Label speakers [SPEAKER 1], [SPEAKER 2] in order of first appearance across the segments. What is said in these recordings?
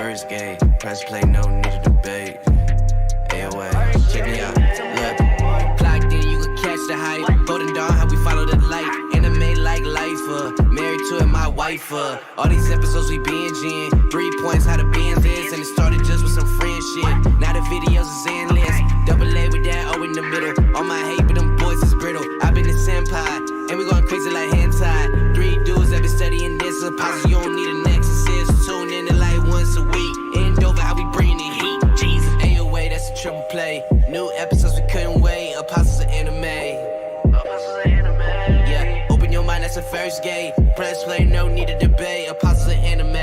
[SPEAKER 1] first gate. Press play, no need to debate. AOA, check me out. Look, clocked in, you can catch the hype. Golden Dawn, how we follow the light. Anime like life, married to it, my wife. All these episodes we binging. 3 points, how the Benz is. And it started just with some friend shit. Now the videos is endless. Double A with that O in the middle. All my hate, but them boys is brittle. I've been a senpai, and we going crazy like hentai. 3 dudes that been studying this. Apostle, you don't need an exorcist. Tune in to like once a week. End over, how we bringing the heat. Jesus, AOA, that's a triple play. New episodes, we couldn't wait. Apostles of anime. Yeah, open your mind, that's the first gate. Press play, no need to debate. Apostles of anime.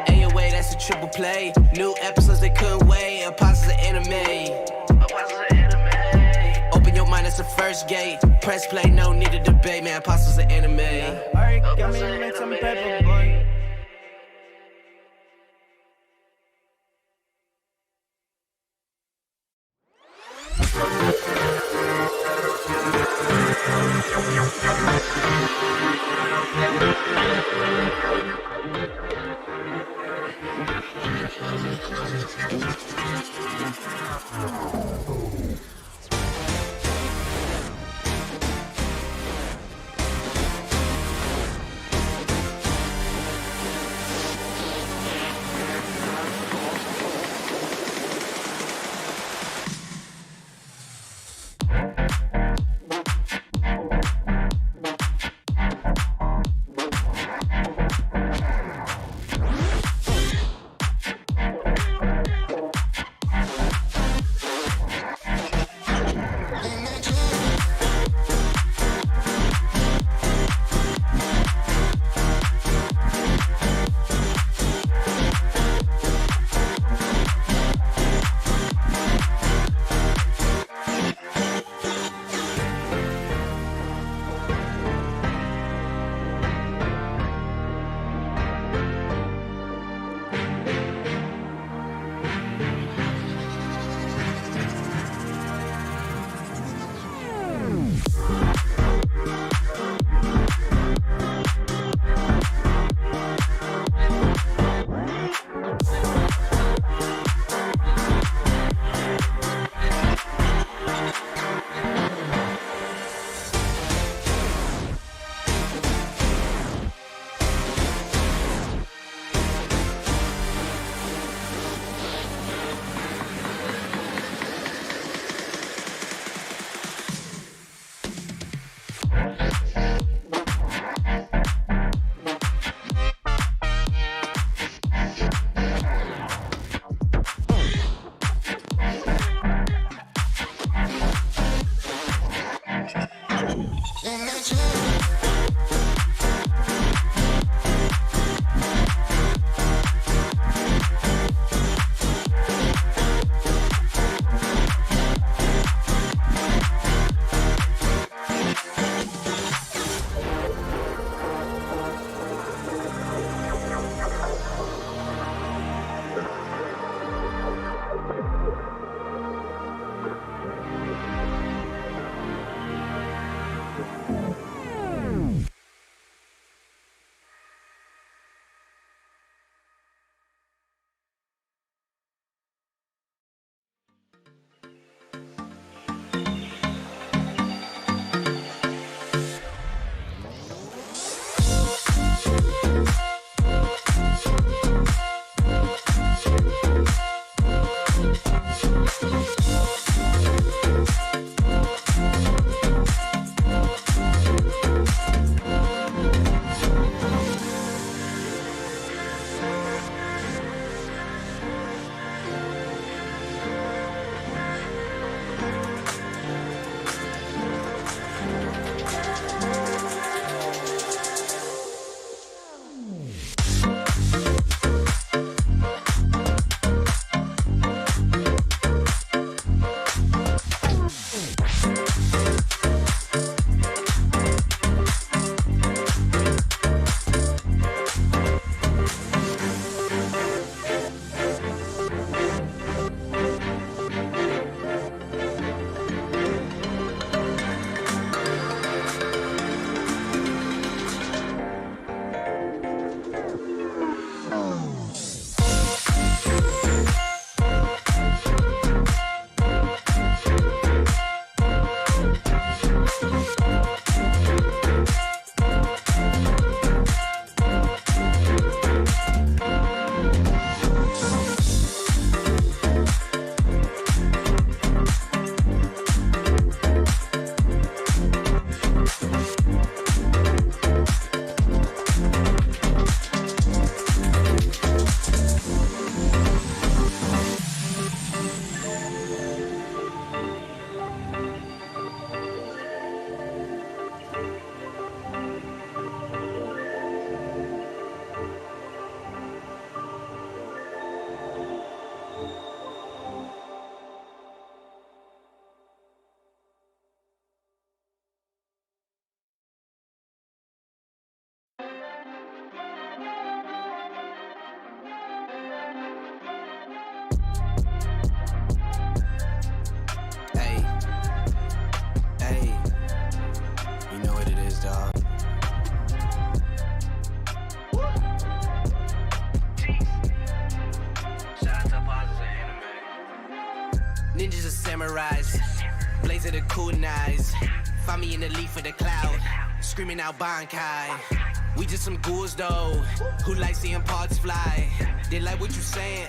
[SPEAKER 1] AOA, that's a triple play. New episodes, they couldn't wait. Apostles of anime. Open your mind, that's the first gate. Press play, no need to debate, man. Apostles of anime.
[SPEAKER 2] Alright, got me to make some pepper, boy.
[SPEAKER 1] Ninjas, dog. Ninjas are samurais, blazing the kunais. Find me in the leaf of the cloud, screaming out Bankai. We just some ghouls though, who like seeing parts fly. They like what you saying,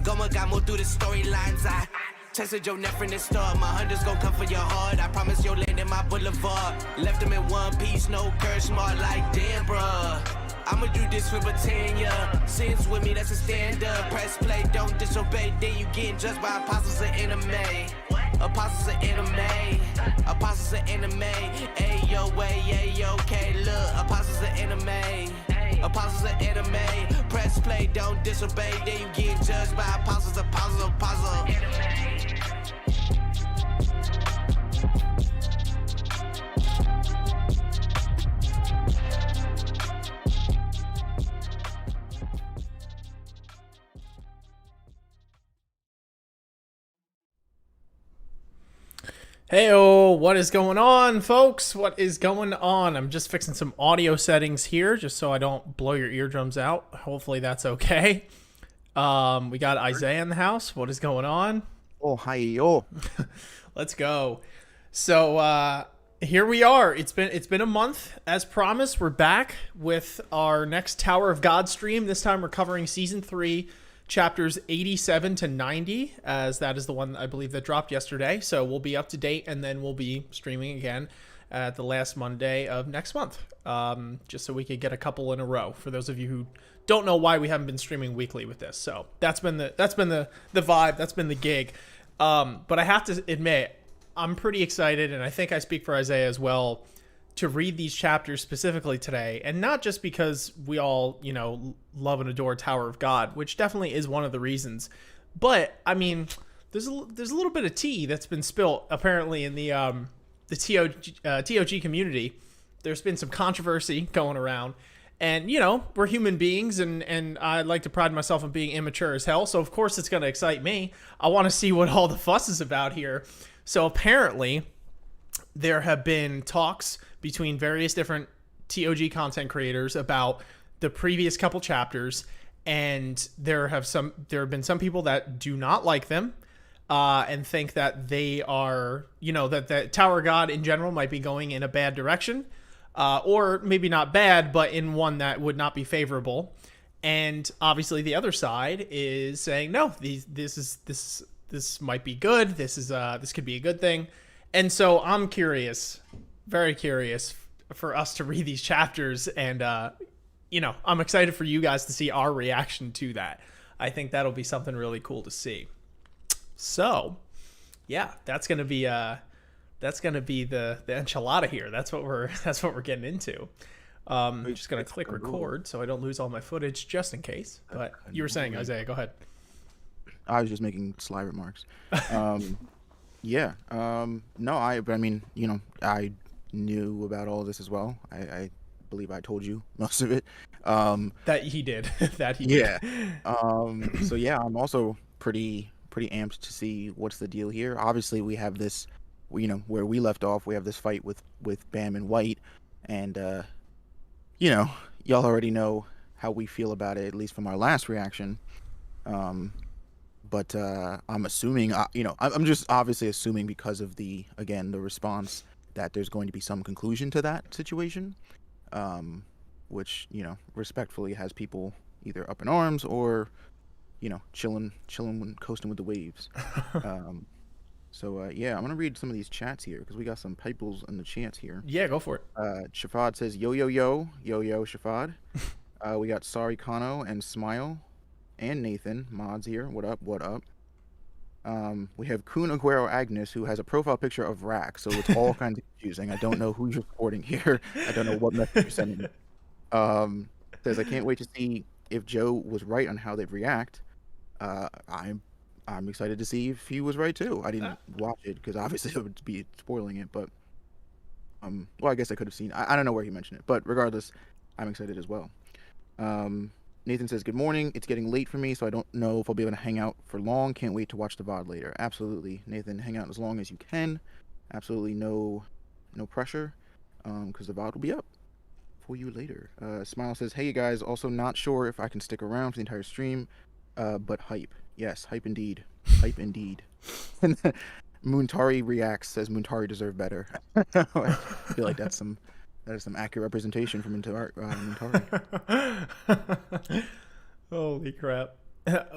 [SPEAKER 1] Goma got more through the storylines. I tested your neck from the start, my hunters gon' come for your heart. I promise you'll land in my boulevard. Left them in one piece, no curse, smart like damn bruh. I'ma do this for Britannia. Sins with me, that's a stand-up. Press play, don't disobey. Then you getting judged by apostles of anime. Apostles of anime. Apostles of anime. Ayo, way, ayo, okay, look. Apostles of anime. Apostles of anime. Press play, don't disobey. Then you getting judged by apostles, apostles.
[SPEAKER 3] Heyo, what is going on, folks? What is going on? I'm just fixing some audio settings here just so I don't blow your eardrums out. Hopefully that's okay. We got Isaiah in the house. What is going on?
[SPEAKER 4] Oh, hi, yo.
[SPEAKER 3] Let's go. So here we are. It's been a month. As promised, we're back with our next Tower of God stream. This time we're covering Season 3, Chapters 87 to 90, as that is the one I believe that dropped yesterday. So we'll be up to date, and then we'll be streaming again at the last Monday of next month, just so we could get a couple in a row. For those of you who don't know why we haven't been streaming weekly with this, so that's been the vibe, that's been the gig. But I have to admit, I'm pretty excited, and I think I speak for Isaiah as well, to read these chapters specifically today, and not just because we all, love and adore Tower of God, which definitely is one of the reasons, but I mean, there's a little bit of tea that's been spilt apparently in the TOG community. There's been some controversy going around, and we're human beings, and I like to pride myself on being immature as hell, so of course it's going to excite me. I want to see what all the fuss is about here. So apparently there have been talks between various different TOG content creators about the previous couple chapters, and there have been some people that do not like them, and think that they are, that Tower of God in general might be going in a bad direction, or maybe not bad, but in one that would not be favorable. And obviously the other side is saying, no, this might be good. This could be a good thing. And so I'm curious, very curious for us to read these chapters, and I'm excited for you guys to see our reaction to that. I think that'll be something really cool to see. So, yeah, that's gonna be the enchilada here. That's what we're getting into. I'm just gonna click record so I don't lose all my footage just in case. But you were saying, Isaiah, go ahead.
[SPEAKER 4] I was just making sly remarks. Yeah. No, I mean, I knew about all this as well. I believe I told you most of it.
[SPEAKER 3] That he did. That he did.
[SPEAKER 4] Yeah. So yeah, I'm also pretty amped to see what's the deal here. Obviously, we have this, where we left off. We have this fight with Bam and White, and y'all already know how we feel about it, at least from our last reaction. But I'm assuming, I'm just obviously assuming because of the response, that there's going to be some conclusion to that situation, which, respectfully has people either up in arms or, chilling when coasting with the waves. So yeah, I'm going to read some of these chats here because we got some peoples in the chats here.
[SPEAKER 3] Yeah, go for it.
[SPEAKER 4] Shafad says, yo, Shafad. We got Sari Kano and Smile. And Nathan, mods here. What up? We have Kun Aguero Agnes, who has a profile picture of Rack, so it's all kinds of confusing. I don't know who you're supporting here. I don't know what message you're sending. Says, I can't wait to see if Joe was right on how they'd react. I'm excited to see if he was right too. I didn't watch it because obviously it would be spoiling it, but well, I guess I could have seen. I don't know where he mentioned it, but regardless, I'm excited as well. Nathan says, good morning. It's getting late for me, so I don't know if I'll be able to hang out for long. Can't wait to watch the VOD later. Absolutely, Nathan, hang out as long as you can. Absolutely no pressure. because the VOD will be up for you later. Smile says, "Hey you guys, also not sure if I can stick around for the entire stream, but hype. Yes, hype indeed. Hype indeed." And then Moontari reacts, says Moontari deserve better. I feel like that is some accurate representation from Moontari.
[SPEAKER 3] Holy crap.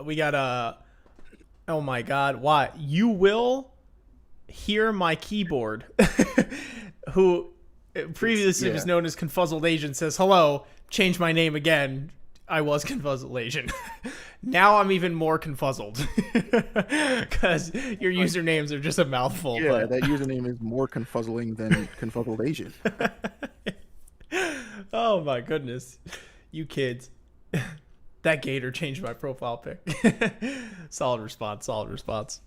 [SPEAKER 3] We got oh my god, what? You will hear my keyboard. Who previously was known as Confuzzled Asian says, "Hello, change my name again. I was Confuzzled Asian." Now I'm even more confuzzled because your usernames are just a mouthful.
[SPEAKER 4] Yeah,
[SPEAKER 3] but...
[SPEAKER 4] that username is more confuzzling than Confuzzled Asian.
[SPEAKER 3] Oh my goodness, you kids! That gator changed my profile pic. Solid response.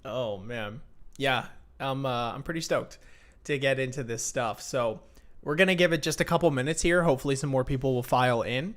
[SPEAKER 3] Oh man, yeah, I'm pretty stoked to get into this stuff. So we're gonna give it just a couple minutes here. Hopefully, some more people will file in.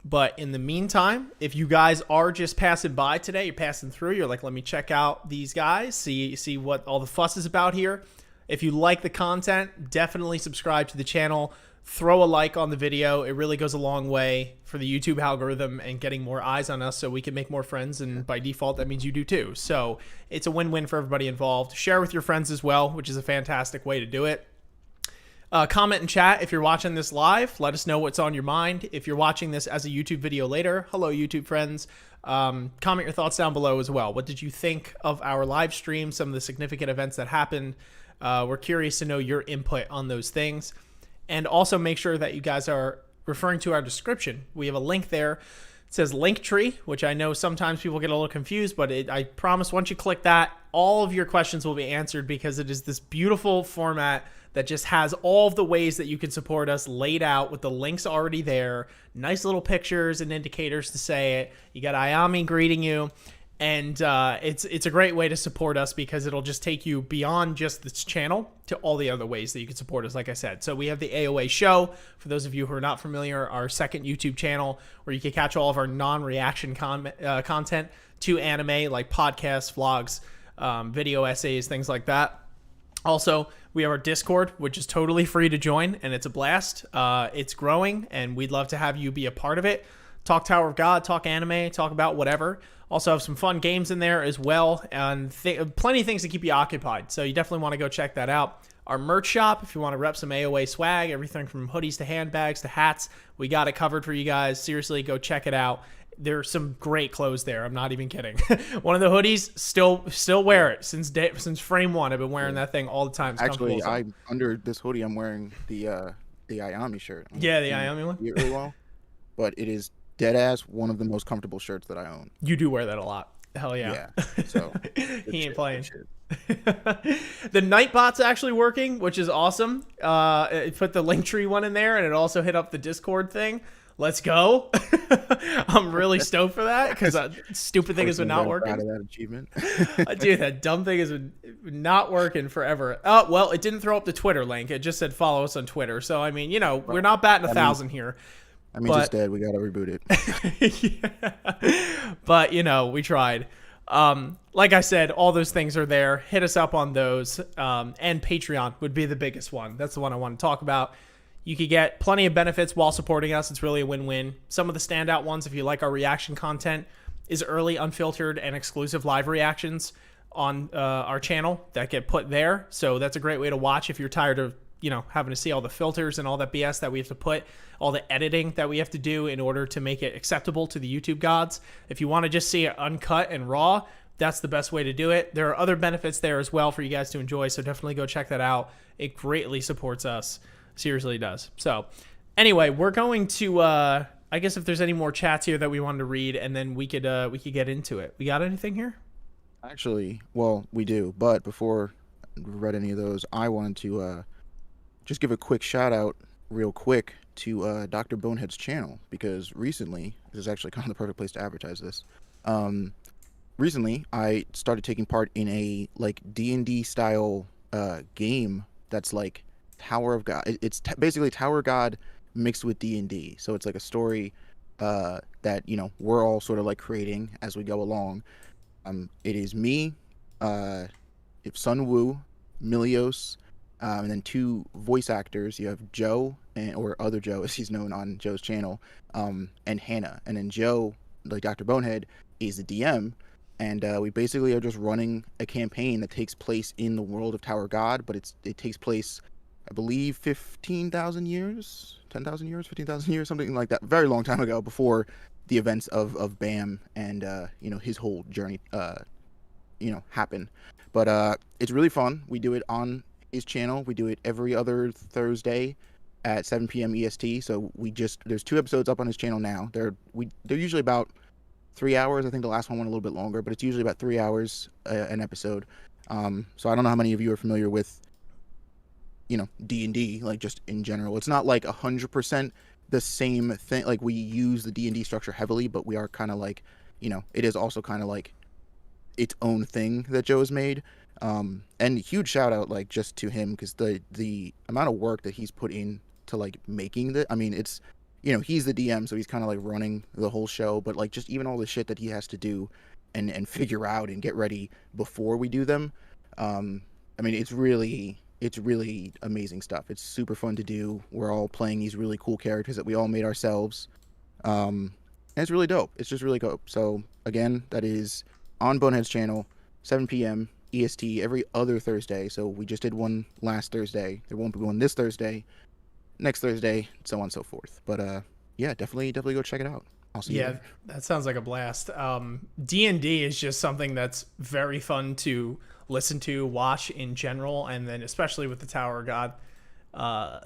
[SPEAKER 3] But in the meantime, if you guys are just passing by today, you're passing through, you're like, let me check out these guys, see what all the fuss is about here. If you like the content, definitely subscribe to the channel. Throw a like on the video. It really goes a long way for the YouTube algorithm and getting more eyes on us so we can make more friends. And by default, that means you do too. So it's a win-win for everybody involved. Share with your friends as well, which is a fantastic way to do it. Comment and chat if you're watching this live. Let us know what's on your mind. If you're watching this as a YouTube video later, hello YouTube friends. Comment your thoughts down below as well. What did you think of our live stream? Some of the significant events that happened. We're curious to know your input on those things. And also make sure that you guys are referring to our description. We have a link there. It says Linktree, which I know sometimes people get a little confused, but I promise once you click that, all of your questions will be answered because it is this beautiful format that just has all of the ways that you can support us laid out with the links already there. Nice little pictures and indicators to say it. You got Ayami greeting you. And it's a great way to support us because it'll just take you beyond just this channel to all the other ways that you can support us, like I said. So we have the AOA show, for those of you who are not familiar, our second YouTube channel where you can catch all of our non-reaction content to anime, like podcasts, vlogs, video essays, things like that. Also, we have our Discord, which is totally free to join, and it's a blast. It's growing, and we'd love to have you be a part of it. Talk Tower of God, talk anime, talk about whatever. Also have some fun games in there as well, and plenty of things to keep you occupied. So you definitely want to go check that out. Our merch shop, if you want to rep some AOA swag, everything from hoodies to handbags to hats, we got it covered for you guys. Seriously, go check it out. There's some great clothes there. I'm not even kidding. One of the hoodies, still wear it since frame one. I've been wearing that thing all the time. It's
[SPEAKER 4] actually, under this hoodie, I'm wearing the Ayami shirt.
[SPEAKER 3] Yeah, the Ayami one.
[SPEAKER 4] Really well, but it is dead ass one of the most comfortable shirts that I own.
[SPEAKER 3] You do wear that a lot. Hell yeah.
[SPEAKER 4] So
[SPEAKER 3] he ain't playing. The Nightbot's actually working, which is awesome. It put the Linktree one in there, and it also hit up the Discord thing. Let's go. I'm really stoked for that because that stupid thing has been not working.
[SPEAKER 4] Proud of that achievement.
[SPEAKER 3] Dude, that dumb thing has been not working forever. Oh, well, it didn't throw up the Twitter link. It just said follow us on Twitter. So, I mean, we're not batting 1,000 here.
[SPEAKER 4] I mean, it's dead. We got to reboot
[SPEAKER 3] it. Yeah. But, we tried. Like I said, all those things are there. Hit us up on those. And Patreon would be the biggest one. That's the one I want to talk about. You could get plenty of benefits while supporting us. It's really a win-win. Some of the standout ones, if you like our reaction content, is early, unfiltered, and exclusive live reactions on our channel that get put there. So that's a great way to watch if you're tired of having to see all the filters and all that BS that we have to put, all the editing that we have to do in order to make it acceptable to the YouTube gods. If you want to just see it uncut and raw, that's the best way to do it. There are other benefits there as well for you guys to enjoy, so definitely go check that out. It greatly supports us. Seriously does. So anyway, we're going to I guess if there's any more chats here that we wanted to read, and then we could get into it. We got anything here?
[SPEAKER 4] Actually, well, we do, but before we read any of those, I wanted to just give a quick shout out real quick to Dr. Bonehead's channel, because recently, this is actually kind of the perfect place to advertise this. Recently I started taking part in a D&D style game that's like Tower of God. It's basically Tower of God mixed with D&D. So it's like a story that we're all sort of creating as we go along. It is me, Sun Wu, Milios, and then 2 voice actors. You have Joe, or other Joe as he's known on Joe's channel, and Hannah. And then Joe, like Dr. Bonehead, is the DM. And we basically are just running a campaign that takes place in the world of Tower of God, but it takes place, I believe, 15,000 years, 10,000 years, 15,000 years, something like that, very long time ago, before the events of Bam and his whole journey happen. But it's really fun. We do it on his channel. We do it every other Thursday at 7 p.m. EST. So there's 2 episodes up on his channel now. They're usually about 3 hours. I think the last one went a little bit longer, but it's usually about 3 hours an episode. So I don't know how many of you are familiar with, D&D, like just in general. It's not like 100% the same thing. Like we use the D&D structure heavily, but we are kind of like, it is also kind of like its own thing that Joe has made. And huge shout out like just to him, because the amount of work that he's put in to like making it's, he's the DM, so he's kind of like running the whole show, but like just even all the shit that he has to do and figure out and get ready before we do them. It's really amazing stuff. It's super fun to do. We're all playing these really cool characters that we all made ourselves. And it's really dope. It's just really dope. So again, that is on Bonehead's channel, 7 p.m. EST every other Thursday. So we just did one last Thursday. There won't be one this Thursday, next Thursday, so on and so forth. But yeah, definitely go check it out. I'll see you there.
[SPEAKER 3] That sounds like a blast. D&D is just something that's very fun to listen to, watch in general, and then especially with the Tower of God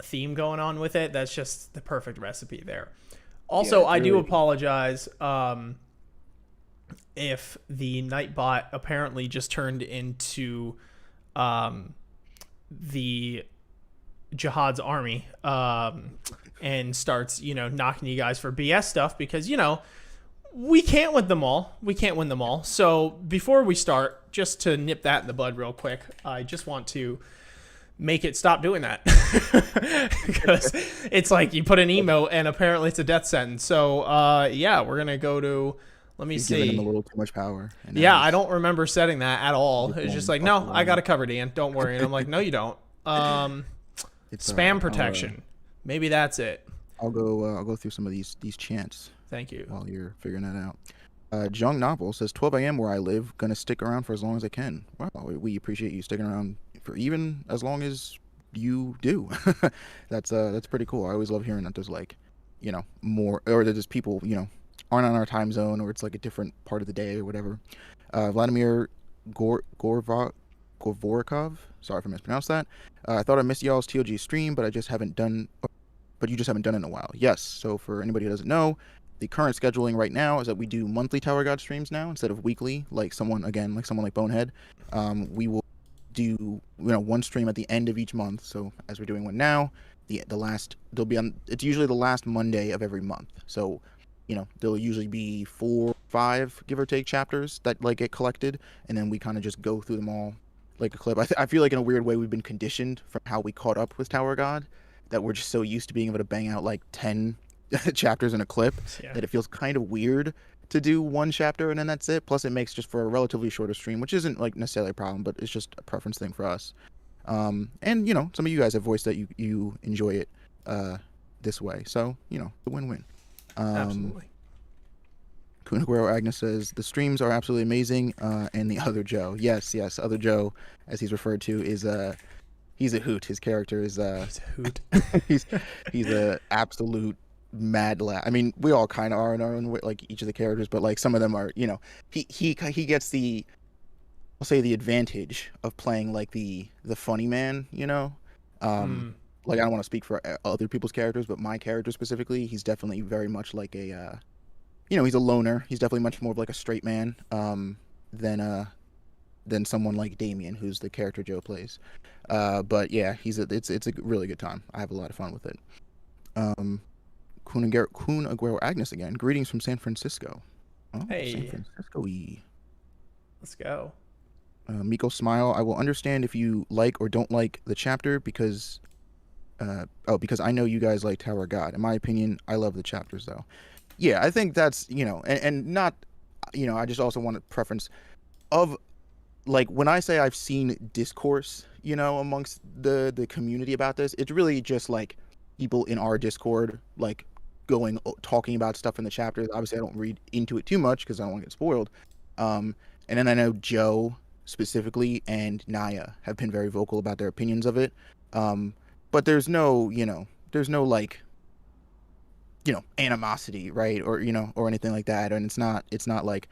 [SPEAKER 3] theme going on with it, that's just the perfect recipe there. Also, yeah, I do apologize if the Nightbot apparently just turned into the Jihad's army and starts, knocking you guys for BS stuff, because, we can't win them all. So before we start, just to nip that in the bud real quick, I just want to make it stop doing that. Because it's like you put an emote and apparently it's a death sentence. So yeah, we're going to go to, let me see.
[SPEAKER 4] Giving him a little too much power.
[SPEAKER 3] Yeah, I don't remember setting that at all. It's just like, no, I got it covered, Ian. Don't worry. And I'm like, no, you don't. It's spam protection. Maybe that's it.
[SPEAKER 4] I'll go through some of these chants.
[SPEAKER 3] Thank you.
[SPEAKER 4] While you're figuring that out. Jung Novel says 12 a.m. where I live. Gonna stick around for as long as I can. Wow, we appreciate you sticking around for even as long as you do. That's pretty cool. I always love hearing that there's like, more, or that there's people, aren't on our time zone, or it's like a different part of the day or whatever. Vladimir Gorvorikov, sorry if I mispronounced that. I thought I missed y'all's TOG stream, but you just haven't done it in a while. Yes, so for anybody who doesn't know, the current scheduling right now is that we do monthly Tower God streams now instead of weekly, like someone like Bonehead. We will do one stream at the end of each month. So as we're doing one now, it's usually the last Monday of every month. So there'll usually be 4 or 5 give or take chapters that like get collected, and then we kind of just go through them all like a clip. I feel like in a weird way we've been conditioned from how we caught up with Tower God, that we're just so used to being able to bang out like 10 chapters in a clip, that it feels kind of weird to do one chapter and then that's it. Plus it makes just for a relatively shorter stream, which isn't like necessarily a problem, but it's just a preference thing for us. And some of you guys have voiced that you enjoy it this way, so the win-win.
[SPEAKER 3] Absolutely.
[SPEAKER 4] Kunaguero Agnes says the streams are absolutely amazing, and the other Joe, yes, other Joe, as he's referred to, is he's a hoot. His character is
[SPEAKER 3] he's a hoot.
[SPEAKER 4] he's a absolute mad lad. I mean, we all kind of are in our own way, like each of the characters, but like some of them are, he gets the, I'll say, the advantage of playing like the funny man, like I don't want to speak for other people's characters, but my character specifically, he's definitely very much like a he's a loner. He's definitely much more of like a straight man than someone like Damien, who's the character Joe plays. But yeah, it's a really good time. I have a lot of fun with it. Kun Aguero Agnes again. Greetings from San Francisco. Oh,
[SPEAKER 3] hey.
[SPEAKER 4] San Francisco-y.
[SPEAKER 3] Let's go.
[SPEAKER 4] Miko Smile. I will understand if you like or don't like the chapter because I know you guys like Tower of God. In my opinion, I love the chapters though. Yeah, I think that's, and not, I just also want a preference of like when I say I've seen discourse, amongst the community about this, it's really just like people in our Discord like talking about stuff in the chapter. Obviously, I don't read into it too much because I don't want to get spoiled. And then I know Joe specifically and Naya have been very vocal about their opinions of it. But there's no, like, animosity, right? Or, or anything like that. And it's not like,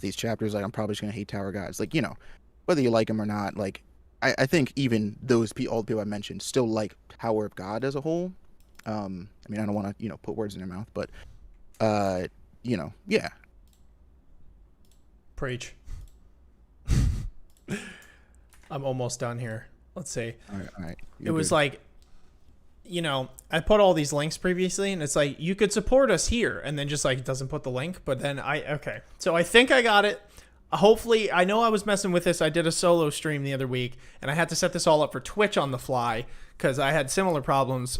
[SPEAKER 4] these chapters, like, I'm probably just going to hate Tower Gods. Like, whether you like them or not, like, I think even all the people I mentioned still like Tower of God as a whole. I mean, I don't want to, put words in their mouth, but, yeah.
[SPEAKER 3] Preach. I'm almost done here. Let's see.
[SPEAKER 4] All right.
[SPEAKER 3] It was like, I put all these links previously, and it's like, you could support us here, and then just like, it doesn't put the link, but then okay. So I think I got it. Hopefully, I know I was messing with this. I did a solo stream the other week, and I had to set this all up for Twitch on the fly, because I had similar problems,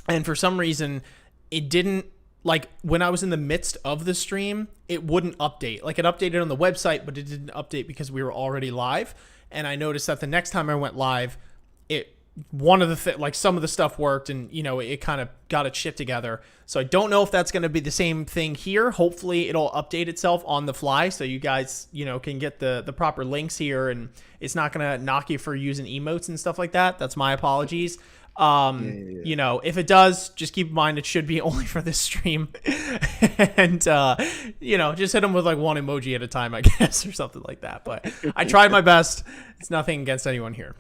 [SPEAKER 3] and for some reason, it didn't, like, when I was in the midst of the stream, it wouldn't update. Like, it updated on the website, but it didn't update because we were already live, and I noticed that the next time I went live, some of the stuff worked, and it kind of got its shit together. So I don't know if that's going to be the same thing here. Hopefully it'll update itself on the fly, so you guys can get the proper links here, and it's not going to knock you for using emotes and stuff like that. That's my apologies. If it does, just keep in mind it should be only for this stream. And just hit them with like one emoji at a time, I guess, or something like that. But I tried my best. It's nothing against anyone here.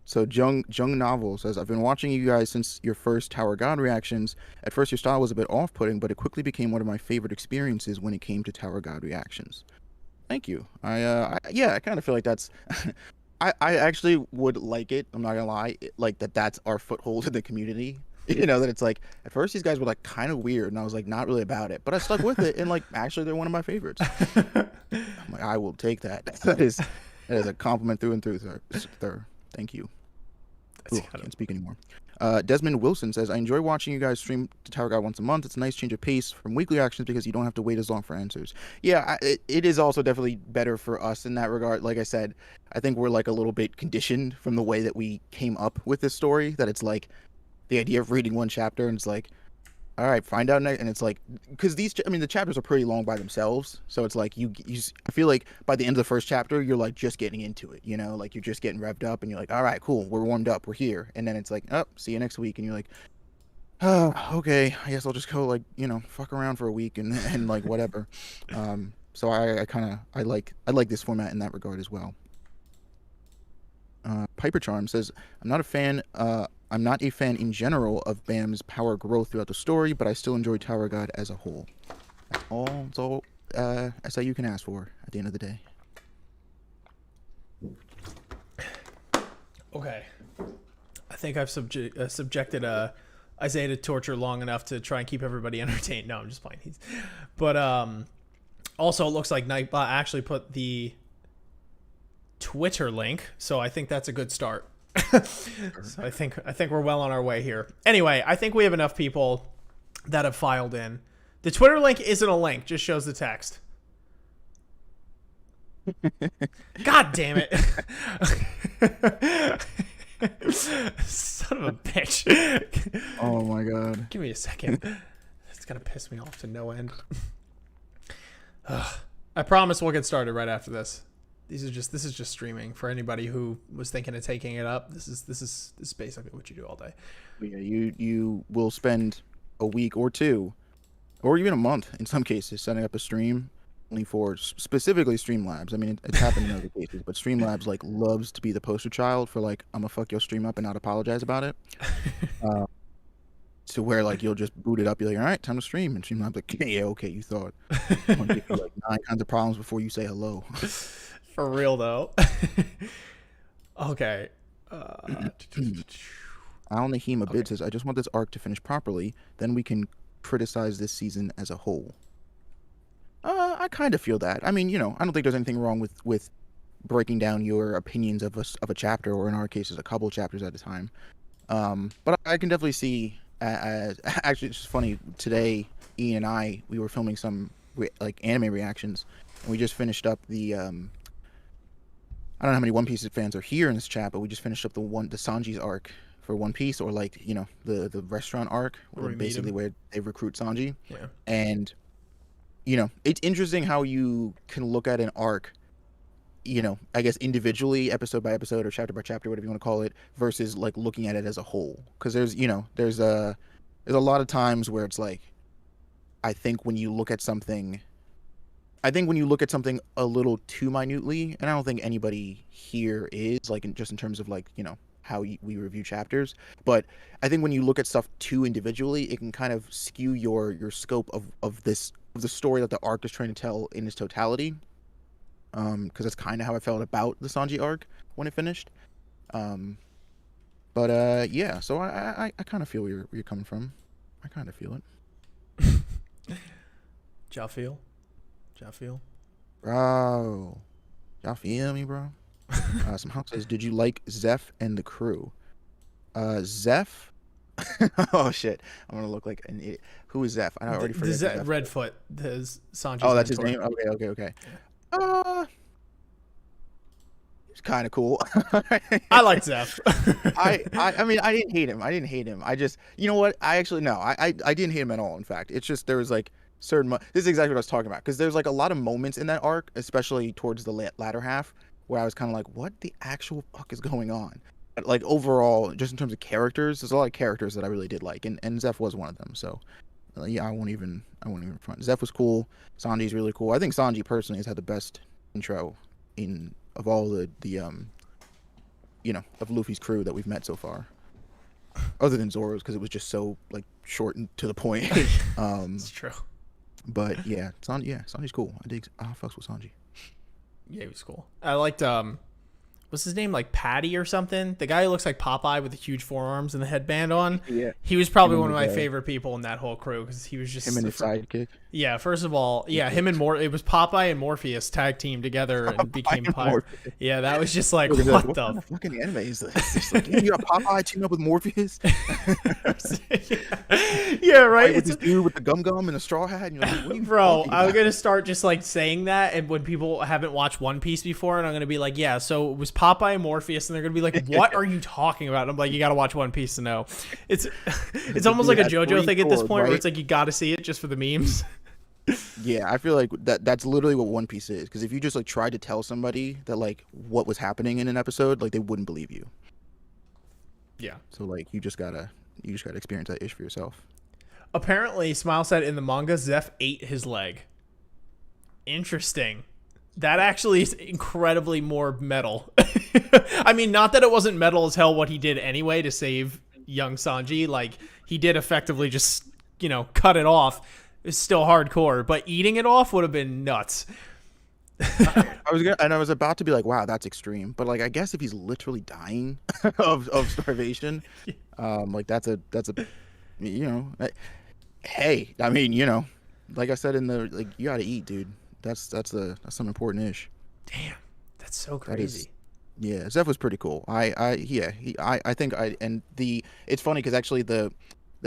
[SPEAKER 4] So Jung Novel says, I've been watching you guys since your first Tower God reactions. At first your style was a bit off-putting, but it quickly became one of my favorite experiences when it came to Tower God reactions. Thank you. I kind of feel like that's I actually would like it. I'm not gonna lie, like that's our foothold in the community. That it's like at first these guys were like kind of weird, and I was like not really about it, but I stuck with it, and like actually they're one of my favorites. I'm like, I will take that. That is a compliment through and through, sir. Thank you. Ooh, can't speak anymore. Desmond Wilson says, I enjoy watching you guys stream to Tower God once a month. It's a nice change of pace from weekly actions because you don't have to wait as long for answers. Yeah, it is also definitely better for us in that regard. Like I said, I think we're like a little bit conditioned from the way that we came up with this story, that it's like the idea of reading one chapter and it's like, all right, find out next. And it's like, because the chapters are pretty long by themselves. So it's like, I feel like by the end of the first chapter, you're like just getting into it, like you're just getting revved up and you're like, all right, cool, we're warmed up, we're here. And then it's like, oh, see you next week. And you're like, oh, okay, I guess I'll just go like, fuck around for a week and like whatever. So I like this format in that regard as well. Piper Charm says, I'm not a fan in general of Bam's power growth throughout the story, but I still enjoy Tower God as a whole. That's all SIU can ask for at the end of the day.
[SPEAKER 3] Okay. I think I've subjected Isaiah to torture long enough to try and keep everybody entertained. No, I'm just playing. But also, it looks like Nightbot actually put the Twitter link, so I think that's a good start. So I think we're well on our way here. Anyway, I think we have enough people that have filed in. The Twitter link isn't a link, just shows the text. God damn it. Son of a bitch.
[SPEAKER 4] Oh my god.
[SPEAKER 3] Give me a second. It's gonna piss me off to no end. I promise we'll get started right after this. This is just streaming for anybody who was thinking of taking it up. This is basically what you do all day.
[SPEAKER 4] Yeah, you will spend a week or two, or even a month in some cases, setting up a stream only for specifically Streamlabs. I mean, it's happened in other cases, but Streamlabs like loves to be the poster child for like, I'm gonna fuck your stream up and not apologize about it. To where like you'll just boot it up, you're like, all right, time to stream, and Streamlabs like, yeah, okay, you thought. I'm gonna give you like 9 kinds of problems before you say hello.
[SPEAKER 3] For real though. Okay.
[SPEAKER 4] Al Nahim Abid says, I just want this arc to finish properly, then we can criticize this season as a whole. I kind of feel that. I mean, I don't think there's anything wrong with breaking down your opinions of a chapter, or in our cases, a couple chapters at a time. But I can definitely see, actually, it's just funny, today, Ian and I, we were filming some like anime reactions, and we just finished up the I don't know how many One Piece fans are here in this chat, but we just finished up the Sanji's arc for One Piece, or like, you know, the restaurant arc,
[SPEAKER 3] Where we meet
[SPEAKER 4] basically
[SPEAKER 3] him.
[SPEAKER 4] where they recruit Sanji.
[SPEAKER 3] Yeah.
[SPEAKER 4] And, you know, it's interesting how you can look at an arc, you know, I guess individually, episode by episode or chapter by chapter, whatever you want to call it, versus like looking at it as a whole. Because there's, you know, there's a lot of times where it's like, I think when you look at something a little too minutely, and I don't think anybody here is, like, just in terms of, like, you know, how we review chapters, but I think when you look at stuff too individually, it can kind of skew your scope of the story that the arc is trying to tell in its totality. Because that's kind of how I felt about the Sanji arc when it finished. Yeah, so I kind of feel where you're coming from. I kind of feel it.
[SPEAKER 3] Ja feel?
[SPEAKER 4] Bro. Y'all feel me, bro? Some house says, did you like Zeph and the crew? Zeph? Oh, shit. I'm going to look like an idiot. Who is Zeph? I already forgot.
[SPEAKER 3] The Redfoot. Sanji's
[SPEAKER 4] Oh, that's his
[SPEAKER 3] mentor.
[SPEAKER 4] name? Okay. It's kind of cool.
[SPEAKER 3] I like Zeph.
[SPEAKER 4] I mean, I didn't hate him. I just, you know what? I didn't hate him at all, in fact. It's just, there was like certain, this is exactly what I was talking about. Because there's like a lot of moments in that arc, especially towards the latter half, where I was kind of like, what the actual fuck is going on? But like overall, just in terms of characters, there's a lot of characters that I really did like. And Zeph was one of them. So yeah, I won't even front. Zeph was cool. Sanji's really cool. I think Sanji personally has had the best intro of all the you know, of Luffy's crew that we've met so far, other than Zoro's, because it was just so like short and to the point.
[SPEAKER 3] It's true.
[SPEAKER 4] But yeah, Sanji's cool. I fucks with Sanji.
[SPEAKER 3] Yeah, he was cool. I liked what's his name, like Patty or something? The guy who looks like Popeye with the huge forearms and the headband on.
[SPEAKER 4] Yeah.
[SPEAKER 3] He was probably
[SPEAKER 4] Him
[SPEAKER 3] one
[SPEAKER 4] and
[SPEAKER 3] of my
[SPEAKER 4] the guy.
[SPEAKER 3] favorite people in that whole crew because he was just
[SPEAKER 4] Him and his sidekick.
[SPEAKER 3] Yeah, first of all, yeah, him and it was Popeye and Morpheus tag team together and became
[SPEAKER 4] and
[SPEAKER 3] pirate.
[SPEAKER 4] Morpheus.
[SPEAKER 3] Yeah, that was just like,
[SPEAKER 4] What
[SPEAKER 3] what
[SPEAKER 4] kind
[SPEAKER 3] the
[SPEAKER 4] of fucking anime is this? It's like, you got Popeye teaming up with Morpheus.
[SPEAKER 3] Yeah, right.
[SPEAKER 4] With this dude with the gum and the straw hat. And you're like, what are you
[SPEAKER 3] Bro,
[SPEAKER 4] talking
[SPEAKER 3] I'm
[SPEAKER 4] about?
[SPEAKER 3] gonna start just like saying that, and when people haven't watched One Piece before, and I'm gonna be like, yeah, so it was Popeye and Morpheus, and they're gonna be like, what are you talking about? And I'm like, you gotta watch One Piece to know. It's almost like a
[SPEAKER 4] had
[SPEAKER 3] JoJo
[SPEAKER 4] 3
[SPEAKER 3] thing at this
[SPEAKER 4] swords,
[SPEAKER 3] point, where
[SPEAKER 4] right?
[SPEAKER 3] it's like you gotta see it just for the memes.
[SPEAKER 4] Yeah, I feel like that's literally what One Piece is. Because if you just like tried to tell somebody that like what was happening in an episode, like they wouldn't believe you.
[SPEAKER 3] Yeah.
[SPEAKER 4] So like you just gotta experience that ish for yourself.
[SPEAKER 3] Apparently, Smile said in the manga, Zeph ate his leg. Interesting. That actually is incredibly more metal. I mean, not that it wasn't metal as hell what he did anyway to save young Sanji. Like, he did effectively just, you know, cut it off. It's still hardcore, but eating it off would have been nuts.
[SPEAKER 4] I was about to be like, wow, that's extreme. But like, I guess if he's literally dying of starvation, like that's a, you know, hey, I mean, you know, like I said like, you gotta eat, dude. That's some important ish.
[SPEAKER 3] Damn, that's so
[SPEAKER 4] That is-
[SPEAKER 3] crazy.
[SPEAKER 4] Yeah, Zeph was pretty cool. I think it's funny because actually the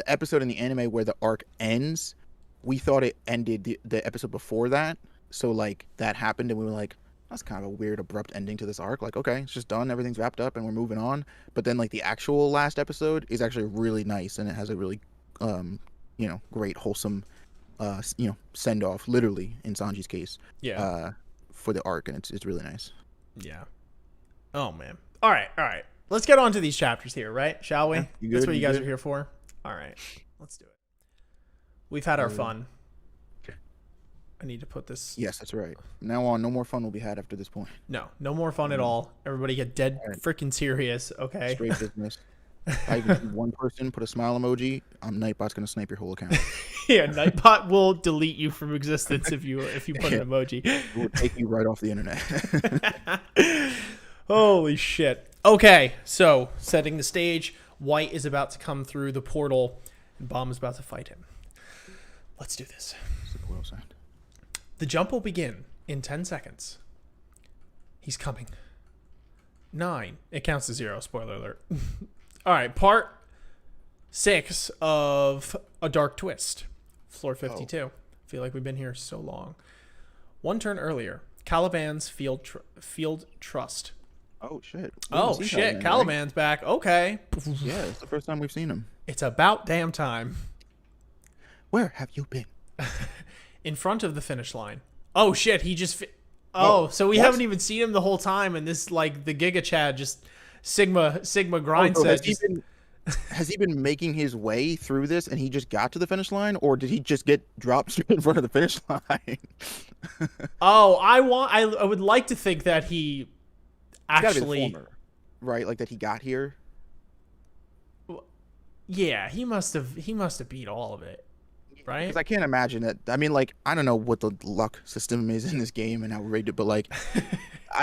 [SPEAKER 4] episode in the anime where the arc ends, we thought it ended the episode before that. So like that happened and we were like, that's kind of a weird abrupt ending to this arc. Like, okay, it's just done, everything's wrapped up and we're moving on. But then like the actual last episode is actually really nice and it has a really you know, great wholesome you know, send off, literally in Sanji's case.
[SPEAKER 3] Yeah.
[SPEAKER 4] For the arc, and it's really nice.
[SPEAKER 3] Yeah. Oh, man. All right. Let's get on to these chapters here, right? Shall we?
[SPEAKER 4] Yeah, you
[SPEAKER 3] That's
[SPEAKER 4] good?
[SPEAKER 3] what you
[SPEAKER 4] You
[SPEAKER 3] guys
[SPEAKER 4] good?
[SPEAKER 3] are here for? All right. Let's do it. We've had our fun.
[SPEAKER 4] Okay.
[SPEAKER 3] I need to put this.
[SPEAKER 4] Yes, that's right. From now on, no more fun will be had after this point.
[SPEAKER 3] No more fun at all. Everybody get dead
[SPEAKER 4] All right.
[SPEAKER 3] freaking serious, okay?
[SPEAKER 4] Straight business. If I even see one person put a smile emoji, Nightbot's gonna snipe your whole account.
[SPEAKER 3] Yeah, Nightbot will delete you from existence if you put an emoji.
[SPEAKER 4] It will take you right off the internet.
[SPEAKER 3] Holy shit. Okay, so setting the stage, White is about to come through the portal, and Bomb is about to fight him. Let's do this.
[SPEAKER 4] It's a cool sound.
[SPEAKER 3] The jump will begin in 10 seconds. He's coming. 9. It counts to 0. Spoiler alert. All right, part 6 of A Dark Twist. Floor 52. Feel like we've been here so long. One turn earlier, Caliban's field trust.
[SPEAKER 4] Oh shit. We
[SPEAKER 3] Oh
[SPEAKER 4] haven't seen
[SPEAKER 3] shit,
[SPEAKER 4] right?
[SPEAKER 3] Caliban's back. Okay.
[SPEAKER 4] Yeah, it's the first time we've seen him.
[SPEAKER 3] It's about damn time.
[SPEAKER 4] Where have you been?
[SPEAKER 3] In front of the finish line. Oh shit, he just so we
[SPEAKER 4] what?
[SPEAKER 3] haven't even seen him the whole time, and this like the Giga Chad just Sigma grind
[SPEAKER 4] So
[SPEAKER 3] set.
[SPEAKER 4] has he been making his way through this and he just got to the finish line, or did he just get dropped straight in front of the finish line?
[SPEAKER 3] Oh, I would like to think that he
[SPEAKER 4] It's gotta be the
[SPEAKER 3] actually
[SPEAKER 4] former, right? Like that he got here.
[SPEAKER 3] yeah, he must have beat all of it. Right?
[SPEAKER 4] Because I can't imagine that. I mean, like, I don't know what the luck system is in this game and how rigged, but like,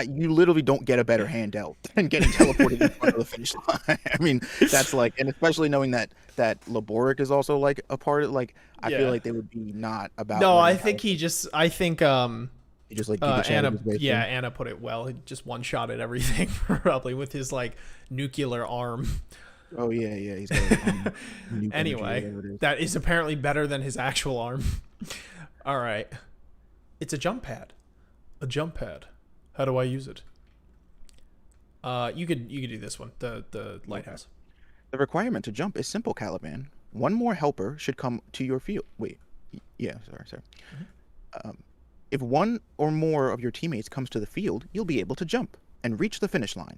[SPEAKER 4] you literally don't get a better hand dealt than getting teleported in front of the finish line. I mean, that's like, and especially knowing that Laboric is also like a part of, like, I
[SPEAKER 3] Yeah.
[SPEAKER 4] feel like they would be not about.
[SPEAKER 3] No, I
[SPEAKER 4] letting
[SPEAKER 3] think he just I think
[SPEAKER 4] he just like Giga Chad
[SPEAKER 3] Anna
[SPEAKER 4] his way through.
[SPEAKER 3] Anna put it well. He just one shot at everything probably with his like nuclear arm.
[SPEAKER 4] Oh yeah, he's got like, nuke energy,
[SPEAKER 3] Anyway,
[SPEAKER 4] whatever it is.
[SPEAKER 3] that is apparently better than his actual arm. All right. It's a jump pad. A jump pad. How do I use it? You could do this one. The lighthouse.
[SPEAKER 4] The requirement to jump is simple, Caliban. One more helper should come to your field. Wait, yeah, sorry. If one or more of your teammates comes to the field, you'll be able to jump and reach the finish line.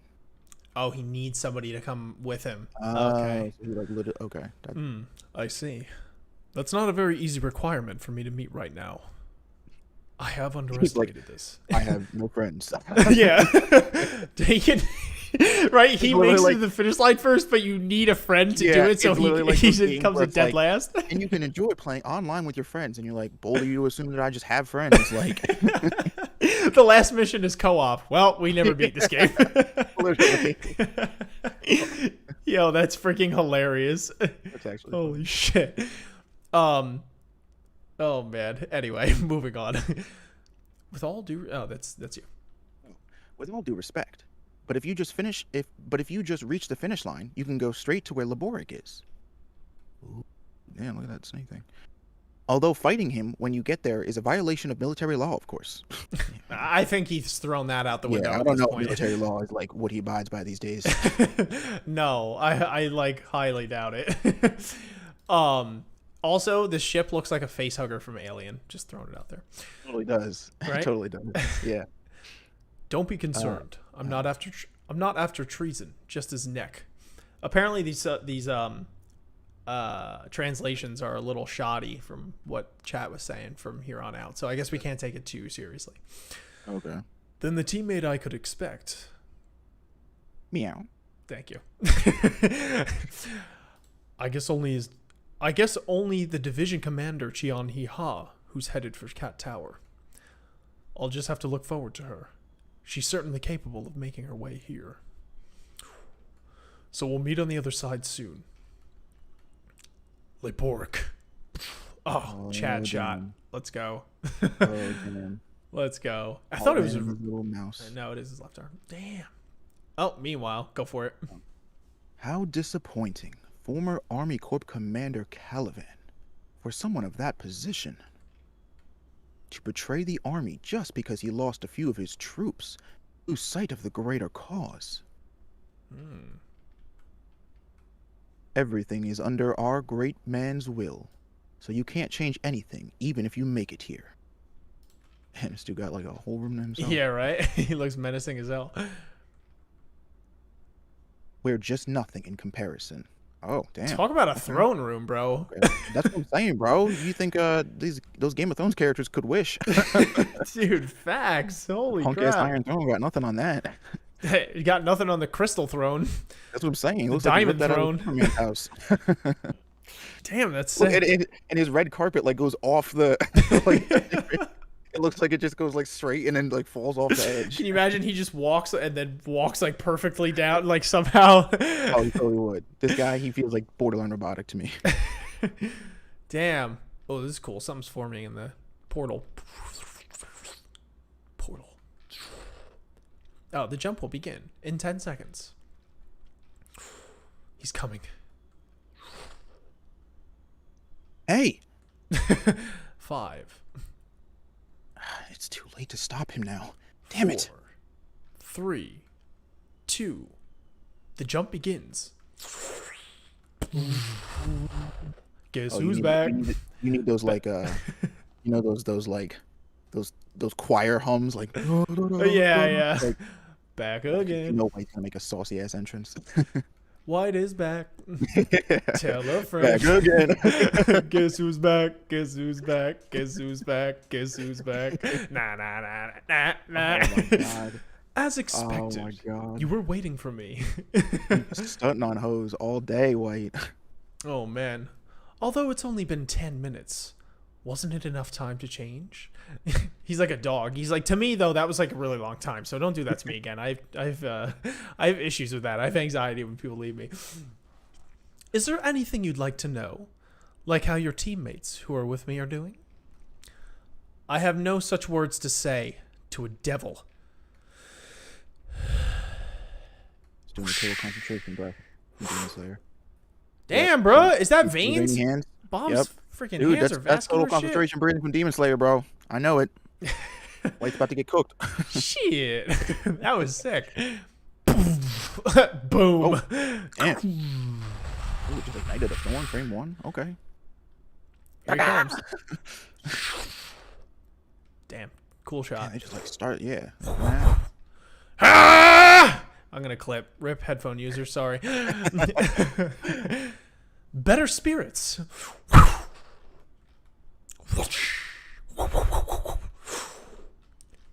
[SPEAKER 3] Oh, he needs somebody to come with him. Okay.
[SPEAKER 4] So you, like, okay.
[SPEAKER 3] I see. That's not a very easy requirement for me to meet right now. I have underestimated this.
[SPEAKER 4] I have no friends.
[SPEAKER 3] Yeah. He can, right? He
[SPEAKER 4] literally
[SPEAKER 3] makes it
[SPEAKER 4] like-
[SPEAKER 3] to the finish line first, but you need a friend to do
[SPEAKER 4] Yeah,
[SPEAKER 3] it, so
[SPEAKER 4] it's literally like
[SPEAKER 3] he
[SPEAKER 4] those games
[SPEAKER 3] comes
[SPEAKER 4] where
[SPEAKER 3] in
[SPEAKER 4] it's
[SPEAKER 3] dead
[SPEAKER 4] like-
[SPEAKER 3] last.
[SPEAKER 4] And you can enjoy playing online with your friends, and you're like, bold of you to assume that I just have friends. Like,
[SPEAKER 3] The last mission is co-op. Well, we never beat this game.
[SPEAKER 4] literally.
[SPEAKER 3] Yo, that's freaking hilarious.
[SPEAKER 4] That's actually
[SPEAKER 3] Holy shit. Oh man. Anyway, moving on. With all due, that's you.
[SPEAKER 4] with all due respect. But if you just reach the finish line, you can go straight to where Laboric is. Ooh, damn, look at that snake thing. Although fighting him when you get there is a violation of military law, of course.
[SPEAKER 3] I think he's thrown that out the window.
[SPEAKER 4] Yeah, I
[SPEAKER 3] at
[SPEAKER 4] don't
[SPEAKER 3] this
[SPEAKER 4] know if
[SPEAKER 3] point.
[SPEAKER 4] military law is like what he abides by these days.
[SPEAKER 3] No, I like highly doubt it. Also, this ship looks like a face hugger from Alien. Just throwing it out there.
[SPEAKER 4] Totally does.
[SPEAKER 3] Right?
[SPEAKER 4] Totally does. Yeah.
[SPEAKER 3] Don't be concerned. I'm not after treason. Just his neck. Apparently, these translations are a little shoddy from what chat was saying from here on out. So I guess we can't take it too seriously.
[SPEAKER 4] Okay.
[SPEAKER 3] Then the teammate I could expect.
[SPEAKER 4] Meow.
[SPEAKER 3] Thank you. I guess only the division commander Chion Hee-ha, who's headed for Cat Tower. I'll just have to look forward to her. She's certainly capable of making her way here. So we'll meet on the other side soon. Laboric. Oh, Chad shot.
[SPEAKER 4] damn.
[SPEAKER 3] Let's go.
[SPEAKER 4] Oh, damn.
[SPEAKER 3] Let's go. I thought it was a...
[SPEAKER 4] little mouse.
[SPEAKER 3] No, it is his left arm. Damn. Oh, meanwhile, go for it.
[SPEAKER 4] How disappointing. Former Army Corps Commander Caliban. For someone of that position. To betray the army just because he lost a few of his troops. Lose sight of the greater cause. Everything is under our great man's will. So you can't change anything, even if you make it here. And this dude got like a whole room to himself.
[SPEAKER 3] Yeah, right? He looks menacing as hell.
[SPEAKER 4] We're just nothing in comparison. Oh, damn.
[SPEAKER 3] Talk about a throne room, bro.
[SPEAKER 4] That's what I'm saying, bro. You think those Game of Thrones characters could wish?
[SPEAKER 3] Dude, facts. Holy
[SPEAKER 4] Punk ass
[SPEAKER 3] crap.
[SPEAKER 4] Iron Throne got nothing on that.
[SPEAKER 3] Hey, you got nothing on the crystal throne.
[SPEAKER 4] That's what I'm saying. It looks
[SPEAKER 3] Diamond
[SPEAKER 4] like he
[SPEAKER 3] Throne.
[SPEAKER 4] ripped that out of Superman's house.
[SPEAKER 3] Damn, that's
[SPEAKER 4] Look,
[SPEAKER 3] sick.
[SPEAKER 4] and his red carpet like goes off the. Like, it looks like it just goes like straight and then like falls off the edge.
[SPEAKER 3] Can you imagine he just walks and then walks like perfectly down, like somehow?
[SPEAKER 4] Oh, he totally would. This guy, he feels like borderline robotic to me.
[SPEAKER 3] Damn. Oh, this is cool. Something's forming in the portal. Portal. Oh, the jump will begin in 10 seconds. He's coming.
[SPEAKER 4] Hey,
[SPEAKER 3] 5.
[SPEAKER 4] it's too late to stop him now. Damn it.
[SPEAKER 3] 4, 3, 2. The jump begins. Guess
[SPEAKER 4] Oh,
[SPEAKER 3] who's back?
[SPEAKER 4] You need those like those like those choir hums like.
[SPEAKER 3] Yeah.
[SPEAKER 4] Like,
[SPEAKER 3] Back
[SPEAKER 4] you
[SPEAKER 3] again.
[SPEAKER 4] know White's gonna make a saucy ass entrance.
[SPEAKER 3] White is back. Tell a
[SPEAKER 4] Back
[SPEAKER 3] friend.
[SPEAKER 4] again.
[SPEAKER 3] Guess who's back? Guess who's back? Guess who's back? Guess who's back? Nah.
[SPEAKER 4] Oh my god.
[SPEAKER 3] As
[SPEAKER 4] Oh
[SPEAKER 3] expected.
[SPEAKER 4] my god.
[SPEAKER 3] You were waiting for me.
[SPEAKER 4] Stunting on hoes all day, White.
[SPEAKER 3] Oh man. Although it's only been 10 minutes, wasn't it enough time to change? He's like a dog. He's like, to me though, that was like a really long time. So don't do that to me again. I have issues with that. I have anxiety when people leave me. Is there anything you'd like to know? Like how your teammates who are with me are doing? I have no such words to say to a devil.
[SPEAKER 4] He's doing a total concentration breath. Demon Slayer.
[SPEAKER 3] Damn, bro. Is that
[SPEAKER 4] Rainy
[SPEAKER 3] veins?
[SPEAKER 4] hands.
[SPEAKER 3] Bomb's
[SPEAKER 4] Yep.
[SPEAKER 3] freaking
[SPEAKER 4] Dude,
[SPEAKER 3] hands
[SPEAKER 4] that's
[SPEAKER 3] are
[SPEAKER 4] total
[SPEAKER 3] vascular shit.
[SPEAKER 4] concentration breathing from Demon Slayer, bro. I know it. White's about to get cooked.
[SPEAKER 3] Shit. That was sick. Boom.
[SPEAKER 4] Damn. Ooh, just like Knight of the Thorn, frame 1. Okay.
[SPEAKER 3] Here he comes. Damn. Cool
[SPEAKER 4] Yeah,
[SPEAKER 3] shot.
[SPEAKER 4] they just like start, yeah.
[SPEAKER 3] Ah! I'm going to clip. Rip headphone user. Sorry. Better spirits.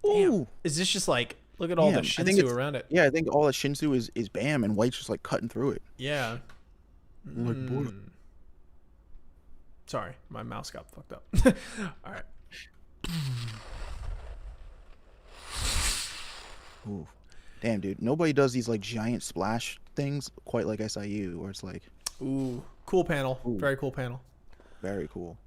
[SPEAKER 4] Ooh.
[SPEAKER 3] Is this just like, look at all the
[SPEAKER 4] I think
[SPEAKER 3] Shinsu
[SPEAKER 4] it's-
[SPEAKER 3] around it?
[SPEAKER 4] Yeah, I think all the Shinsu is Bam, and White's just like cutting through it.
[SPEAKER 3] Yeah.
[SPEAKER 4] Like, boy.
[SPEAKER 3] Sorry, my mouse got fucked up. All right.
[SPEAKER 4] Ooh. Damn, dude. Nobody does these like giant splash things quite like SIU, where it's like
[SPEAKER 3] Ooh, cool panel.
[SPEAKER 4] Ooh.
[SPEAKER 3] Very cool panel.
[SPEAKER 4] very cool.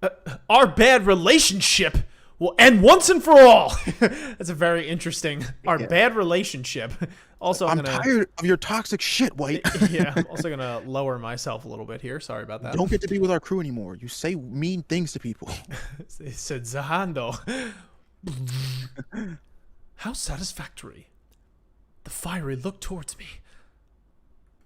[SPEAKER 3] Our bad relationship will end once and for all. That's a very interesting. Our
[SPEAKER 4] Yeah.
[SPEAKER 3] bad relationship. Also, I'm
[SPEAKER 4] I'm
[SPEAKER 3] gonna.
[SPEAKER 4] tired of your toxic shit, White.
[SPEAKER 3] Yeah, I'm also gonna lower myself a little bit here. Sorry about that.
[SPEAKER 4] Don't get to be with our crew anymore. You say mean things to people.
[SPEAKER 3] It said Zahando. How satisfactory. The fiery look towards me.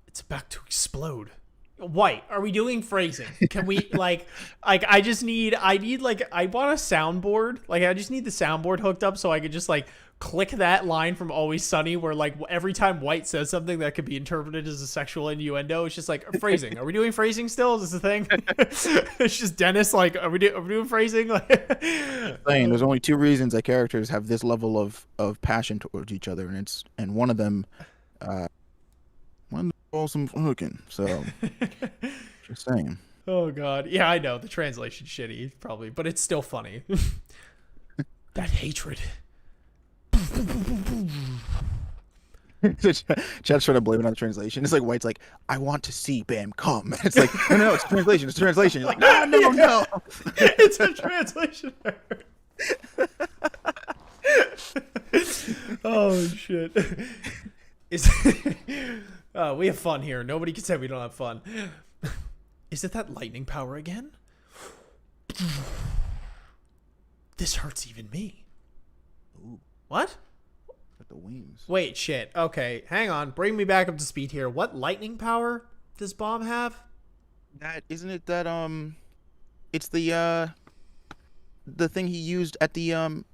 [SPEAKER 3] It's about to explode. White, are we doing phrasing? Can we I want a soundboard. Like I just need the soundboard hooked up so I could just like click that line from Always Sunny where like every time White says something that could be interpreted as a sexual innuendo, it's just like phrasing. Are we doing phrasing still? Is this a thing? It's just Dennis like, are we doing phrasing?
[SPEAKER 4] Saying there's only two reasons that characters have this level of passion towards each other, and one of them involves some hooking. So just saying.
[SPEAKER 3] Oh god. Yeah, I know. The translation's shitty, probably, but it's still funny. That hatred.
[SPEAKER 4] Chat's trying to blame it on the translation. It's like White's like, I want to see Bam come. It's like, no, it's translation. It's translation. You're like, no.
[SPEAKER 3] It's a translation error. Oh shit. We have fun here. Nobody can say we don't have fun. Is it that lightning power again? This hurts even me.
[SPEAKER 4] Ooh,
[SPEAKER 3] What?
[SPEAKER 4] got the wings.
[SPEAKER 3] Wait, shit. Okay, hang on. Bring me back up to speed here. What lightning power does Bomb have?
[SPEAKER 4] That isn't it that it's the thing he used at the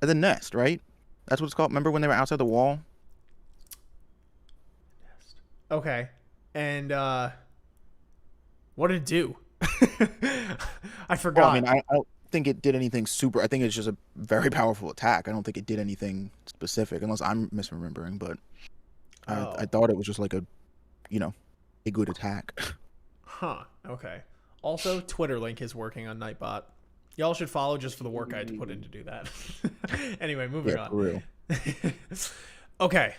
[SPEAKER 4] nest, right? That's what it's called. Remember when they were outside the wall?
[SPEAKER 3] Okay. And what did it do? I forgot.
[SPEAKER 4] Well, I mean, I don't think it did anything super. I think it's just a very powerful attack. I don't think it did anything specific, unless I'm misremembering. But I thought it was just like a good attack.
[SPEAKER 3] Huh. Okay. Also, Twitter link is working on Nightbot. Y'all should follow just for the work I had to put in to do that. Anyway, moving
[SPEAKER 4] Yeah,
[SPEAKER 3] on.
[SPEAKER 4] for real.
[SPEAKER 3] Okay.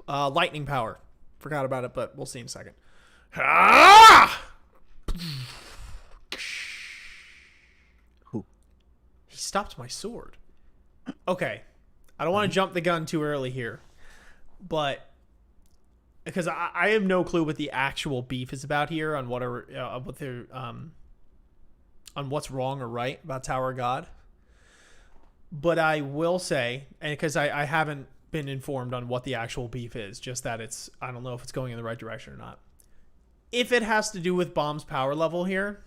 [SPEAKER 3] Lightning power. Forgot about it, but we'll see in a second. Ah!
[SPEAKER 4] Who?
[SPEAKER 3] He stopped my sword. Okay. I don't want to jump the gun too early here, but because I have no clue what the actual beef is about here on on what's wrong or right about Tower of God. But I will say, and because I haven't been informed on what the actual beef is. Just that I don't know if it's going in the right direction or not. If it has to do with Bomb's power level here,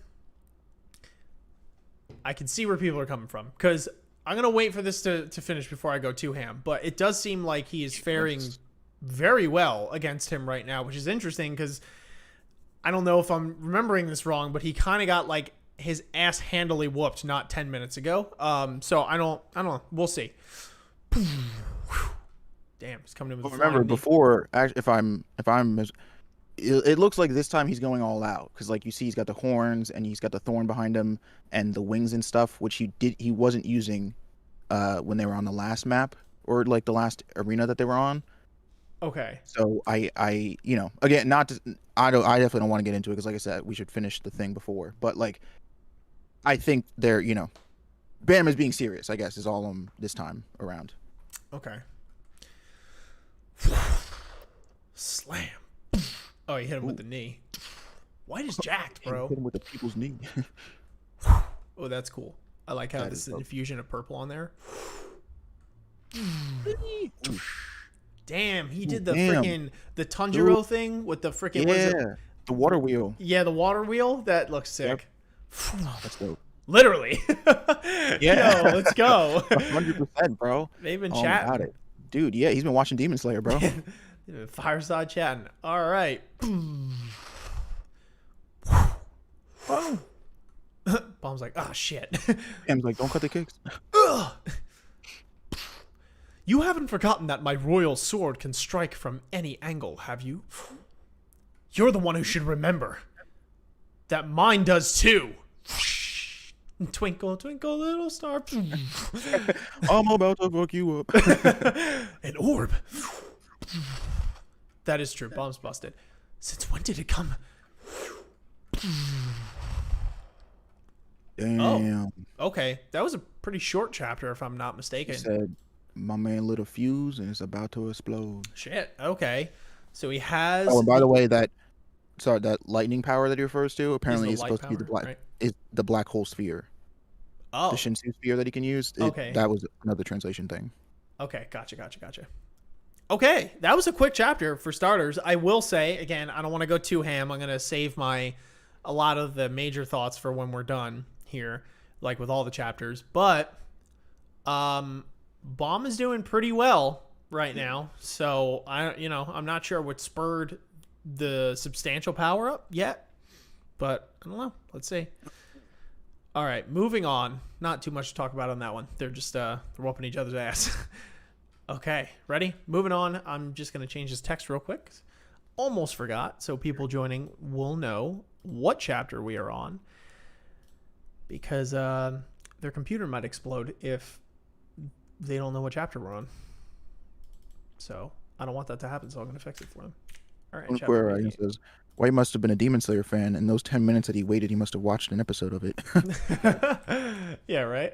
[SPEAKER 3] I can see where people are coming from. Because I'm going to wait for this to finish before I go too ham. But it does seem like he is faring very well against him right now, which is interesting because I don't know if I'm remembering this wrong, but he kind of got like his ass handily whooped not 10 minutes ago. So I don't know. We'll see. Damn, he's coming in with.
[SPEAKER 4] But remember, before, if I'm, it looks like this time he's going all out because, like, you see, he's got the horns and he's got the thorn behind him and the wings and stuff, which he wasn't using when they were on the last map or like the last arena that they were on.
[SPEAKER 3] Okay.
[SPEAKER 4] So I again, I definitely don't want to get into it because, like I said, we should finish the thing before. But like, I think they're Bam is being serious, I guess, is all this time around.
[SPEAKER 3] Okay. Slam. Oh, he hit him with the knee. White is jacked, bro.
[SPEAKER 4] Hit him with the people's knee.
[SPEAKER 3] Oh, that's cool. I like how this infusion of purple on there. Damn, he did the freaking Tanjiro thing with the freaking
[SPEAKER 4] the water wheel.
[SPEAKER 3] Yeah, the water wheel. That looks sick.
[SPEAKER 4] Yep. That's dope.
[SPEAKER 3] Literally.
[SPEAKER 4] Yeah,
[SPEAKER 3] yo, let's go.
[SPEAKER 4] 100%, bro.
[SPEAKER 3] They've been chatting.
[SPEAKER 4] About it. Dude, yeah, he's been watching Demon Slayer, bro.
[SPEAKER 3] Fireside chatting. All right. Bomb's like, oh shit.
[SPEAKER 4] Bam's like, don't cut the kicks.
[SPEAKER 3] You haven't forgotten that my royal sword can strike from any angle, have you? You're the one who should remember that mine does too. Twinkle, twinkle, little star.
[SPEAKER 4] I'm about to fuck you up.
[SPEAKER 3] An orb. That is true. Bomb's busted. Since when did it come?
[SPEAKER 4] Damn.
[SPEAKER 3] Oh, okay. That was a pretty short chapter, if I'm not mistaken.
[SPEAKER 4] He said, my man lit a fuse and it's about to explode.
[SPEAKER 3] Shit. Okay. So he has.
[SPEAKER 4] Oh, and by the way, that lightning power that he refers to apparently is supposed
[SPEAKER 3] power,
[SPEAKER 4] to be the black,
[SPEAKER 3] right?
[SPEAKER 4] is the black hole sphere.
[SPEAKER 3] Oh.
[SPEAKER 4] The Shinsu sphere that he can use.
[SPEAKER 3] Okay.
[SPEAKER 4] That was another translation thing.
[SPEAKER 3] Okay. Gotcha. Okay. That was a quick chapter for starters. I will say, again, I don't want to go too ham. I'm going to save a lot of the major thoughts for when we're done here, like with all the chapters. But, Bomb is doing pretty well right now. So I'm not sure what spurred the substantial power up yet, but I don't know. Let's see. All right, moving on. Not too much to talk about on that one. They're just they're whooping each other's ass. Okay, ready? Moving on. I'm just gonna change this text real quick. Almost forgot, so people joining will know what chapter we are on, because their computer might explode if they don't know what chapter we're on. So I don't want that to happen, so I'm going to fix it for them. All right.
[SPEAKER 4] Where he says, White must have been a Demon Slayer fan. In those 10 minutes that he waited, he must have watched an episode of it.
[SPEAKER 3] Yeah, right?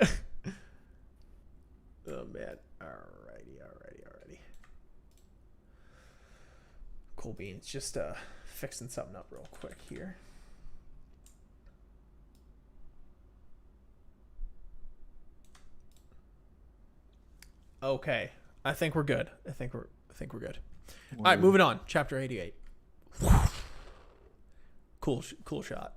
[SPEAKER 3] Oh, man. Alrighty. Cool beans. Just fixing something up real quick here. Okay, I think we're good. I think we're good. All right, moving on. Chapter 88. Cool shot.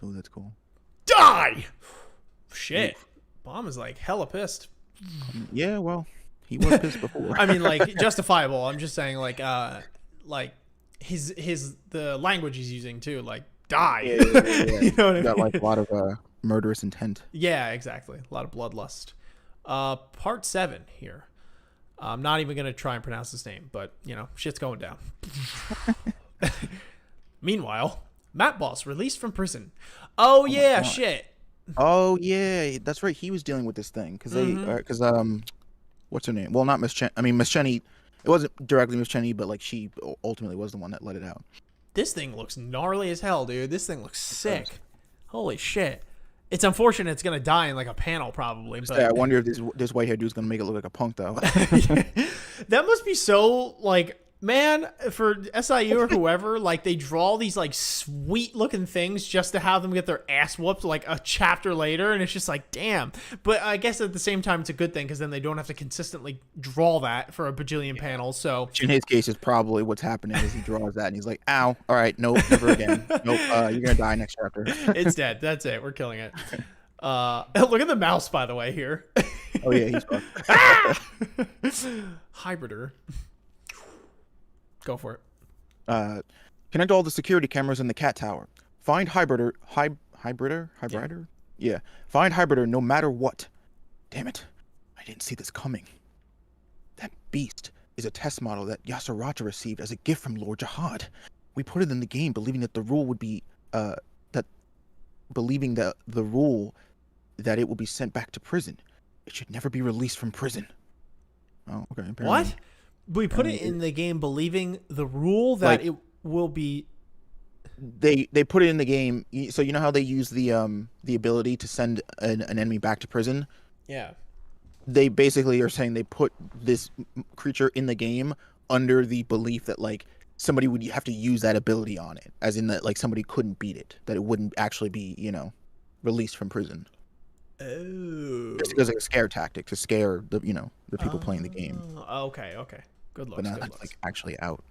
[SPEAKER 4] Oh, that's cool.
[SPEAKER 3] Die! Shit. Bomb is like hella pissed.
[SPEAKER 4] Yeah, well, he was pissed before.
[SPEAKER 3] I mean, like, justifiable. I'm just saying, like his the language he's using too, like, die.
[SPEAKER 4] Yeah.
[SPEAKER 3] You know what I mean?
[SPEAKER 4] Got like a lot of murderous intent.
[SPEAKER 3] Yeah, exactly. A lot of bloodlust. Part 7 here. I'm not even going to try and pronounce this name, but, shit's going down. Meanwhile, Matt Boss released from prison. Oh yeah, shit.
[SPEAKER 4] Oh, yeah. That's right. He was dealing with this thing. Because what's her name? Well, not Miss Chen. I mean, Miss Cheney. It wasn't directly Miss Cheney, but, like, she ultimately was the one that let it out.
[SPEAKER 3] This thing looks gnarly as hell, dude. This thing looks sick. Holy shit. It's unfortunate it's going to die in like a panel probably. But
[SPEAKER 4] Yeah, I wonder if this white hair dude's going to make it look like a punk, though.
[SPEAKER 3] that must be so like Man, for SIU or whoever, like they draw these like sweet looking things just to have them get their ass whooped like a chapter later, and it's just like, damn. But I guess at the same time, it's a good thing because then they don't have to consistently draw that for a bajillion panels. So
[SPEAKER 4] Which in his case is probably what's happening is he draws that and he's like, ow, all right, nope, never again. Nope, you're gonna die next chapter.
[SPEAKER 3] it's dead. That's it. We're killing it. Look at the mouse, by the way, here.
[SPEAKER 4] Oh yeah, he's fucked.
[SPEAKER 3] Hybrider. Go for it.
[SPEAKER 4] Connect all the security cameras in the cat tower. Find Hybrider. Hybrider? Yeah. Find Hybrider no matter what. Damn it. I didn't see this coming. That beast is a test model that Yasaracha received as a gift from Lord Jihad. We put it in the game believing that the rule would be, believing that the rule that it will be sent back to prison. It should never be released from prison. Oh, okay. Apparently.
[SPEAKER 3] What? We put it in the game believing the rule that
[SPEAKER 4] Like-
[SPEAKER 3] it will be.
[SPEAKER 4] They put it in the game, so you know how they use the ability to send an enemy back to prison.
[SPEAKER 3] Yeah.
[SPEAKER 4] They basically are saying they put this creature in the game under the belief that like somebody would have to use that ability on it, as in that like somebody couldn't beat it, that it wouldn't actually be released from prison.
[SPEAKER 3] Oh.
[SPEAKER 4] Just because it's a scare tactic to scare the the people playing the game,
[SPEAKER 3] Okay. Good looks.
[SPEAKER 4] but not
[SPEAKER 3] Good
[SPEAKER 4] like
[SPEAKER 3] looks.
[SPEAKER 4] actually out.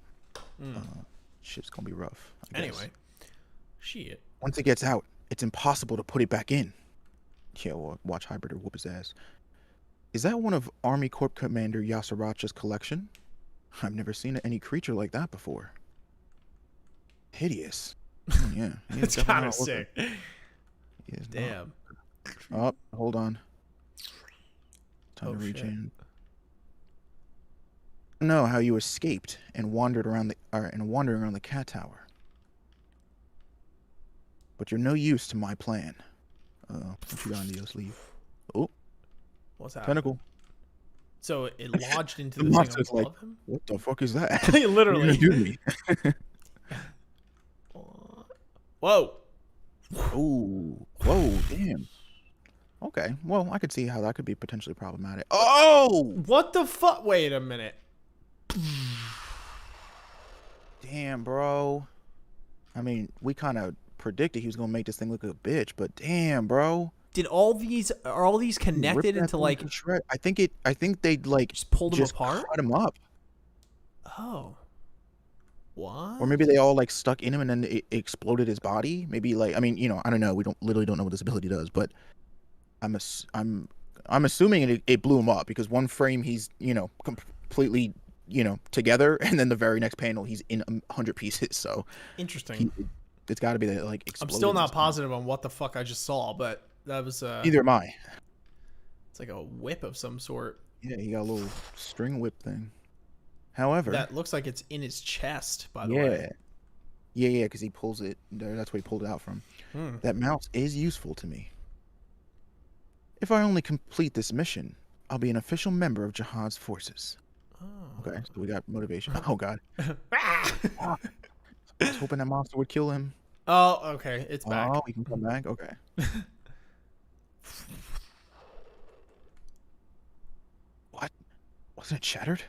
[SPEAKER 4] Shit's gonna be rough. I guess.
[SPEAKER 3] Anyway. Shit.
[SPEAKER 4] Once it gets out, it's impossible to put it back in. Yeah, well, watch Hybrider whoop his ass. Is that one of Army Corps Commander Yasaracha's collection? I've never seen any creature like that before. Hideous. Yeah. he is
[SPEAKER 3] It's
[SPEAKER 4] definitely
[SPEAKER 3] kind
[SPEAKER 4] not
[SPEAKER 3] of
[SPEAKER 4] looking.
[SPEAKER 3] sick.
[SPEAKER 4] He is not.
[SPEAKER 3] Damn.
[SPEAKER 4] Oh, hold on. Time
[SPEAKER 3] Oh,
[SPEAKER 4] to reach
[SPEAKER 3] shit.
[SPEAKER 4] in. Know how you escaped and wandered around wandering around the cat tower. But you're no use to my plan. What you got under your sleeve? Oh,
[SPEAKER 3] What's that?
[SPEAKER 4] tentacle.
[SPEAKER 3] So it lodged into
[SPEAKER 4] The
[SPEAKER 3] the thing
[SPEAKER 4] monster's like,
[SPEAKER 3] above him?
[SPEAKER 4] what the fuck is that?
[SPEAKER 3] Literally.
[SPEAKER 4] What are you gonna do to me?
[SPEAKER 3] Whoa.
[SPEAKER 4] Ooh, whoa, damn. Okay, well, I could see how that could be potentially problematic. Oh,
[SPEAKER 3] What the fuck? Wait a minute.
[SPEAKER 4] damn, bro. I mean, we kind of predicted he was gonna make this thing look like a bitch, but damn, bro.
[SPEAKER 3] Are all these
[SPEAKER 4] He
[SPEAKER 3] connected
[SPEAKER 4] ripped that
[SPEAKER 3] into
[SPEAKER 4] thing
[SPEAKER 3] like
[SPEAKER 4] to shred. I think they like
[SPEAKER 3] just pulled them
[SPEAKER 4] just
[SPEAKER 3] apart?
[SPEAKER 4] cut him up,
[SPEAKER 3] Oh. What?
[SPEAKER 4] or maybe they all like stuck in him and then it exploded his body. Maybe like, I mean, I don't know. We literally don't know what this ability does, but I'm assuming it blew him up because one frame he's completely together, and then the very next panel he's in 100 pieces. So
[SPEAKER 3] Interesting.
[SPEAKER 4] it's got to be that like
[SPEAKER 3] I'm
[SPEAKER 4] exploded
[SPEAKER 3] still not
[SPEAKER 4] his-
[SPEAKER 3] positive on what the fuck I just saw, but that was
[SPEAKER 4] Neither am I.
[SPEAKER 3] it's like a whip of some sort.
[SPEAKER 4] Yeah, he got a little string whip thing. However,
[SPEAKER 3] That looks like it's in his chest, by the
[SPEAKER 4] yeah,
[SPEAKER 3] way.
[SPEAKER 4] yeah, because he pulls it there. That's where he pulled it out from.
[SPEAKER 3] Hmm.
[SPEAKER 4] That mouse is useful to me. If I only complete this mission, I'll be an official member of Jihad's forces.
[SPEAKER 3] Oh.
[SPEAKER 4] Okay, so we got motivation. Oh god, I was hoping that monster would kill him.
[SPEAKER 3] Oh, okay. It's back.
[SPEAKER 4] Oh, we can come back. Okay. What? Wasn't it shattered?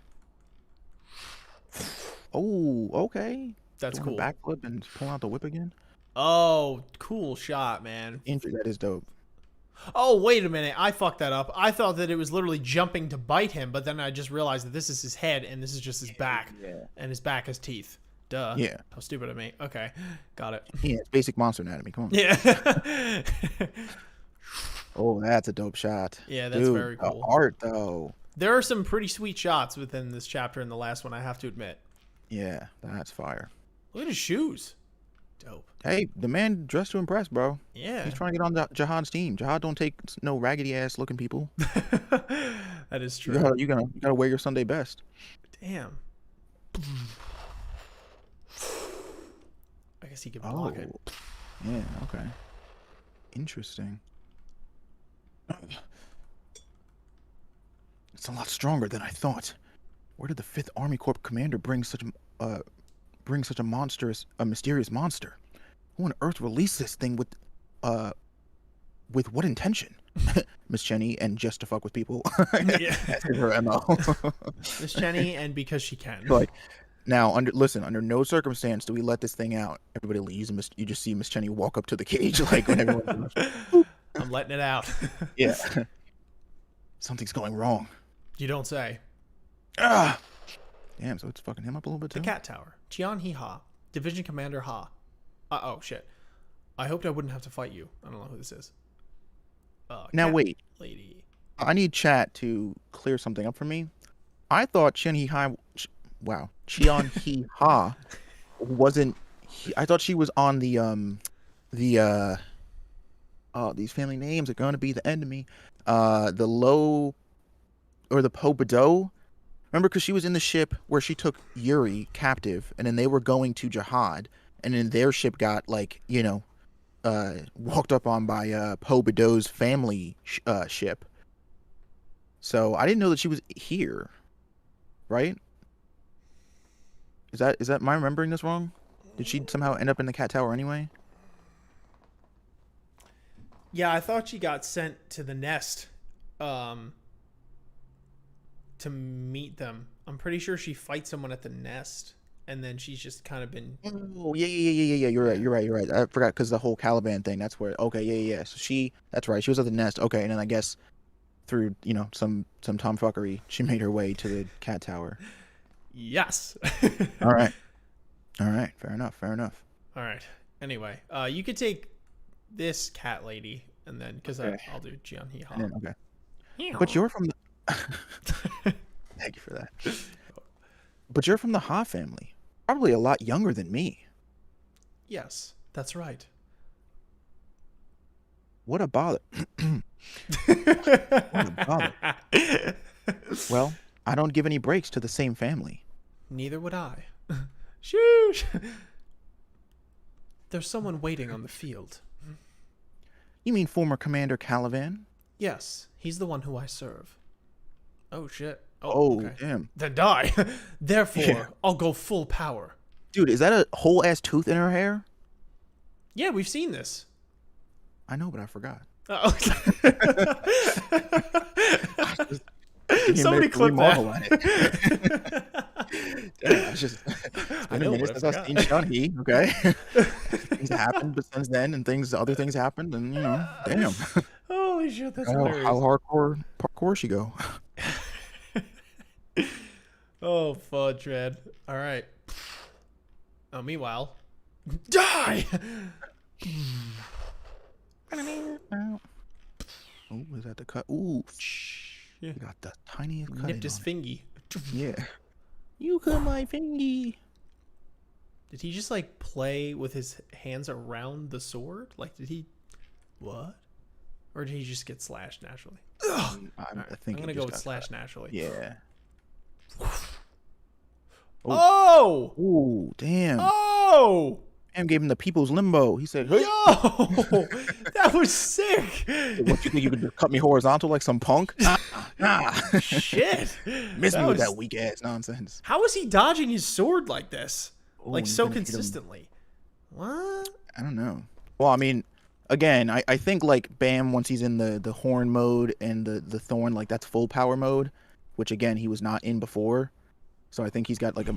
[SPEAKER 4] Oh, okay.
[SPEAKER 3] That's
[SPEAKER 4] Doing
[SPEAKER 3] cool.
[SPEAKER 4] a backflip and pull out the whip again.
[SPEAKER 3] Oh, cool shot, man.
[SPEAKER 4] That is dope.
[SPEAKER 3] Oh, wait a minute. I fucked that up. I thought that it was literally jumping to bite him, but then I just realized that this is his head and this is just his back.
[SPEAKER 4] Yeah.
[SPEAKER 3] And his back has teeth. Duh.
[SPEAKER 4] Yeah.
[SPEAKER 3] How stupid of me. Okay. Got it.
[SPEAKER 4] Yeah, it's basic monster anatomy. Come on.
[SPEAKER 3] Yeah.
[SPEAKER 4] Oh, that's a dope shot.
[SPEAKER 3] Yeah, that's
[SPEAKER 4] Dude,
[SPEAKER 3] very cool.
[SPEAKER 4] The art though.
[SPEAKER 3] There are some pretty sweet shots within this chapter and the last one, I have to admit.
[SPEAKER 4] Yeah, that's fire.
[SPEAKER 3] Look at his shoes. Dope.
[SPEAKER 4] Hey, the man dressed to impress, bro.
[SPEAKER 3] Yeah.
[SPEAKER 4] He's trying to get on Jihad's team. Jihad don't take no raggedy ass looking people.
[SPEAKER 3] That is
[SPEAKER 4] You
[SPEAKER 3] true.
[SPEAKER 4] gotta wear your Sunday best.
[SPEAKER 3] Damn. I guess he could block it.
[SPEAKER 4] Yeah, okay. Interesting. It's a lot stronger than I thought. Where did the 5th Army Corps commander bring such a mysterious monster? Who on earth released this thing with what intention? Miss Jenny and just to fuck with people.
[SPEAKER 3] Yeah.
[SPEAKER 4] That's her MO.
[SPEAKER 3] Miss Jenny, and because she can.
[SPEAKER 4] like Now, under no circumstance do we let this thing out. Everybody leaves, and you just see Miss Cheney walk up to the cage like when everyone's
[SPEAKER 3] I'm letting it out.
[SPEAKER 4] yeah. Something's going wrong.
[SPEAKER 3] You don't say.
[SPEAKER 4] Ah. Damn, so it's fucking him up a little bit too.
[SPEAKER 3] The Cat Tower. Jian He Ha. Division Commander Ha. Oh, shit. I hoped I wouldn't have to fight you. I don't know who this is.
[SPEAKER 4] Now,
[SPEAKER 3] Cat
[SPEAKER 4] wait.
[SPEAKER 3] Lady.
[SPEAKER 4] I need chat to clear something up for me. I thought Chen He Ha. Wow. Qian He Ha wasn't. I thought she was on the these family names are going to be the end of me. The Low or the Po Bado. Remember, because she was in the ship where she took Yuri captive, and then they were going to Jihad, and then their ship got walked up on by Po Bado's family ship. So I didn't know that she was here, right? Is that am I remembering this wrong? Did she somehow end up in the Cat Tower anyway?
[SPEAKER 3] Yeah, I thought she got sent to the nest to meet them. I'm pretty sure she fights someone at the nest, and then she's just kind of been...
[SPEAKER 4] Oh, yeah. You're right. I forgot because the whole Caliban thing, that's where... Okay, yeah. So that's right. She was at the nest. Okay, and then I guess through, some tomfuckery, she made her way to the Cat Tower.
[SPEAKER 3] Yes.
[SPEAKER 4] All right. Fair enough.
[SPEAKER 3] All right. Anyway, you could take this cat lady, and then because
[SPEAKER 4] Okay.
[SPEAKER 3] I'll do Jian He Ha.
[SPEAKER 4] Okay. But you're from the... Thank you for that. But you're from the Ha family. Probably a lot younger than me.
[SPEAKER 3] Yes, that's right.
[SPEAKER 4] What a bother. What a bother. Well, I don't give any breaks to the same family.
[SPEAKER 3] Neither would I. Shoosh. There's someone waiting on the field.
[SPEAKER 4] You mean former Commander Caliban?
[SPEAKER 3] Yes, he's the one who I serve. Oh, shit.
[SPEAKER 4] Oh,
[SPEAKER 3] okay.
[SPEAKER 4] damn.
[SPEAKER 3] Then die. Therefore,
[SPEAKER 4] Yeah.
[SPEAKER 3] I'll go full power.
[SPEAKER 4] Dude, is that a whole ass tooth in her hair?
[SPEAKER 3] Yeah, we've seen this.
[SPEAKER 4] I know, but I forgot.
[SPEAKER 3] Oh.
[SPEAKER 4] Somebody
[SPEAKER 3] clip
[SPEAKER 4] marvel
[SPEAKER 3] that.
[SPEAKER 4] at it. Damn, it's just it's been a minute since I've seen Shun-Hee, okay? Things happened but since then, and other things happened, and damn.
[SPEAKER 3] Holy shit, that's
[SPEAKER 4] How
[SPEAKER 3] hilarious.
[SPEAKER 4] hardcore parkour she go?
[SPEAKER 3] Oh, fudge, Red. All right. Oh, meanwhile, die!
[SPEAKER 4] Oh, is that the cut? Ooh,
[SPEAKER 3] Yeah.
[SPEAKER 4] we got the tiniest cut.
[SPEAKER 3] Nipped his fingy.
[SPEAKER 4] Yeah. You cut my fingy.
[SPEAKER 3] Did he just like play with his hands around the sword? Like, did he? What? Or did he just get slashed naturally?
[SPEAKER 4] I
[SPEAKER 3] Alright,
[SPEAKER 4] think
[SPEAKER 3] I'm
[SPEAKER 4] it
[SPEAKER 3] gonna go
[SPEAKER 4] just
[SPEAKER 3] with
[SPEAKER 4] got
[SPEAKER 3] slash
[SPEAKER 4] cut.
[SPEAKER 3] naturally.
[SPEAKER 4] Yeah.
[SPEAKER 3] Oh!
[SPEAKER 4] Ooh, damn.
[SPEAKER 3] Oh!
[SPEAKER 4] Damn, gave him the people's limbo. He said, "Hey,
[SPEAKER 3] Yo! That was sick!
[SPEAKER 4] what you think you could just cut me horizontal like some punk? Nah.
[SPEAKER 3] Shit!
[SPEAKER 4] Miss me with
[SPEAKER 3] was-
[SPEAKER 4] that weak ass nonsense."
[SPEAKER 3] How is he dodging his sword like this?
[SPEAKER 4] Ooh,
[SPEAKER 3] Like
[SPEAKER 4] he's
[SPEAKER 3] so
[SPEAKER 4] gonna hit him.
[SPEAKER 3] consistently? What?
[SPEAKER 4] I don't know. Well, I mean, again, I think like Bam, once he's in the horn mode and the thorn, like that's full power mode, which again he was not in before. So I think he's got like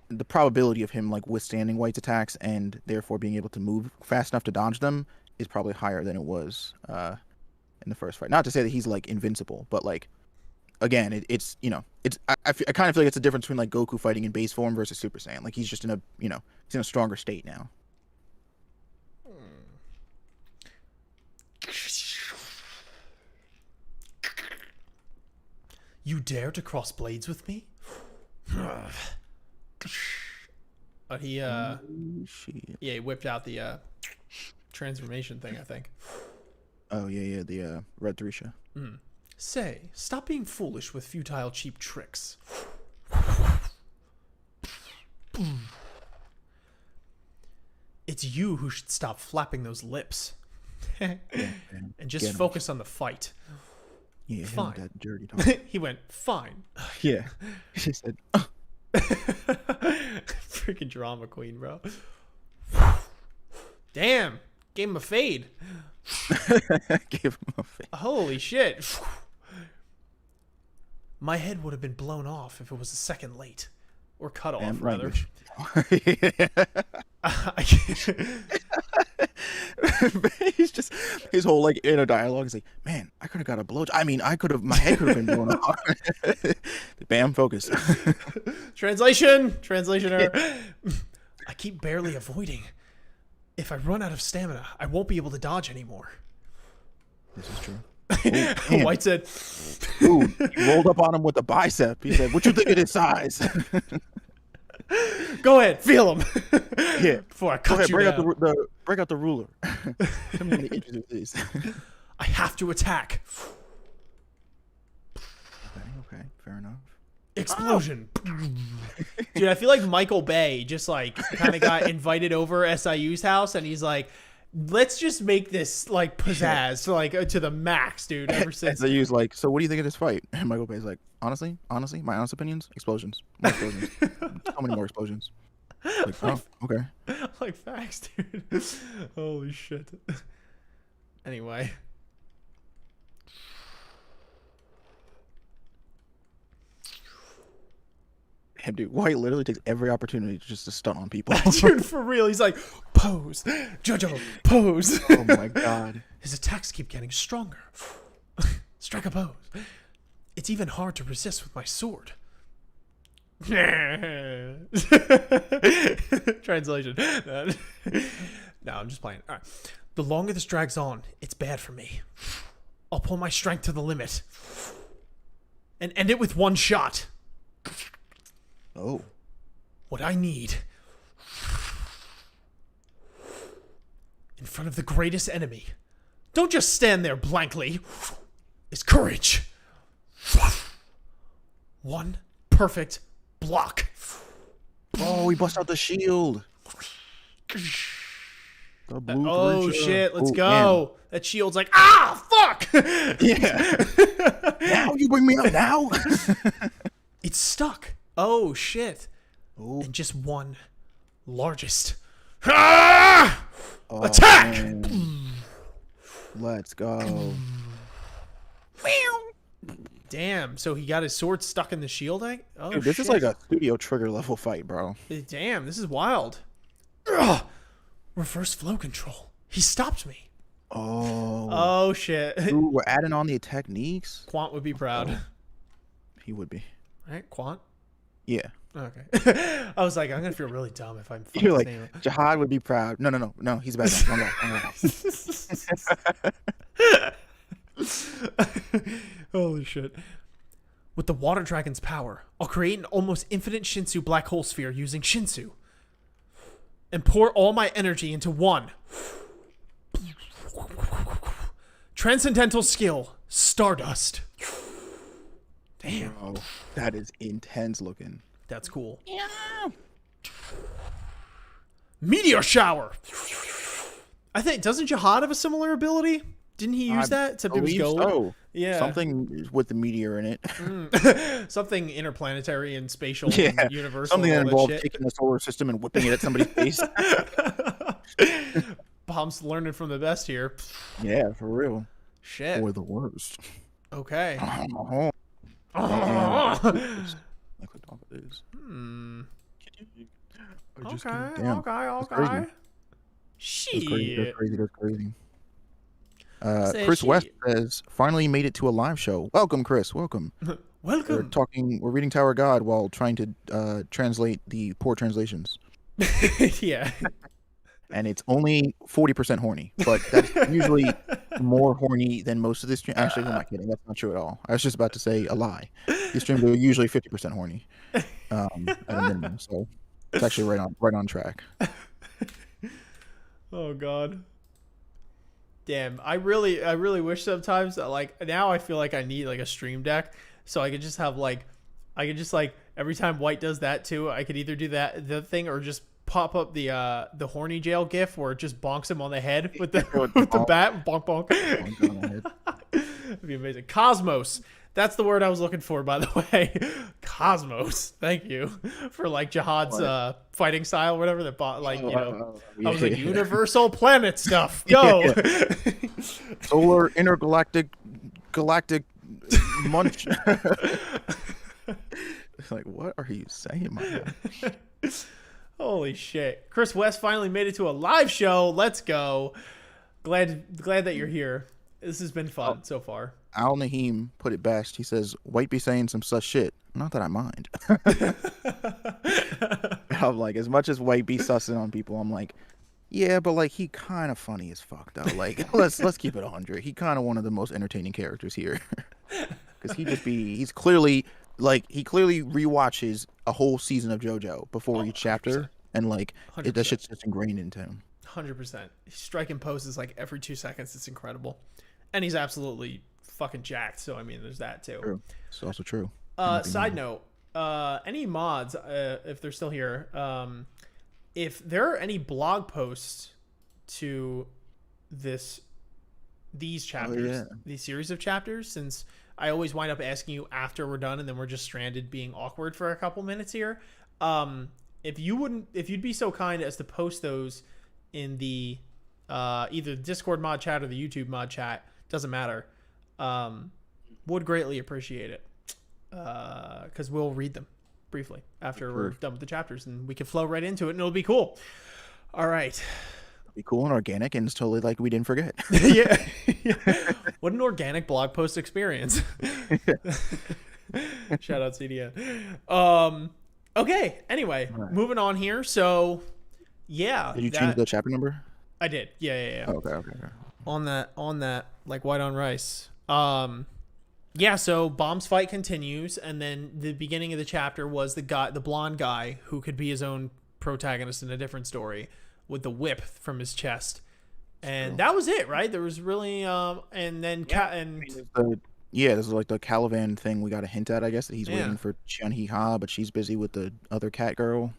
[SPEAKER 4] the probability of him like withstanding White's attacks and therefore being able to move fast enough to dodge them is probably higher than it was in the first fight. Not to say that he's like invincible, but like again, it's I kind of feel like it's a difference between like Goku fighting in base form versus Super Saiyan. Like he's just in a he's in a stronger state now.
[SPEAKER 3] You dare to cross blades with me? But he
[SPEAKER 4] Shit.
[SPEAKER 3] yeah, he whipped out the transformation thing, I think.
[SPEAKER 4] Oh yeah, the Red Thresha.
[SPEAKER 3] Say, stop being foolish with futile cheap tricks. It's you who should stop flapping those lips. And just
[SPEAKER 4] Get 'em.
[SPEAKER 3] focus on the fight.
[SPEAKER 4] Yeah, him with
[SPEAKER 3] Fine.
[SPEAKER 4] that dirty talk.
[SPEAKER 3] He went, fine.
[SPEAKER 4] Yeah, she said,
[SPEAKER 3] Freaking drama queen, bro. Damn. Gave him a fade.
[SPEAKER 4] gave him a face.
[SPEAKER 3] Holy shit. My head would have been blown off if it was a second late. or cut off
[SPEAKER 4] And
[SPEAKER 3] rather.
[SPEAKER 4] language.
[SPEAKER 3] I can't-
[SPEAKER 4] He's just his whole like inner dialogue is like, man, I could have got a blow. I mean, my head could have been blown off. Bam, focus.
[SPEAKER 3] Translation error. I keep barely avoiding. If I run out of stamina, I won't be able to dodge anymore.
[SPEAKER 4] This is true.
[SPEAKER 3] White said,
[SPEAKER 4] Ooh, he rolled up on him with a bicep. He said, "What you think of his size?"
[SPEAKER 3] "Go ahead, feel him."
[SPEAKER 4] Yeah.
[SPEAKER 3] Before I
[SPEAKER 4] Go
[SPEAKER 3] cut
[SPEAKER 4] ahead,
[SPEAKER 3] you
[SPEAKER 4] break
[SPEAKER 3] down.
[SPEAKER 4] out break out the ruler. Tell me how many inches it is.
[SPEAKER 3] I have to attack.
[SPEAKER 4] Okay, fair enough.
[SPEAKER 3] Explosion. Dude, I feel like Michael Bay just like kind of got invited over SIU's house and he's like, let's just make this like pizzazz to the max, dude. Ever since
[SPEAKER 4] They use like, so what do you think of this fight? And Michael Bay's like, honestly, my honest opinions, explosions. More explosions. How many more explosions? Like, oh, okay.
[SPEAKER 3] like facts, dude. Holy shit. Anyway.
[SPEAKER 4] Damn, dude, White literally takes every opportunity just to stunt on people.
[SPEAKER 3] Dude, for real, he's like, pose, Jojo, pose.
[SPEAKER 4] Oh my god.
[SPEAKER 3] His attacks keep getting stronger. Strike a pose. It's even hard to resist with my sword. Translation. No, I'm just playing. All right. The longer this drags on, it's bad for me. I'll pull my strength to the limit and end it with one shot.
[SPEAKER 4] Oh.
[SPEAKER 3] What I need in front of the greatest enemy, don't just stand there blankly, is courage. One perfect block.
[SPEAKER 4] Oh, he bust out the shield. The blue
[SPEAKER 3] Oh
[SPEAKER 4] creature.
[SPEAKER 3] shit, let's
[SPEAKER 4] Oh,
[SPEAKER 3] go. That shield's like, ah, fuck.
[SPEAKER 4] man. Yeah. Now you bring me up now?
[SPEAKER 3] It's stuck. Oh shit.
[SPEAKER 4] Oh.
[SPEAKER 3] And just one largest. Ah!
[SPEAKER 4] Oh,
[SPEAKER 3] Attack!
[SPEAKER 4] man. Let's go.
[SPEAKER 3] Damn, so he got his sword stuck in the shield? Oh,
[SPEAKER 4] Dude, this
[SPEAKER 3] shit.
[SPEAKER 4] is like a studio trigger level fight, bro.
[SPEAKER 3] Damn, this is wild. Ugh. Reverse flow control. He stopped me.
[SPEAKER 4] Oh.
[SPEAKER 3] Oh, shit.
[SPEAKER 4] Ooh, we're adding on the techniques.
[SPEAKER 3] Quant would be proud.
[SPEAKER 4] He would be.
[SPEAKER 3] Right, Quant?
[SPEAKER 4] Yeah.
[SPEAKER 3] Okay. I was like, I'm going to feel really dumb if I'm fucking
[SPEAKER 4] You're like,
[SPEAKER 3] his name.
[SPEAKER 4] Jihad would be proud. No, he's a bad guy. Wrong guy.
[SPEAKER 3] Holy shit. With the water dragon's power, I'll create an almost infinite Shinsu black hole sphere using Shinsu. And pour all my energy into one. Transcendental skill, Stardust. Damn,
[SPEAKER 4] Oh, that is intense looking.
[SPEAKER 3] that's cool. Meteor shower. I think, doesn't Jihad have a similar ability? Didn't he use that? Except it was
[SPEAKER 4] Believe
[SPEAKER 3] gold.
[SPEAKER 4] so.
[SPEAKER 3] Yeah.
[SPEAKER 4] Something with the meteor in it.
[SPEAKER 3] Something interplanetary and spatial
[SPEAKER 4] Yeah.
[SPEAKER 3] and universal.
[SPEAKER 4] Something
[SPEAKER 3] and
[SPEAKER 4] that
[SPEAKER 3] all
[SPEAKER 4] involves
[SPEAKER 3] shit.
[SPEAKER 4] taking the solar system and whipping it at somebody's face.
[SPEAKER 3] Bomb's learning from the best here.
[SPEAKER 4] Yeah, for real.
[SPEAKER 3] Shit.
[SPEAKER 4] Or the worst.
[SPEAKER 3] Okay.
[SPEAKER 4] Oh,
[SPEAKER 3] okay.
[SPEAKER 4] I clicked off of this. I just can't- damn. That's crazy.
[SPEAKER 3] Okay.
[SPEAKER 4] That's crazy.
[SPEAKER 3] Shit.
[SPEAKER 4] That's crazy.
[SPEAKER 3] Say
[SPEAKER 4] Chris West
[SPEAKER 3] shit.
[SPEAKER 4] says, finally made it to a live show. Welcome, Chris. Welcome.
[SPEAKER 3] Welcome.
[SPEAKER 4] We're reading Tower of God while trying to translate the poor translations.
[SPEAKER 3] Yeah.
[SPEAKER 4] And it's only 40% horny, but that's usually more horny than most of the stream. Actually, I'm not kidding. That's not true at all. I was just about to say a lie. These streams are usually 50% horny, at a minimum. So it's actually right on track.
[SPEAKER 3] Oh god. Damn, I really wish sometimes that, like, now I feel like I need like a stream deck so I could just have like every time White does that too, I could either do the thing or just pop up the horny jail gif where it just bonks him on the head with the with the bat, bonk bonk. It'd be amazing. Cosmos. That's the word I was looking for, by the way. Cosmos. Thank you for like Jihad's fighting style, or whatever. That like, you know, I was like, universal planet stuff. Go.
[SPEAKER 4] Solar intergalactic munch. Like, what are you saying, my guy?
[SPEAKER 3] Holy shit. Chris West finally made it to a live show. Let's go. Glad that you're here. This has been fun so far.
[SPEAKER 4] Al Naheem put it best. He says, White be saying some such shit. Not that I mind. I'm like, as much as White be sussing on people, I'm like, yeah, but like he kind of funny as fuck though. Like let's keep it 100. He kind of one of the most entertaining characters here. Because he's clearly like he clearly rewatches a whole season of JoJo before each chapter, and like that shit's just ingrained into him.
[SPEAKER 3] 100%. He's striking poses like every 2 seconds. It's incredible, and he's absolutely fucking jacked. So I mean, there's that too.
[SPEAKER 4] True. It's also true.
[SPEAKER 3] Side note, any mods, if they're still here, if there are any blog posts to these chapters, these series of chapters, since I always wind up asking you after we're done and then we're just stranded being awkward for a couple minutes here. If you'd be so kind as to post those in the either the Discord mod chat or the YouTube mod chat, doesn't matter. Would greatly appreciate it. Because we'll read them briefly after we're done with the chapters, and we can flow right into it, and it'll be cool. All right.
[SPEAKER 4] It'll be cool and organic, and it's totally like we didn't forget.
[SPEAKER 3] Yeah. What an organic blog post experience. Shout out CDN. Okay. Anyway, moving on here. So, yeah.
[SPEAKER 4] Did you change the chapter number?
[SPEAKER 3] I did. Yeah.
[SPEAKER 4] Oh, okay.
[SPEAKER 3] On that, like white on rice. Yeah, so Bomb's fight continues, and then the beginning of the chapter was the blonde guy who could be his own protagonist in a different story with the whip from his chest, and that was it, right? There was really, and then this
[SPEAKER 4] is like the Caliban thing we got a hint at, I guess, that he's waiting for Chun Hee Ha, but she's busy with the other cat girl.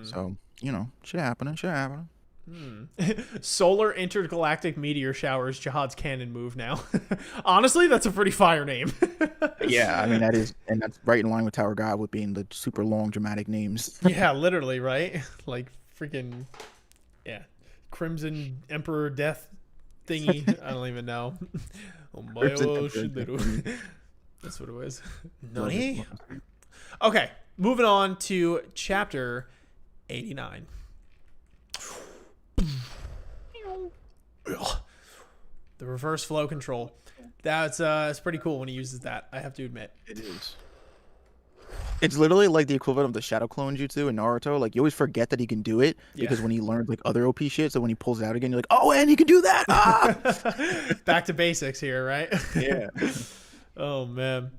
[SPEAKER 4] So shit happening.
[SPEAKER 3] Solar intergalactic meteor showers Jihad's canon move now. Honestly, that's a pretty fire name.
[SPEAKER 4] Yeah, I mean that's right in line with Tower God with being the super long dramatic names.
[SPEAKER 3] Yeah, literally, right? Like freaking Crimson Emperor Death thingy. I don't even know. That's what it was. Nani? Okay, moving on to chapter 89. The reverse flow control. That's it's pretty cool when he uses that, I have to admit.
[SPEAKER 4] It is. It's literally like the equivalent of the shadow clone jutsu in Naruto. Like you always forget that he can do it because when he learns like other OP shit, so when he pulls it out again, you're like, oh, and he can do that. Ah!
[SPEAKER 3] Back to basics here, right?
[SPEAKER 4] Yeah.
[SPEAKER 3] Oh man.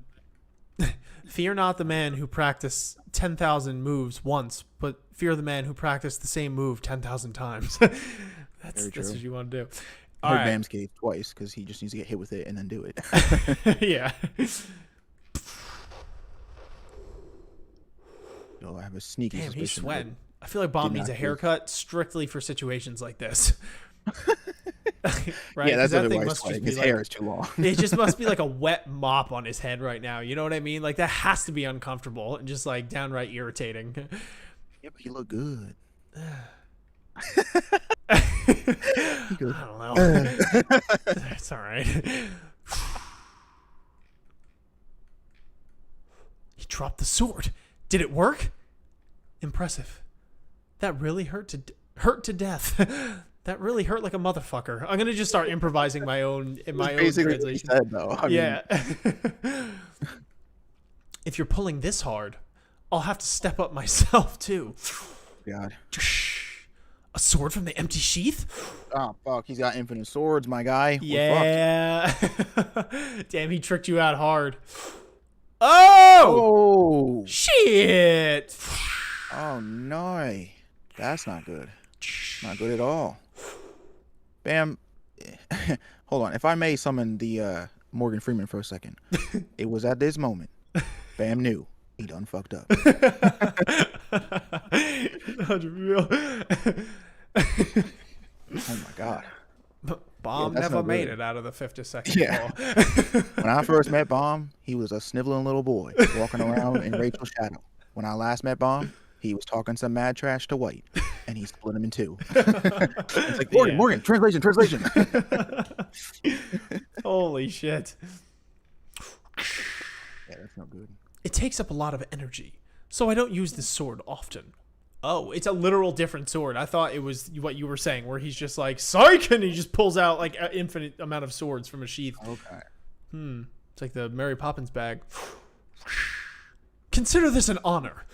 [SPEAKER 3] Fear not the man who practiced 10,000 moves once, but fear the man who practiced the same move 10,000 times. That's what you want to do.
[SPEAKER 4] Or Bam's case twice because he just needs to get hit with it and then do it.
[SPEAKER 3] Yeah.
[SPEAKER 4] Oh, I have a sneaky
[SPEAKER 3] Damn,
[SPEAKER 4] suspicion.
[SPEAKER 3] he's sweating. I feel like Bomb needs a haircut strictly for situations like this. Right?
[SPEAKER 4] Yeah, that's
[SPEAKER 3] that
[SPEAKER 4] what
[SPEAKER 3] thing
[SPEAKER 4] it
[SPEAKER 3] must
[SPEAKER 4] was.
[SPEAKER 3] just
[SPEAKER 4] His
[SPEAKER 3] be
[SPEAKER 4] hair is too long.
[SPEAKER 3] It just must be like a wet mop on his head right now. You know what I mean? Like that has to be uncomfortable and just like downright irritating.
[SPEAKER 4] Yeah, but he looked good.
[SPEAKER 3] I don't know. That's all right. He dropped the sword. Did it work? Impressive. That really hurt to death. That really hurt like a motherfucker. I'm gonna just start improvising my own translation.
[SPEAKER 4] What he said, though. I
[SPEAKER 3] mean, if you're pulling this hard, I'll have to step up myself too.
[SPEAKER 4] God.
[SPEAKER 3] A sword from the empty sheath?
[SPEAKER 4] Oh fuck! He's got infinite swords, my guy.
[SPEAKER 3] Yeah. Damn, he tricked you out hard. Oh! Shit!
[SPEAKER 4] Oh no, that's not good. Not good at all. Bam. Hold on. If I may summon the Morgan Freeman for a second, it was at this moment Bam knew he done fucked up.
[SPEAKER 3] 100 mil.
[SPEAKER 4] Oh my god.
[SPEAKER 3] Bomb never made it out of the 52nd
[SPEAKER 4] floor. When I first met Bomb, he was a sniveling little boy walking around in Rachel's shadow. When I last met Bomb, he was talking some mad trash to White, and he split him in two. It's like, Morgan, translation.
[SPEAKER 3] Holy shit.
[SPEAKER 4] Yeah, that's not good.
[SPEAKER 3] it takes up a lot of energy, so I don't use this sword often. Oh, it's a literal different sword. I thought it was what you were saying, where he's just like, psych, and he just pulls out like an infinite amount of swords from a sheath.
[SPEAKER 4] Okay.
[SPEAKER 3] It's like the Mary Poppins bag. Consider this an honor.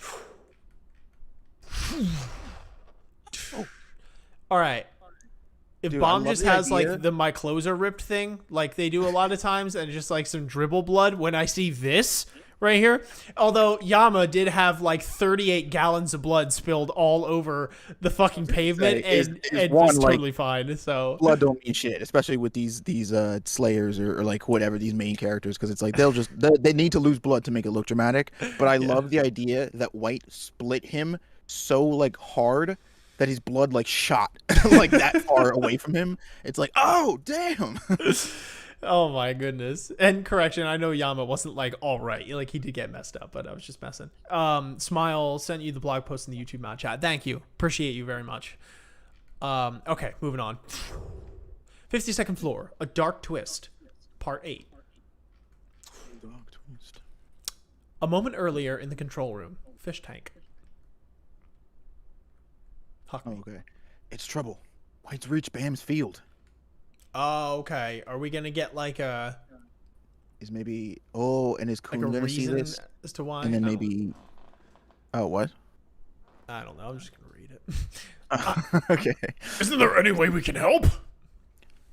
[SPEAKER 3] All right. If
[SPEAKER 4] Dude, I
[SPEAKER 3] Bomb
[SPEAKER 4] love
[SPEAKER 3] just
[SPEAKER 4] the
[SPEAKER 3] has
[SPEAKER 4] idea.
[SPEAKER 3] like the my clothes are ripped thing, like they do a lot of times, and just like some dribble blood, when I see this right here, although Yama did have like 38 gallons of blood spilled all over the fucking pavement,
[SPEAKER 4] Is
[SPEAKER 3] and
[SPEAKER 4] one,
[SPEAKER 3] it was
[SPEAKER 4] like,
[SPEAKER 3] totally fine. So
[SPEAKER 4] Blood don't mean shit, especially with these slayers or like whatever, these main characters, because it's like they need to lose blood to make it look dramatic. But I love the idea that White split him so like hard that his blood like shot like that far away from him. It's like, oh damn.
[SPEAKER 3] oh my goodness. And correction, I know Yama wasn't like all right. Like he did get messed up, but I was just messing. Smile sent you the blog post in the YouTube mod chat. Thank you. Appreciate you very much. Okay, moving on. 52nd floor, A Dark Twist, Part 8. A moment earlier in the control room, fish tank. Huck me.
[SPEAKER 4] Okay. It's trouble. White's reached Bam's field.
[SPEAKER 3] Oh, okay. Are we gonna get like a
[SPEAKER 4] Is maybe and is Kun gonna see
[SPEAKER 3] reason
[SPEAKER 4] this?
[SPEAKER 3] as to why?
[SPEAKER 4] And then
[SPEAKER 3] I don't-
[SPEAKER 4] maybe what?
[SPEAKER 3] I don't know. I'm just gonna read it.
[SPEAKER 4] Okay.
[SPEAKER 3] Isn't there any way we can help?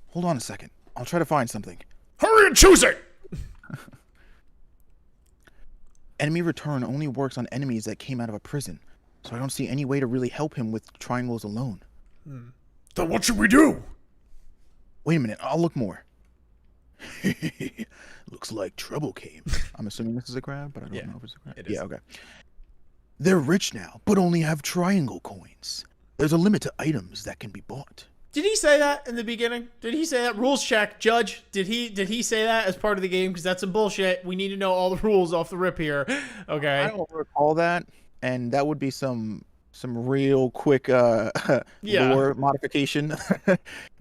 [SPEAKER 4] Hold on a second. I'll try to find something.
[SPEAKER 3] Hurry and choose it.
[SPEAKER 4] Enemy return only works on enemies that came out of a prison, so I don't see any way to really help him with triangles alone.
[SPEAKER 3] Then what should we do?
[SPEAKER 4] Wait a minute, I'll look more. Looks like trouble came. I'm assuming this is a crab, but I don't
[SPEAKER 3] Yeah,
[SPEAKER 4] know if it's a crab.
[SPEAKER 3] it is.
[SPEAKER 4] Yeah, okay. They're rich now, but only have triangle coins. There's a limit to items that can be bought.
[SPEAKER 3] Did he say that in the beginning? Did he say that? Rules check, Judge. Did he say that as part of the game? Because that's some bullshit. We need to know all the rules off the rip here. Okay.
[SPEAKER 4] I don't recall that, and that would be some real quick
[SPEAKER 3] Yeah.
[SPEAKER 4] lore modification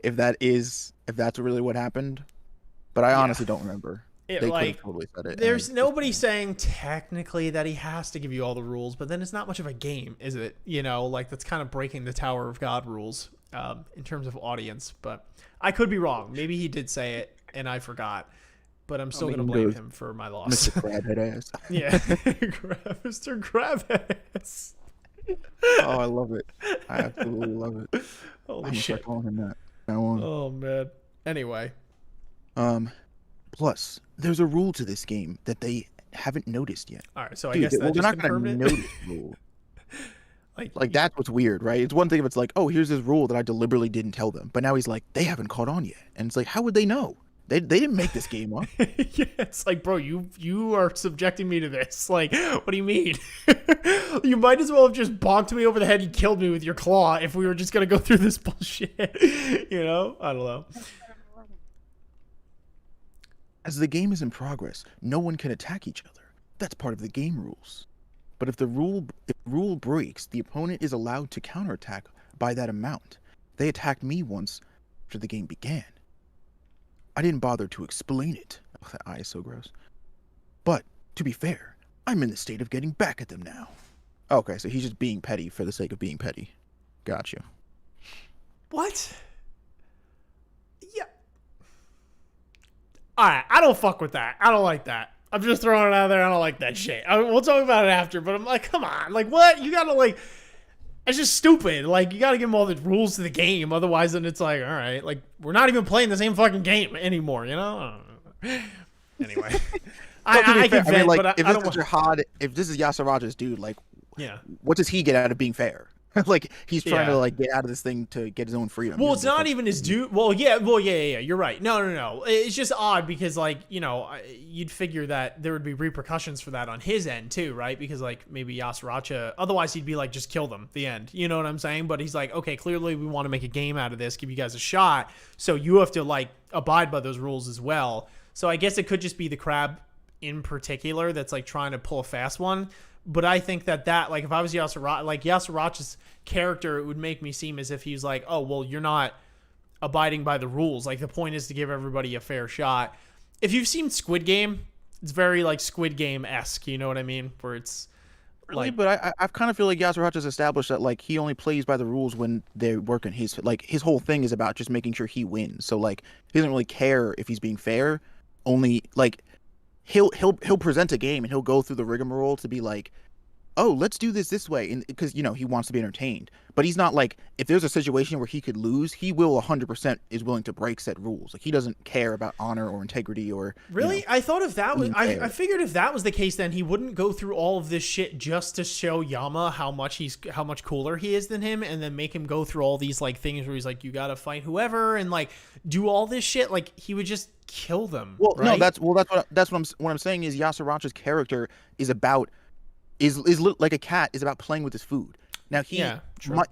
[SPEAKER 4] if that's really what happened. But I honestly don't remember.
[SPEAKER 3] It,
[SPEAKER 4] They could
[SPEAKER 3] like,
[SPEAKER 4] have totally said it. and
[SPEAKER 3] There's
[SPEAKER 4] I-
[SPEAKER 3] nobody saying technically that he has to give you all the rules, but then it's not much of a game, is it? You know, like that's kind of breaking the Tower of God rules in terms of audience. But I could be wrong. Maybe he did say it and I forgot. But I'm still
[SPEAKER 4] mean,
[SPEAKER 3] going to blame
[SPEAKER 4] there's
[SPEAKER 3] him for my loss.
[SPEAKER 4] Mr. Crabhead ass.
[SPEAKER 3] Yeah. Mr. Gravis.
[SPEAKER 4] Oh, I love it. I absolutely love it. I'm
[SPEAKER 3] Holy
[SPEAKER 4] gonna
[SPEAKER 3] shit.
[SPEAKER 4] start calling him that. Now on.
[SPEAKER 3] Oh, man. Anyway.
[SPEAKER 4] Plus, there's a rule to this game that they haven't noticed yet.
[SPEAKER 3] All right. So I
[SPEAKER 4] Dude,
[SPEAKER 3] guess
[SPEAKER 4] well,
[SPEAKER 3] that
[SPEAKER 4] they're
[SPEAKER 3] just
[SPEAKER 4] not gonna
[SPEAKER 3] confirmed it.
[SPEAKER 4] notice the rule.
[SPEAKER 3] Like,
[SPEAKER 4] Like that's what's weird, right? It's one thing if it's like, oh, here's this rule that I deliberately didn't tell them, but now he's like, they haven't caught on yet, and it's like, how would they know? They didn't make this game up.
[SPEAKER 3] yeah, it's like, bro, you are subjecting me to this. Like, what do you mean? You might as well have just bonked me over the head and killed me with your claw if we were just gonna go through this bullshit. You know? I don't know.
[SPEAKER 4] As the game is in progress, no one can attack each other. That's part of the game rules. But if rule breaks, the opponent is allowed to counterattack by that amount. They attacked me once after the game began. I didn't bother to explain it. Oh, that eye is so gross. But, to be fair, I'm in the state of getting back at them now. Okay, so he's just being petty for the sake of being petty. Gotcha.
[SPEAKER 3] What? Yeah. Alright, I don't fuck with that. I don't like that. I'm just throwing it out there. I don't like that shit. We'll talk about it after, but I'm like, come on. Like, what? You gotta, like... It's just stupid. Like, you gotta give them all the rules to the game. Otherwise, then it's like, all right. Like, we're not even playing the same fucking game anymore, you know? I don't know. Anyway. I can vent,
[SPEAKER 4] like,
[SPEAKER 3] but I
[SPEAKER 4] if
[SPEAKER 3] don't
[SPEAKER 4] this
[SPEAKER 3] want...
[SPEAKER 4] is Jihad, if this is Yasiraj's dude, like,
[SPEAKER 3] Yeah.
[SPEAKER 4] what does he get out of being fair? Like, he's trying
[SPEAKER 3] Yeah.
[SPEAKER 4] to, like, get out of this thing to get his own freedom.
[SPEAKER 3] Well,
[SPEAKER 4] You
[SPEAKER 3] it's
[SPEAKER 4] know,
[SPEAKER 3] not
[SPEAKER 4] like,
[SPEAKER 3] even his due. Well, yeah. You're right. No. It's just odd because, like, you know, you'd figure that there would be repercussions for that on his end too, right? Because, like, maybe Yasiracha. Otherwise, he'd be like, just kill them. The end. You know what I'm saying? But he's like, okay, clearly we want to make a game out of this, give you guys a shot. So you have to like abide by those rules as well. So I guess it could just be the crab in particular that's like trying to pull a fast one. But I think that like if I was Yasiracha's character, it would make me seem as if he's like, oh, well, you're not abiding by the rules. Like the point is to give everybody a fair shot. If you've seen Squid Game, very like Squid Game-esque, you know what I mean? Where it's
[SPEAKER 4] Really,
[SPEAKER 3] like,
[SPEAKER 4] but I kind of feel like Yasura's established that like he only plays by the rules when they work in his whole thing is about just making sure he wins. So like he doesn't really care if he's being fair. Only like he'll present a game and he'll go through the rigmarole to be like, oh, let's do this way, and because he wants to be entertained. But he's not like, if there's a situation where he could lose, he will 100% is willing to break set rules. Like he doesn't care about honor or integrity or
[SPEAKER 3] really? I thought if that was,
[SPEAKER 4] being
[SPEAKER 3] I
[SPEAKER 4] fair.
[SPEAKER 3] figured if that was the case, then he wouldn't go through all of this shit just to show Yama how much cooler he is than him, and then make him go through all these like things where he's like, you gotta fight whoever, and like do all this shit. Like he would just kill them.
[SPEAKER 4] Well,
[SPEAKER 3] right?
[SPEAKER 4] no, that's what I'm saying is Yasura's character is about like a cat is about playing with his food. Now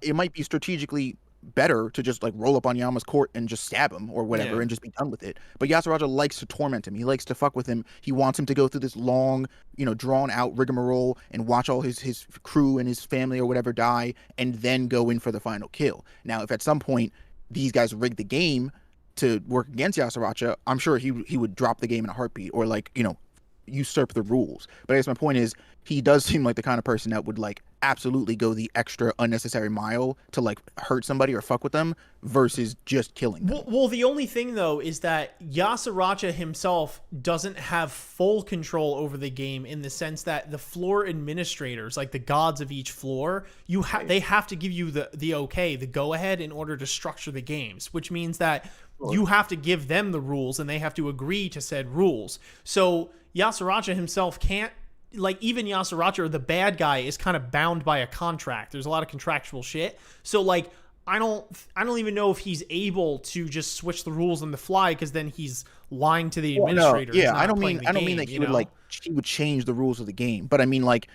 [SPEAKER 4] it might be strategically better to just like roll up on Yama's court and just stab him or whatever and just be done with it. But Yasuraja likes to torment him. He likes to fuck with him. He wants him to go through this long, drawn out rigmarole and watch all his crew and his family or whatever die and then go in for the final kill. Now, if at some point these guys rig the game to work against Yasuraja, I'm sure he would drop the game in a heartbeat or like, usurp the rules. But I guess my point is he does seem like the kind of person that would like absolutely go the extra unnecessary mile to like hurt somebody or fuck with them versus just killing them.
[SPEAKER 3] Well, the only thing though is that Yasuraja himself doesn't have full control over the game in the sense that the floor administrators, like the gods of each floor, they have to give you the okay, the go ahead in order to structure the games, which means that you have to give them the rules and they have to agree to said rules. So Yasuraja himself can't, like, even Yasuraja, or the bad guy, is kind of bound by a contract. There's a lot of contractual shit. So like I don't even know if he's able to just switch the rules on the fly, because then he's lying to the administrator.
[SPEAKER 4] No, yeah, I don't mean that he would change the rules of the game, but I mean like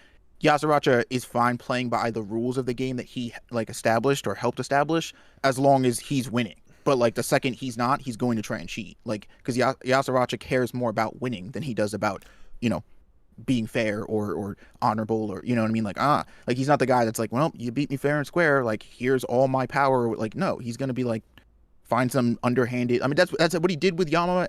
[SPEAKER 4] Yasuraja is fine playing by the rules of the game that he like established or helped establish as long as he's winning. But like the second he's not, he's going to try and cheat. Like, because Yasuraja cares more about winning than he does about, being fair or honorable, or you know what I mean. Like he's not the guy that's like, well, you beat me fair and square. Like here's all my power. Like no, he's gonna be like find some underhanded. I mean that's what he did with Yama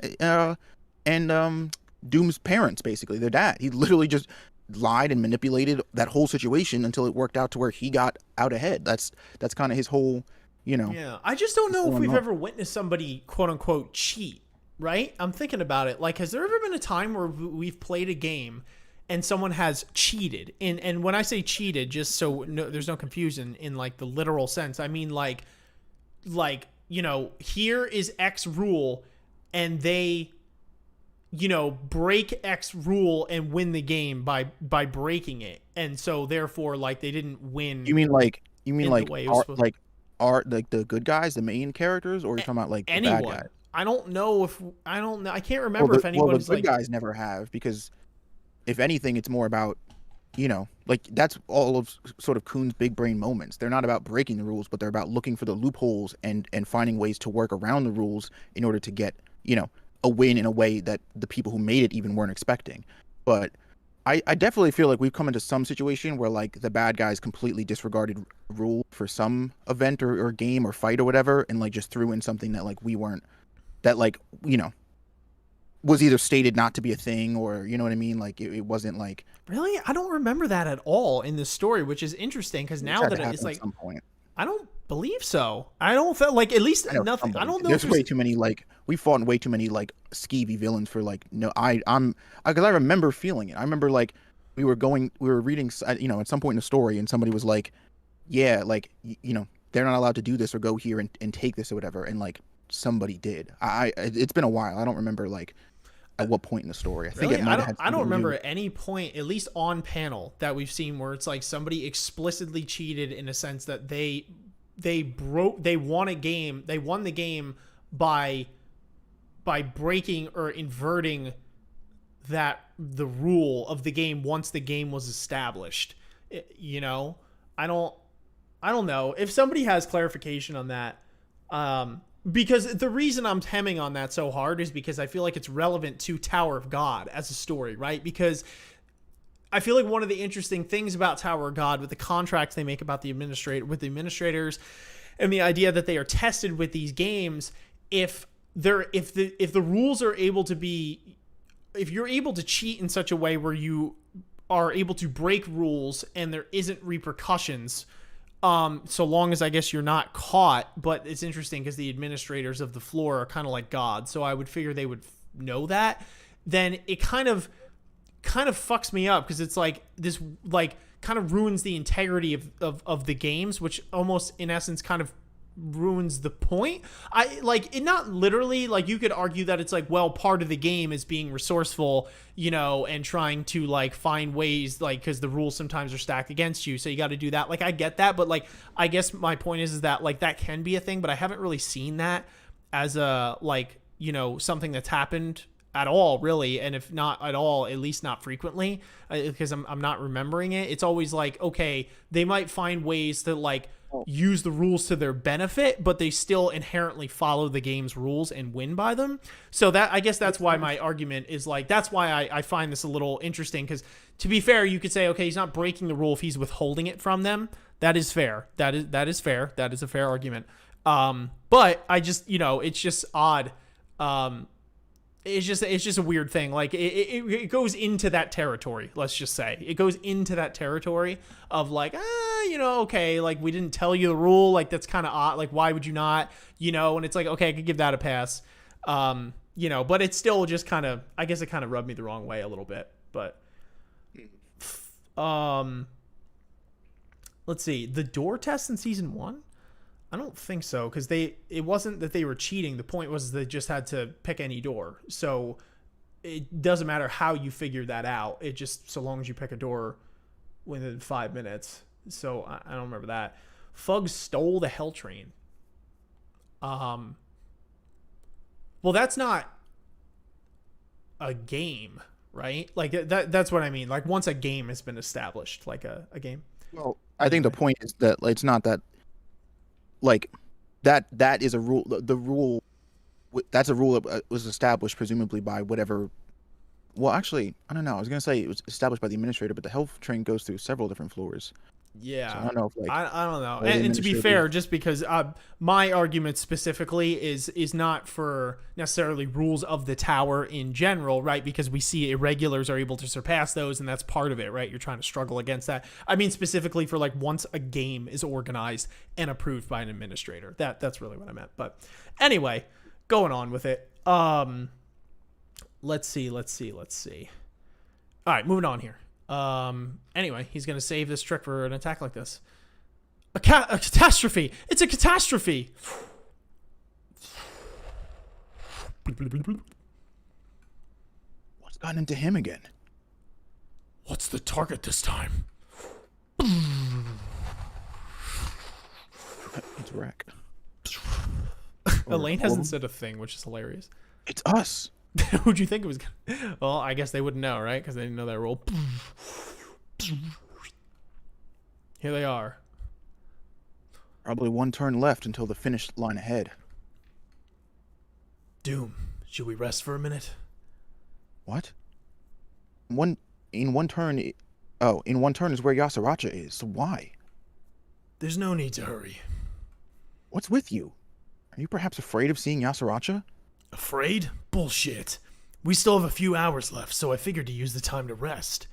[SPEAKER 4] and Doom's parents, basically their dad. He literally just lied and manipulated that whole situation until it worked out to where he got out ahead. That's kind of his whole.
[SPEAKER 3] Yeah, I just don't know if we've ever witnessed somebody quote unquote cheat, right? I'm thinking about it. Like, has there ever been a time where we've played a game and someone has cheated? And when I say cheated, just so there's no confusion in like the literal sense, I mean like here is X rule and they break X rule and win the game by breaking it, and so therefore like they didn't win.
[SPEAKER 4] You mean like are like the good guys, the main characters, or you're talking about like
[SPEAKER 3] anyone?
[SPEAKER 4] The bad guys?
[SPEAKER 3] I don't know. I can't remember if anybody's
[SPEAKER 4] the good guys never have, because if anything, it's more about, like that's all of sort of Khun's big brain moments. They're not about breaking the rules, but they're about looking for the loopholes and finding ways to work around the rules in order to get, a win in a way that the people who made it even weren't expecting. But I definitely feel like we've come into some situation where like the bad guys completely disregarded rule for some event or game or fight or whatever, and like just threw in something that like we weren't, that like, was either stated not to be a thing, or you know what I mean? Like it wasn't like. Really?
[SPEAKER 3] I don't remember that at all in this story, which is interesting, because now that it's like,
[SPEAKER 4] at some point.
[SPEAKER 3] I don't believe so. I don't feel like, at least nothing. I don't know.
[SPEAKER 4] There's way too many, like, we fought way too many like skeevy villains for like, no, because I remember feeling it. I remember like we were reading, at some point in the story, and somebody was like, yeah, like, they're not allowed to do this or go here and take this or whatever. And like somebody did. It's been a while. I don't remember like at what point in the story. I think
[SPEAKER 3] I don't remember at any point, at least on panel, that we've seen where it's like somebody explicitly cheated in a sense that they won the game by breaking or inverting the rule of the game once the game was established. I don't know if somebody has clarification on that. Because the reason I'm hemming on that so hard is because I feel like it's relevant to Tower of God as a story, right? Because I feel like one of the interesting things about Tower of God, with the contracts they make about the administrators and the idea that they are tested with these games, if the rules are able to be if you're able to cheat in such a way where you are able to break rules and there isn't repercussions, so long as I guess you're not caught. But it's interesting because the administrators of the floor are kind of like God, so I would figure they would know that. Then it kind of fucks me up because it's like this, like, kind of ruins the integrity of the games, which almost in essence kind of ruins the point. I like it, not literally, like you could argue that it's like, well, part of the game is being resourceful, you know, and trying to like find ways, like, because the rules sometimes are stacked against you, so you got to do that. Like, I get that, but like, I guess my point is that like that can be a thing, but I haven't really seen that as a, like, you know, something that's happened at all, really. And if not at all, at least not frequently, because I'm not remembering it. It's always like, okay, they might find ways to like use the rules to their benefit, but they still inherently follow the game's rules and win by them. So that, I guess that's why my argument is like, that's why I find this a little interesting, because to be fair, you could say, okay, he's not breaking the rule if he's withholding it from them. That is fair. That is fair. That is a fair argument. But I just, you know, it's just odd. It's just a weird thing. Like it goes into that territory. Let's just say it goes into that territory of like, you know, okay, like we didn't tell you the rule. Like that's kind of odd. Like, why would you not, you know? And it's like, okay, I could give that a pass. You know, but it's still just kind of, I guess it kind of rubbed me the wrong way a little bit, but, let's see, the door test in season 1. I don't think so, because it wasn't that they were cheating. The point was they just had to pick any door. So it doesn't matter how you figure that out. It just, so long as you pick a door within 5 minutes. So I don't remember that. Fug stole the Hell Train. Well, that's not a game, right? Like that's what I mean. Like once a game has been established, like a game.
[SPEAKER 4] Well, I think the point is that like, it's not that. Like, that is a rule. The rule, that's a rule that was established presumably by whatever. Well, actually, I don't know. I was gonna say it was established by the administrator, but the health train goes through several different floors.
[SPEAKER 3] Yeah,
[SPEAKER 4] so I don't know if like
[SPEAKER 3] I don't know. And to be fair, just because my argument specifically is not for necessarily rules of the tower in general, right? Because we see irregulars are able to surpass those, and that's part of it, right? You're trying to struggle against that. I mean specifically for like once a game is organized and approved by an administrator. That's really what I meant. But anyway, going on with it. Let's see. All right, moving on here. Anyway, he's going to save this trick for an attack like this. A catastrophe! It's a catastrophe!
[SPEAKER 4] What's gotten into him again?
[SPEAKER 3] What's the target this time?
[SPEAKER 4] It's Wreck.
[SPEAKER 3] Elaine hasn't said a thing, which is hilarious.
[SPEAKER 4] It's us.
[SPEAKER 3] Who'd you think it was gonna... Well, I guess they wouldn't know, right? Because they didn't know that rule. Here they are.
[SPEAKER 4] Probably one turn left until the finish line ahead.
[SPEAKER 3] Doom, should we rest for a minute?
[SPEAKER 4] What? In one turn is where Yasaracha is. So why?
[SPEAKER 3] There's no need to hurry.
[SPEAKER 4] What's with you? Are you perhaps afraid of seeing Yasaracha?
[SPEAKER 3] Afraid? Bullshit. We still have a few hours left, so I figured to use the time to rest.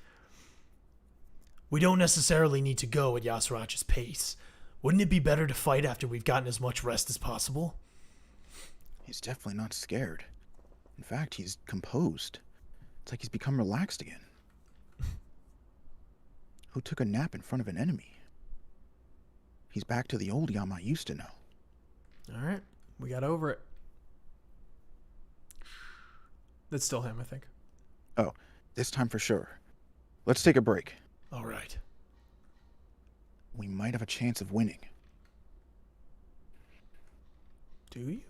[SPEAKER 3] We don't necessarily need to go at Yasaracha's pace. Wouldn't it be better to fight after we've gotten as much rest as possible?
[SPEAKER 4] He's definitely not scared. In fact, he's composed. It's like he's become relaxed again. Who took a nap in front of an enemy? He's back to the old Yama I used to know.
[SPEAKER 3] All right, we got over it. That's still him, I think.
[SPEAKER 4] Oh, this time for sure. Let's take a break.
[SPEAKER 3] All right.
[SPEAKER 4] We might have a chance of winning.
[SPEAKER 3] Do you?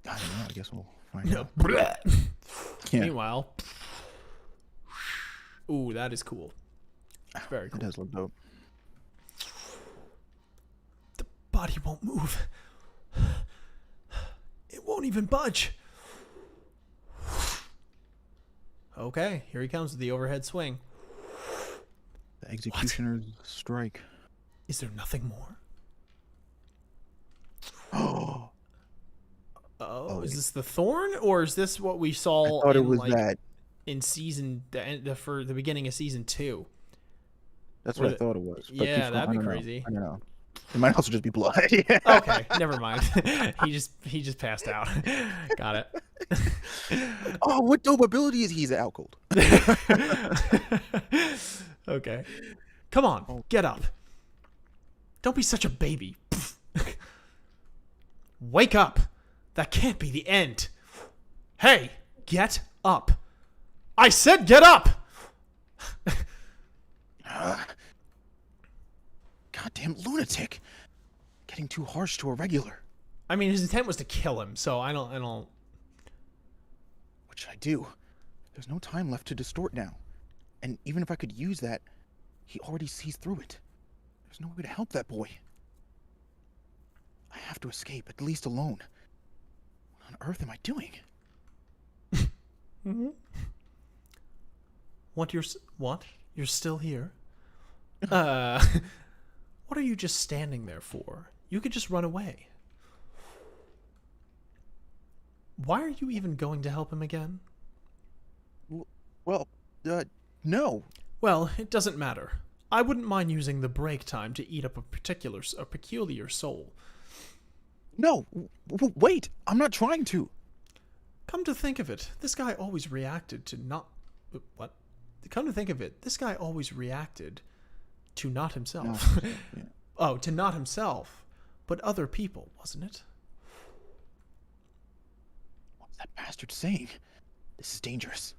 [SPEAKER 4] I don't know. I guess we'll find out. Yeah.
[SPEAKER 3] Meanwhile. Ooh, that is cool. Very cool.
[SPEAKER 4] It does look dope.
[SPEAKER 3] The body won't move. It won't even budge. Okay, here he comes with the overhead swing.
[SPEAKER 4] The executioner's strike.
[SPEAKER 3] Is there nothing more?
[SPEAKER 4] Oh,
[SPEAKER 3] Oh, is this the Thorn, or is this what we
[SPEAKER 4] I
[SPEAKER 3] saw
[SPEAKER 4] thought it
[SPEAKER 3] in
[SPEAKER 4] was
[SPEAKER 3] like
[SPEAKER 4] that.
[SPEAKER 3] in for the beginning of season 2?
[SPEAKER 4] That's
[SPEAKER 3] Or
[SPEAKER 4] what I
[SPEAKER 3] the-
[SPEAKER 4] thought it was. But
[SPEAKER 3] Yeah,
[SPEAKER 4] keep going.
[SPEAKER 3] that'd be
[SPEAKER 4] I don't know.
[SPEAKER 3] crazy.
[SPEAKER 4] I don't know. It might also just be blood. Yeah.
[SPEAKER 3] Okay, never mind. he just passed out. Got it.
[SPEAKER 4] Oh, what dope ability is he? He's out cold.
[SPEAKER 3] Okay. Come on, get up. Don't be such a baby. Wake up. That can't be the end. Hey, get up. I said get up.
[SPEAKER 4] Goddamn lunatic. Getting too harsh to a regular.
[SPEAKER 3] I mean, his intent was to kill him, so I don't
[SPEAKER 4] What should I do? There's no time left to distort now. And even if I could use that, he already sees through it. There's no way to help that boy. I have to escape, at least alone. What on earth am I doing?
[SPEAKER 3] What? You're still here? What are you just standing there for? You could just run away. Why are you even going to help him again?
[SPEAKER 4] Well, no.
[SPEAKER 3] Well, it doesn't matter. I wouldn't mind using the break time to eat up a peculiar soul.
[SPEAKER 4] No. Wait, I'm not trying to.
[SPEAKER 3] Come to think of it, this guy always reacted to not... What? Come to think of it, this guy always reacted to not himself.
[SPEAKER 4] No, yeah.
[SPEAKER 3] Oh, to not himself, but other people, wasn't it?
[SPEAKER 4] What's that bastard saying? This is dangerous.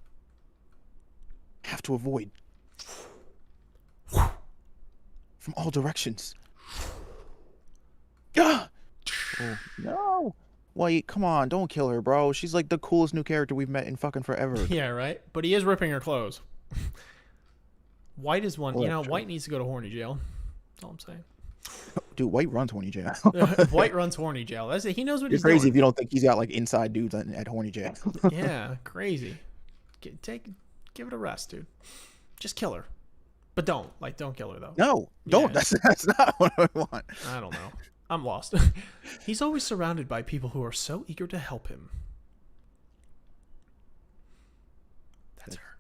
[SPEAKER 4] Have to avoid. From all directions. Ah! Oh, no! Wait, come on, don't kill her, bro. She's like the coolest new character we've met in fucking forever.
[SPEAKER 3] Yeah, right? But he is ripping her clothes. White is one.
[SPEAKER 4] Well,
[SPEAKER 3] You know,
[SPEAKER 4] that's true.
[SPEAKER 3] White needs to go to horny jail. That's all I'm saying.
[SPEAKER 4] Dude, White runs horny jail.
[SPEAKER 3] White runs horny jail. That's it. He knows what
[SPEAKER 4] You're
[SPEAKER 3] he's
[SPEAKER 4] crazy
[SPEAKER 3] doing.
[SPEAKER 4] if you don't think he's got like inside dudes at horny jail.
[SPEAKER 3] Yeah, crazy. Give it a rest, dude. Just kill her, but don't kill her though.
[SPEAKER 4] No, don't.
[SPEAKER 3] Yeah.
[SPEAKER 4] That's not what I want.
[SPEAKER 3] I don't know. I'm lost. He's always surrounded by people who are so eager to help him. That's her,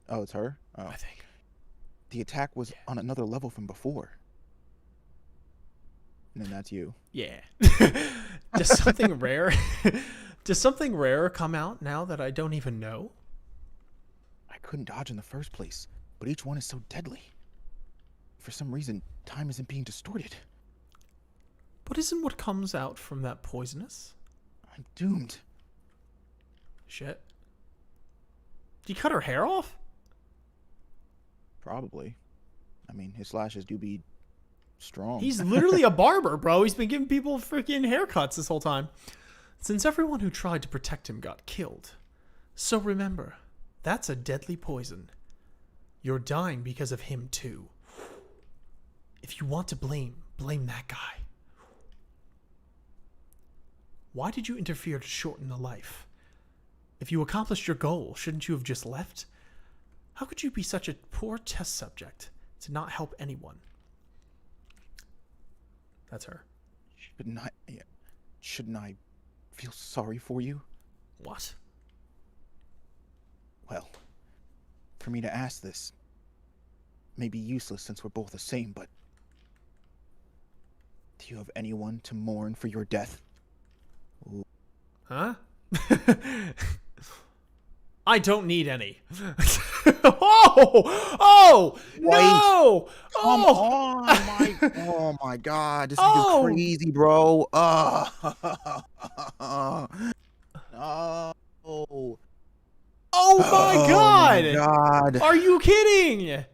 [SPEAKER 4] Oh, it's her. Oh,
[SPEAKER 3] I think.
[SPEAKER 4] the attack was on another level from before. And then that's you.
[SPEAKER 3] Yeah. Does something rare? Does something rare come out now that I don't even know?
[SPEAKER 4] I couldn't dodge in the first place, but each one is so deadly. For some reason, time isn't being distorted.
[SPEAKER 3] But isn't what comes out from that poisonous?
[SPEAKER 4] I'm doomed.
[SPEAKER 3] Shit. Did you cut her hair off?
[SPEAKER 4] Probably. I mean, his slashes do be strong.
[SPEAKER 3] He's literally a barber, bro. He's been giving people freaking haircuts this whole time. Since everyone who tried to protect him got killed. So remember, that's a deadly poison. You're dying because of him too. If you want to blame that guy. Why did you interfere to shorten the life? If you accomplished your goal, shouldn't you have just left? How could you be such a poor test subject to not help anyone? That's her.
[SPEAKER 4] Shouldn't I feel sorry for you?
[SPEAKER 3] What?
[SPEAKER 4] Well, for me to ask this may be useless since we're both the same, but do you have anyone to mourn for your death?
[SPEAKER 3] Huh? I don't need any. Oh! No!
[SPEAKER 4] Come
[SPEAKER 3] Oh!
[SPEAKER 4] on, oh my god, this
[SPEAKER 3] Oh!
[SPEAKER 4] is crazy, bro. No.
[SPEAKER 3] Oh my god!
[SPEAKER 4] God.
[SPEAKER 3] Are you kidding?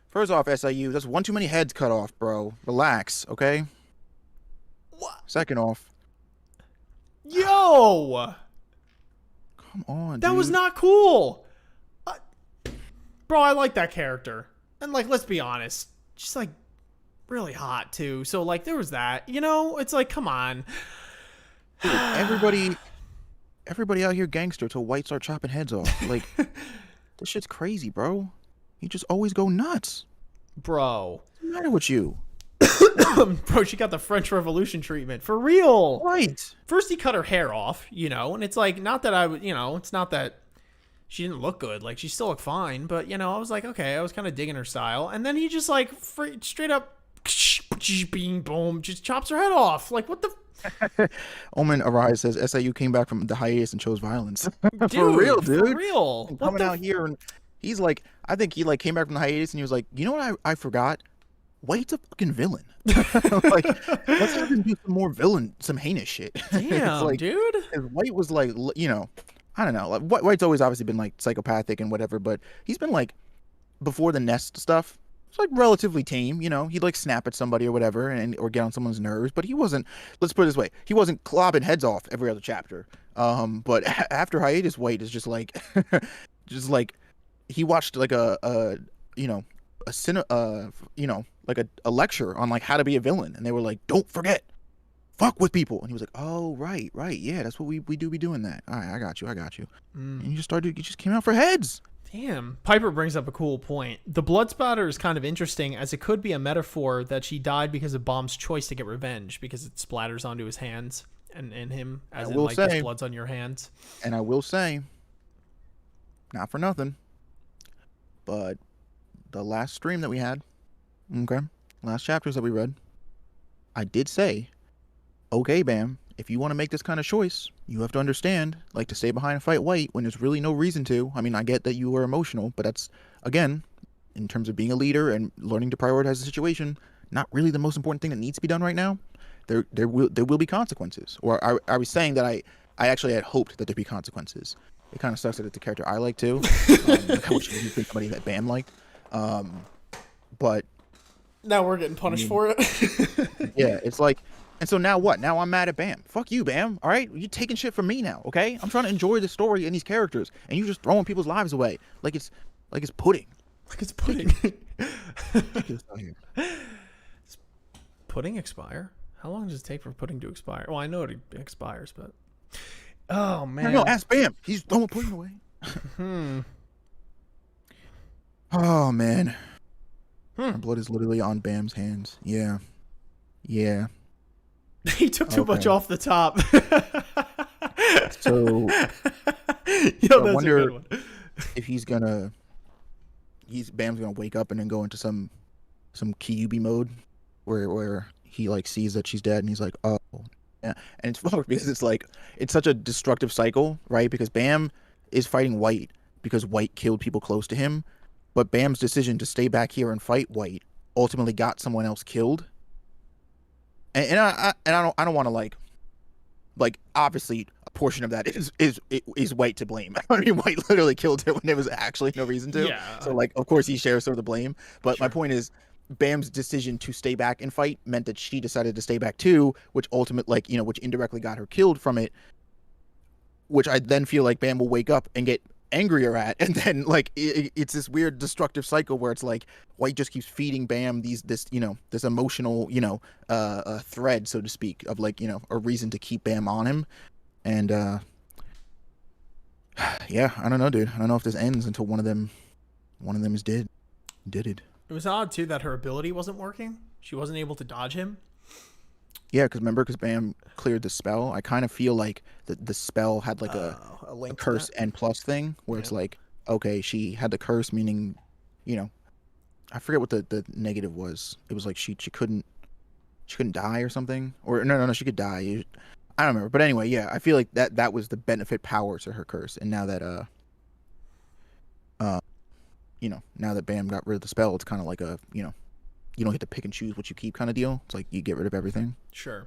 [SPEAKER 4] First off, SIU, that's one too many heads cut off, bro. Relax, okay?
[SPEAKER 3] What?
[SPEAKER 4] Second off,
[SPEAKER 3] Yo!
[SPEAKER 4] come on,
[SPEAKER 3] That was
[SPEAKER 4] dude.
[SPEAKER 3] not cool. Bro, I like that character. And like, let's be honest, she's like really hot too. So like, there was that. You know, it's like, come on.
[SPEAKER 4] Dude, everybody out here gangster till White start chopping heads off. Like, this shit's crazy, bro. You just always go nuts.
[SPEAKER 3] Bro.
[SPEAKER 4] What's the matter with you?
[SPEAKER 3] Bro, she got the French Revolution treatment for real.
[SPEAKER 4] Right.
[SPEAKER 3] First, he cut her hair off, and it's like, not that I would, it's not that she didn't look good. Like, she still looked fine, but, I was like, okay, I was kind of digging her style. And then he just, like, straight up, bing, boom, just chops her head off. Like, what the?
[SPEAKER 4] Omen Arise says SIU came back from the hiatus and chose violence.
[SPEAKER 3] Dude,
[SPEAKER 4] For real, dude.
[SPEAKER 3] For real.
[SPEAKER 4] And coming out here, and he's like, I think he, like, came back from the hiatus, and he was like, you know what I forgot? White's a fucking villain. Like, let's have him do some more some heinous shit.
[SPEAKER 3] Damn,
[SPEAKER 4] like,
[SPEAKER 3] dude.
[SPEAKER 4] White was like, I don't know. Like, White's always obviously been like psychopathic and whatever, but he's been like, before the Nest stuff, it's like relatively tame. He'd like snap at somebody or whatever, or get on someone's nerves. But he wasn't. Let's put it this way: he wasn't clobbing heads off every other chapter. But after hiatus, White is just like, he watched like a lecture on like how to be a villain, and they were like, don't forget, fuck with people. And he was like, oh, right, yeah, that's what we do be doing that. All right, I got you. And you just came out for heads.
[SPEAKER 3] Damn. Piper brings up a cool point. The blood spatter is kind of interesting, as it could be a metaphor that she died because of Bomb's choice to get revenge, because it splatters onto his hands and him, as in like this blood's on your hands.
[SPEAKER 4] And I will say, not for nothing, but the last stream that we had, last chapters that we read, I did say, okay, Bam, if you want to make this kind of choice, you have to understand, like, to stay behind and fight White when there's really no reason to. I mean, I get that you were emotional, but that's, again, in terms of being a leader and learning to prioritize the situation, not really the most important thing that needs to be done right now. There will be consequences. Or I was saying that I actually had hoped that there'd be consequences. It kind of sucks that it's a character I like too. Like, I wish you think somebody that Bam liked. But
[SPEAKER 3] now we're getting punished for it.
[SPEAKER 4] Yeah, it's like, and so now what? Now I'm mad at Bam. Fuck you, Bam. All right, you're taking shit from me now. Okay, I'm trying to enjoy the story and these characters, and you're just throwing people's lives away like it's pudding.
[SPEAKER 3] Like it's pudding.
[SPEAKER 4] Does
[SPEAKER 3] pudding expire? How long does it take for pudding to expire? Well, I know it expires, but oh man,
[SPEAKER 4] no, ask Bam. He's throwing pudding away. Oh man, my blood is literally on Bam's hands. Yeah.
[SPEAKER 3] He took too much off the top.
[SPEAKER 4] So I wonder if Bam's gonna wake up and then go into some Kyuubi mode where he like sees that she's dead and he's like, oh yeah. And it's fucked because it's like, it's such a destructive cycle, right? Because Bam is fighting White because White killed people close to him, but Bam's decision to stay back here and fight White ultimately got someone else killed. And I don't want to like obviously a portion of that is White to blame. I mean, White literally killed her when there was actually no reason to.
[SPEAKER 3] Yeah.
[SPEAKER 4] So like, of course he shares some of the blame, but
[SPEAKER 3] Sure.
[SPEAKER 4] My point is, Bam's decision to stay back and fight meant that she decided to stay back too, which which indirectly got her killed from it. Which I then feel like Bam will wake up and get angrier at, and then like it's this weird destructive cycle where it's like White just keeps feeding Bam this emotional thread, so to speak, of like a reason to keep Bam on him. And yeah, I don't know, dude. I don't know if this ends until one of them is dead.
[SPEAKER 3] It was odd too that her ability wasn't working. She wasn't able to dodge him.
[SPEAKER 4] Yeah, because Bam cleared the spell. I kind of feel like the spell had like a curse N plus thing where it's like, okay, she had the curse, meaning, I forget what the negative was. It was like she couldn't die or something, or no, she could die. I don't remember, but anyway, yeah, I feel like that was the benefit power to her curse, and now that now that Bam got rid of the spell, it's kind of like a you don't get to pick and choose what you keep kind of deal. It's like you get rid of everything.
[SPEAKER 3] Sure.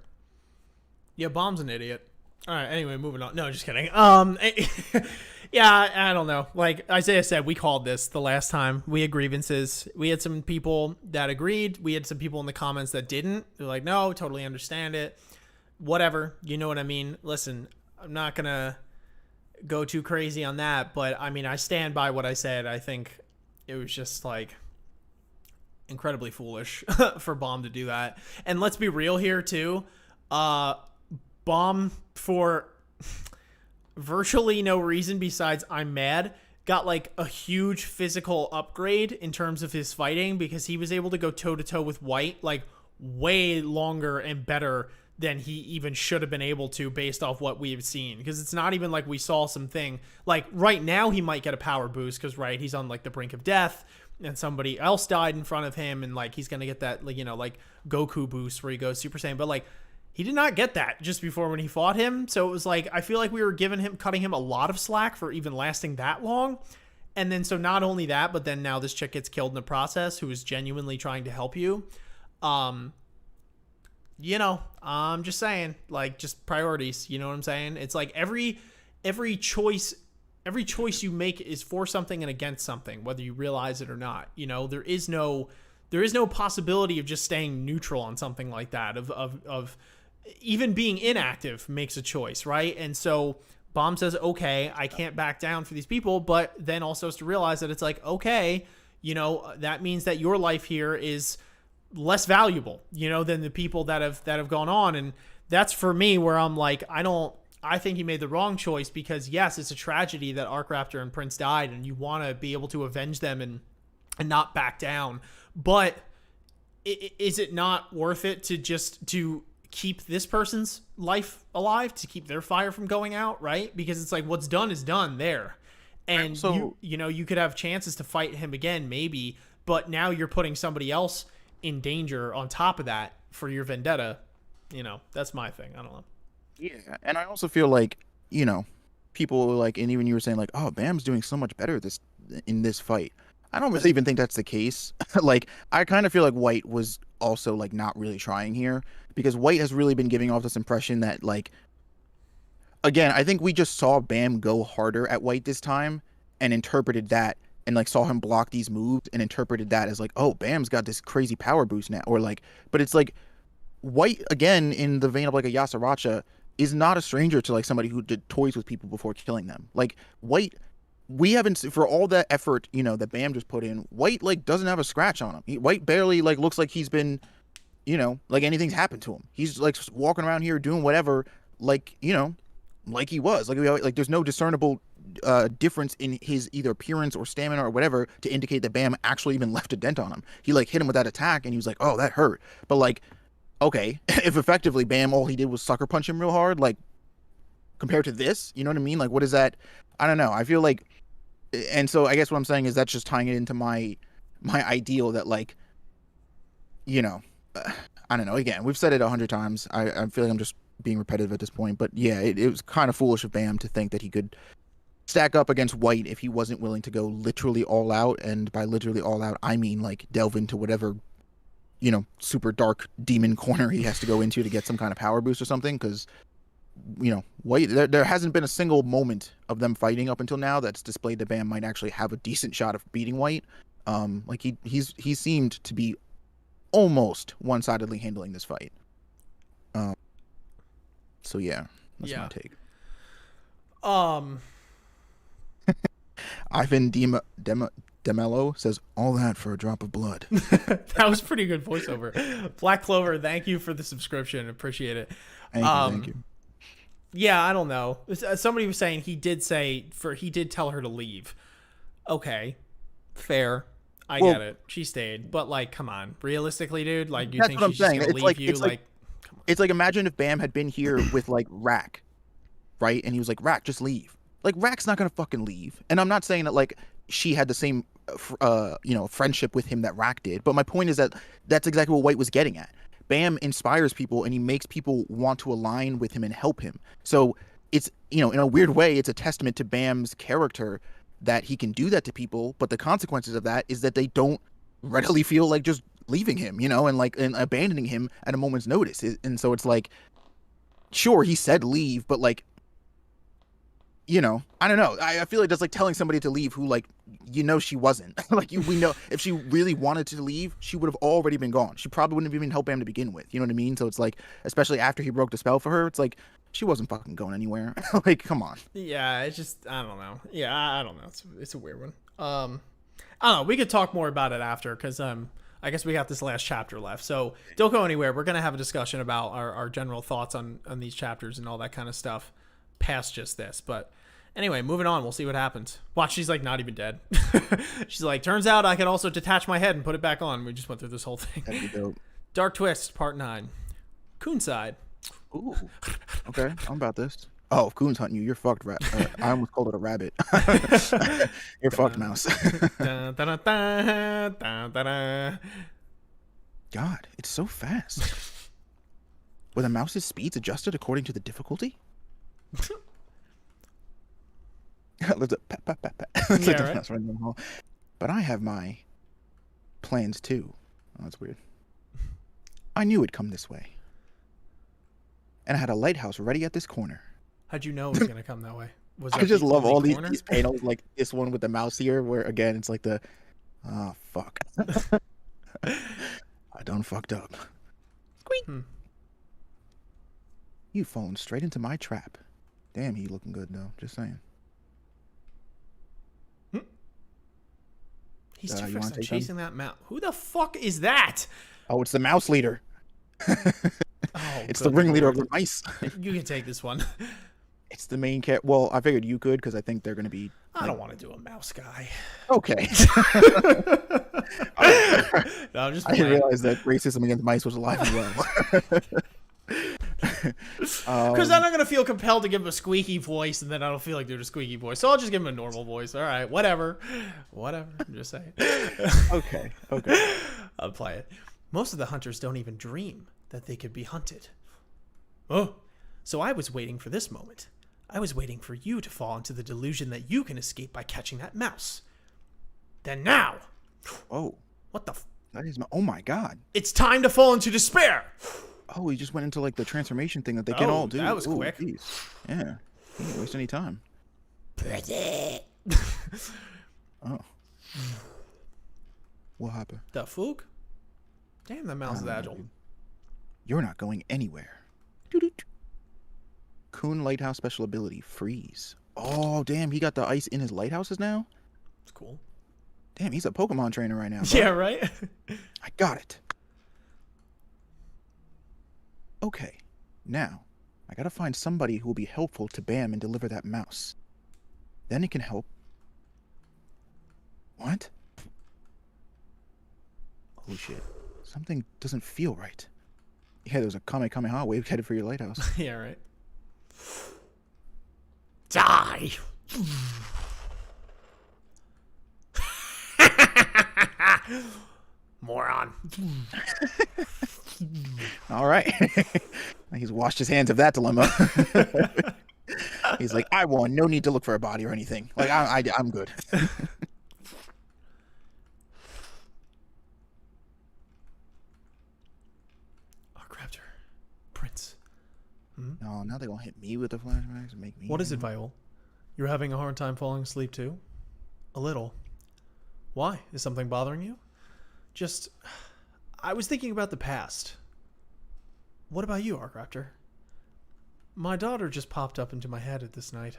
[SPEAKER 3] Yeah, Bomb's an idiot. All right, anyway, moving on. No, just kidding. Yeah, I don't know. Like Isaiah said, we called this the last time. We had grievances. We had some people that agreed. We had some people in the comments that didn't. They're like, no, totally understand it. Whatever. You know what I mean? Listen, I'm not going to go too crazy on that, but I mean, I stand by what I said. I think it was just like incredibly foolish for Bomb to do that. And let's be real here too. Bomb, for virtually no reason besides I'm mad, got like a huge physical upgrade in terms of his fighting because he was able to go toe to toe with White like way longer and better than he even should have been able to based off what we've seen. Because it's not even like we saw something like right now he might get a power boost because right, he's on like the brink of death and somebody else died in front of him and like he's gonna get that like, you know, like Goku boost where he goes Super Saiyan, but like he did not get that just before when he fought him. So it was like I feel like we were cutting him a lot of slack for even lasting that long. And then so not only that, but then now this chick gets killed in the process who is genuinely trying to help you. You know, I'm just saying, like, just priorities, you know what I'm saying? It's like every choice you make is for something and against something, whether you realize it or not. You know, there is no possibility of just staying neutral on something like that, of even being inactive makes a choice, right? And so Bomb says, okay, I can't back down for these people, but then also has to realize that it's like, okay, you know, that means that your life here is less valuable, you know, than the people that have gone on. And that's for me where I'm like, I think he made the wrong choice because yes, it's a tragedy that Arkraptor and Prince died and you want to be able to avenge them and not back down. But is it not worth it to keep this person's life alive, to keep their fire from going out, right? Because it's like what's done is done there. And so, you know, you could have chances to fight him again, maybe, but now you're putting somebody else in danger on top of that for your vendetta. You know, that's my thing. I don't know.
[SPEAKER 4] Yeah, and I also feel like, you know, people like, and even you were saying like, oh, Bam's doing so much better in this fight. I don't really even think that's the case. Like, I kind of feel like White was also like not really trying here because White has really been giving off this impression that like, again, I think we just saw Bam go harder at White this time and interpreted that and like saw him block these moves and interpreted that as like, oh, Bam's got this crazy power boost now, or like, but it's like White, again, in the vein of like a Yasaracha, is not a stranger to like somebody who did toys with people before killing them. Like White, we haven't, for all that effort, you know, that Bam just put in, White like doesn't have a scratch on him. White barely like looks like he's been, you know, like anything's happened to him. He's like walking around here doing whatever, like, you know, like he was like there's no discernible difference in his either appearance or stamina or whatever to indicate that Bam actually even left a dent on him. He like hit him with that attack and he was like, oh, that hurt. But like, okay, if effectively Bam all he did was sucker punch him real hard, like compared to this, you know what I mean? Like, what is that? I don't know. I feel like, and so I guess what I'm saying is that's just tying it into my ideal that like, you know, I don't know. Again, we've said it 100 times. I feel like I'm just being repetitive at this point, but yeah, it was kind of foolish of Bam to think that he could stack up against White if he wasn't willing to go literally all out. And by literally all out, I mean like delve into whatever, you know, super dark demon corner he has to go into to get some kind of power boost or something. Because, you know, White, there hasn't been a single moment of them fighting up until now that's displayed that Bam might actually have a decent shot of beating White. Like he seemed to be almost one-sidedly handling this fight. So yeah, that's my take. Ivan Demello says, all that for a drop of blood.
[SPEAKER 3] That was pretty good voiceover. Black Clover, thank you for the subscription. Appreciate it.
[SPEAKER 4] Thank you.
[SPEAKER 3] Yeah, I don't know. Somebody was saying he did tell her to leave. Okay, fair. I get it. She stayed, but like, come on, realistically, dude. Like, you think she's just gonna leave you? Like, come on.
[SPEAKER 4] It's like, imagine if Bam had been here with like Rack, right? And he was like, Rack, just leave. Like, Rack's not gonna fucking leave. And I'm not saying that like she had the same, you know, friendship with him that Rack did. But my point is that that's exactly what White was getting at. Bam inspires people and he makes people want to align with him and help him. So it's, you know, in a weird way, it's a testament to Bam's character that he can do that to people. But the consequences of that is that they don't readily feel like just leaving him, you know, and abandoning him at a moment's notice. And so it's like, sure, he said leave, but like, you know, I don't know. I feel like that's like telling somebody to leave who, like, you know, she wasn't. Like, we know if she really wanted to leave, she would have already been gone. She probably wouldn't have even helped Bam to begin with. You know what I mean? So it's like, especially after he broke the spell for her, it's like, she wasn't fucking going anywhere. Like, come on.
[SPEAKER 3] Yeah, it's just, I don't know. Yeah, I don't know. It's a weird one. I don't know. We could talk more about it after because I guess we got this last chapter left. So don't go anywhere. We're going to have a discussion about our general thoughts on these chapters and all that kind of stuff past just this. But anyway, moving on. We'll see what happens. Watch, she's like not even dead. She's like, turns out I can also detach my head and put it back on. We just went through this whole thing.
[SPEAKER 4] That'd be dope.
[SPEAKER 3] Dark Twist, Part 9. Coonside.
[SPEAKER 4] Ooh. Okay, I'm about this. Oh, if Coon's hunting you, you're fucked, I almost called it a rabbit. You're fucked, mouse.
[SPEAKER 3] Dun, dun, dun, dun, dun, dun, dun.
[SPEAKER 4] God, it's so fast. Were the mouse's speeds adjusted according to the difficulty? Let's pat, pat, pat, pat. It's like
[SPEAKER 3] Yeah,
[SPEAKER 4] the
[SPEAKER 3] right?
[SPEAKER 4] mouse running down the hall. But I have my plans too. Oh, that's weird. I knew it'd come this way. And I had a lighthouse ready at this corner.
[SPEAKER 3] How'd you know it was going to come that way? Was
[SPEAKER 4] I
[SPEAKER 3] that
[SPEAKER 4] just
[SPEAKER 3] the
[SPEAKER 4] love
[SPEAKER 3] only
[SPEAKER 4] all
[SPEAKER 3] corner?
[SPEAKER 4] these panels, like this one with the mouse here, where again it's like the, oh fuck, I done fucked up. Squeak. You've fallen straight into my trap. Damn, he looking good though. Just saying.
[SPEAKER 3] He's
[SPEAKER 4] you
[SPEAKER 3] too
[SPEAKER 4] wanna
[SPEAKER 3] focused on
[SPEAKER 4] take them?
[SPEAKER 3] chasing that mouse. Who the fuck is that?
[SPEAKER 4] Oh, it's the mouse leader.
[SPEAKER 3] Oh,
[SPEAKER 4] It's the
[SPEAKER 3] good
[SPEAKER 4] ringleader
[SPEAKER 3] lord.
[SPEAKER 4] of the mice.
[SPEAKER 3] You can take this one.
[SPEAKER 4] It's the main cat. Well, I figured you could because I think they're gonna be.
[SPEAKER 3] I don't want to do a mouse guy.
[SPEAKER 4] Okay.
[SPEAKER 3] No, I'm just
[SPEAKER 4] I didn't
[SPEAKER 3] playing.
[SPEAKER 4] realize that racism against mice was alive and well.
[SPEAKER 3] Because then I'm going to feel compelled to give him a squeaky voice, and then I don't feel like doing a squeaky voice. So I'll just give him a normal voice. All right, whatever. Whatever. I'm just saying.
[SPEAKER 4] Okay.
[SPEAKER 3] I'll play it. Most of the hunters don't even dream that they could be hunted. Oh. So I was waiting for this moment. I was waiting for you to fall into the delusion that you can escape by catching that mouse. Then now.
[SPEAKER 4] Oh,
[SPEAKER 3] What the
[SPEAKER 4] that is. Oh my God.
[SPEAKER 3] It's time to fall into despair.
[SPEAKER 4] Oh, he just went into like the transformation thing that they can
[SPEAKER 3] Oh,
[SPEAKER 4] all do.
[SPEAKER 3] that was
[SPEAKER 4] Ooh,
[SPEAKER 3] quick.
[SPEAKER 4] Geez. Yeah. He didn't waste any time. Oh. What happened?
[SPEAKER 3] The fook? Damn, that mouse is agile.
[SPEAKER 4] You're not going anywhere. Doo-doo-doo. Coon Lighthouse special ability, freeze. Oh, damn, he got the ice in his lighthouses now?
[SPEAKER 3] It's cool.
[SPEAKER 4] Damn, he's a Pokemon trainer right now. Bro.
[SPEAKER 3] Yeah, right?
[SPEAKER 4] I got it. Okay, now, I gotta find somebody who will be helpful to Bam and deliver that mouse. Then it can help. What? Holy shit. Something doesn't feel right. Yeah, there's a Kamehameha wave headed for your lighthouse.
[SPEAKER 3] Yeah, right. Die! Moron.
[SPEAKER 4] All right. He's washed his hands of that dilemma. He's like, I won. No need to look for a body or anything. Like, I'm good.
[SPEAKER 3] Arcraptor. Prince.
[SPEAKER 4] No, now they're going to hit me with the flashbacks and make me.
[SPEAKER 3] What is it, Viol? You're having a hard time falling asleep too? A little. Why? Is something bothering you? Just... I was thinking about the past. What about you, Arcraptor? My daughter just popped up into my head at this night.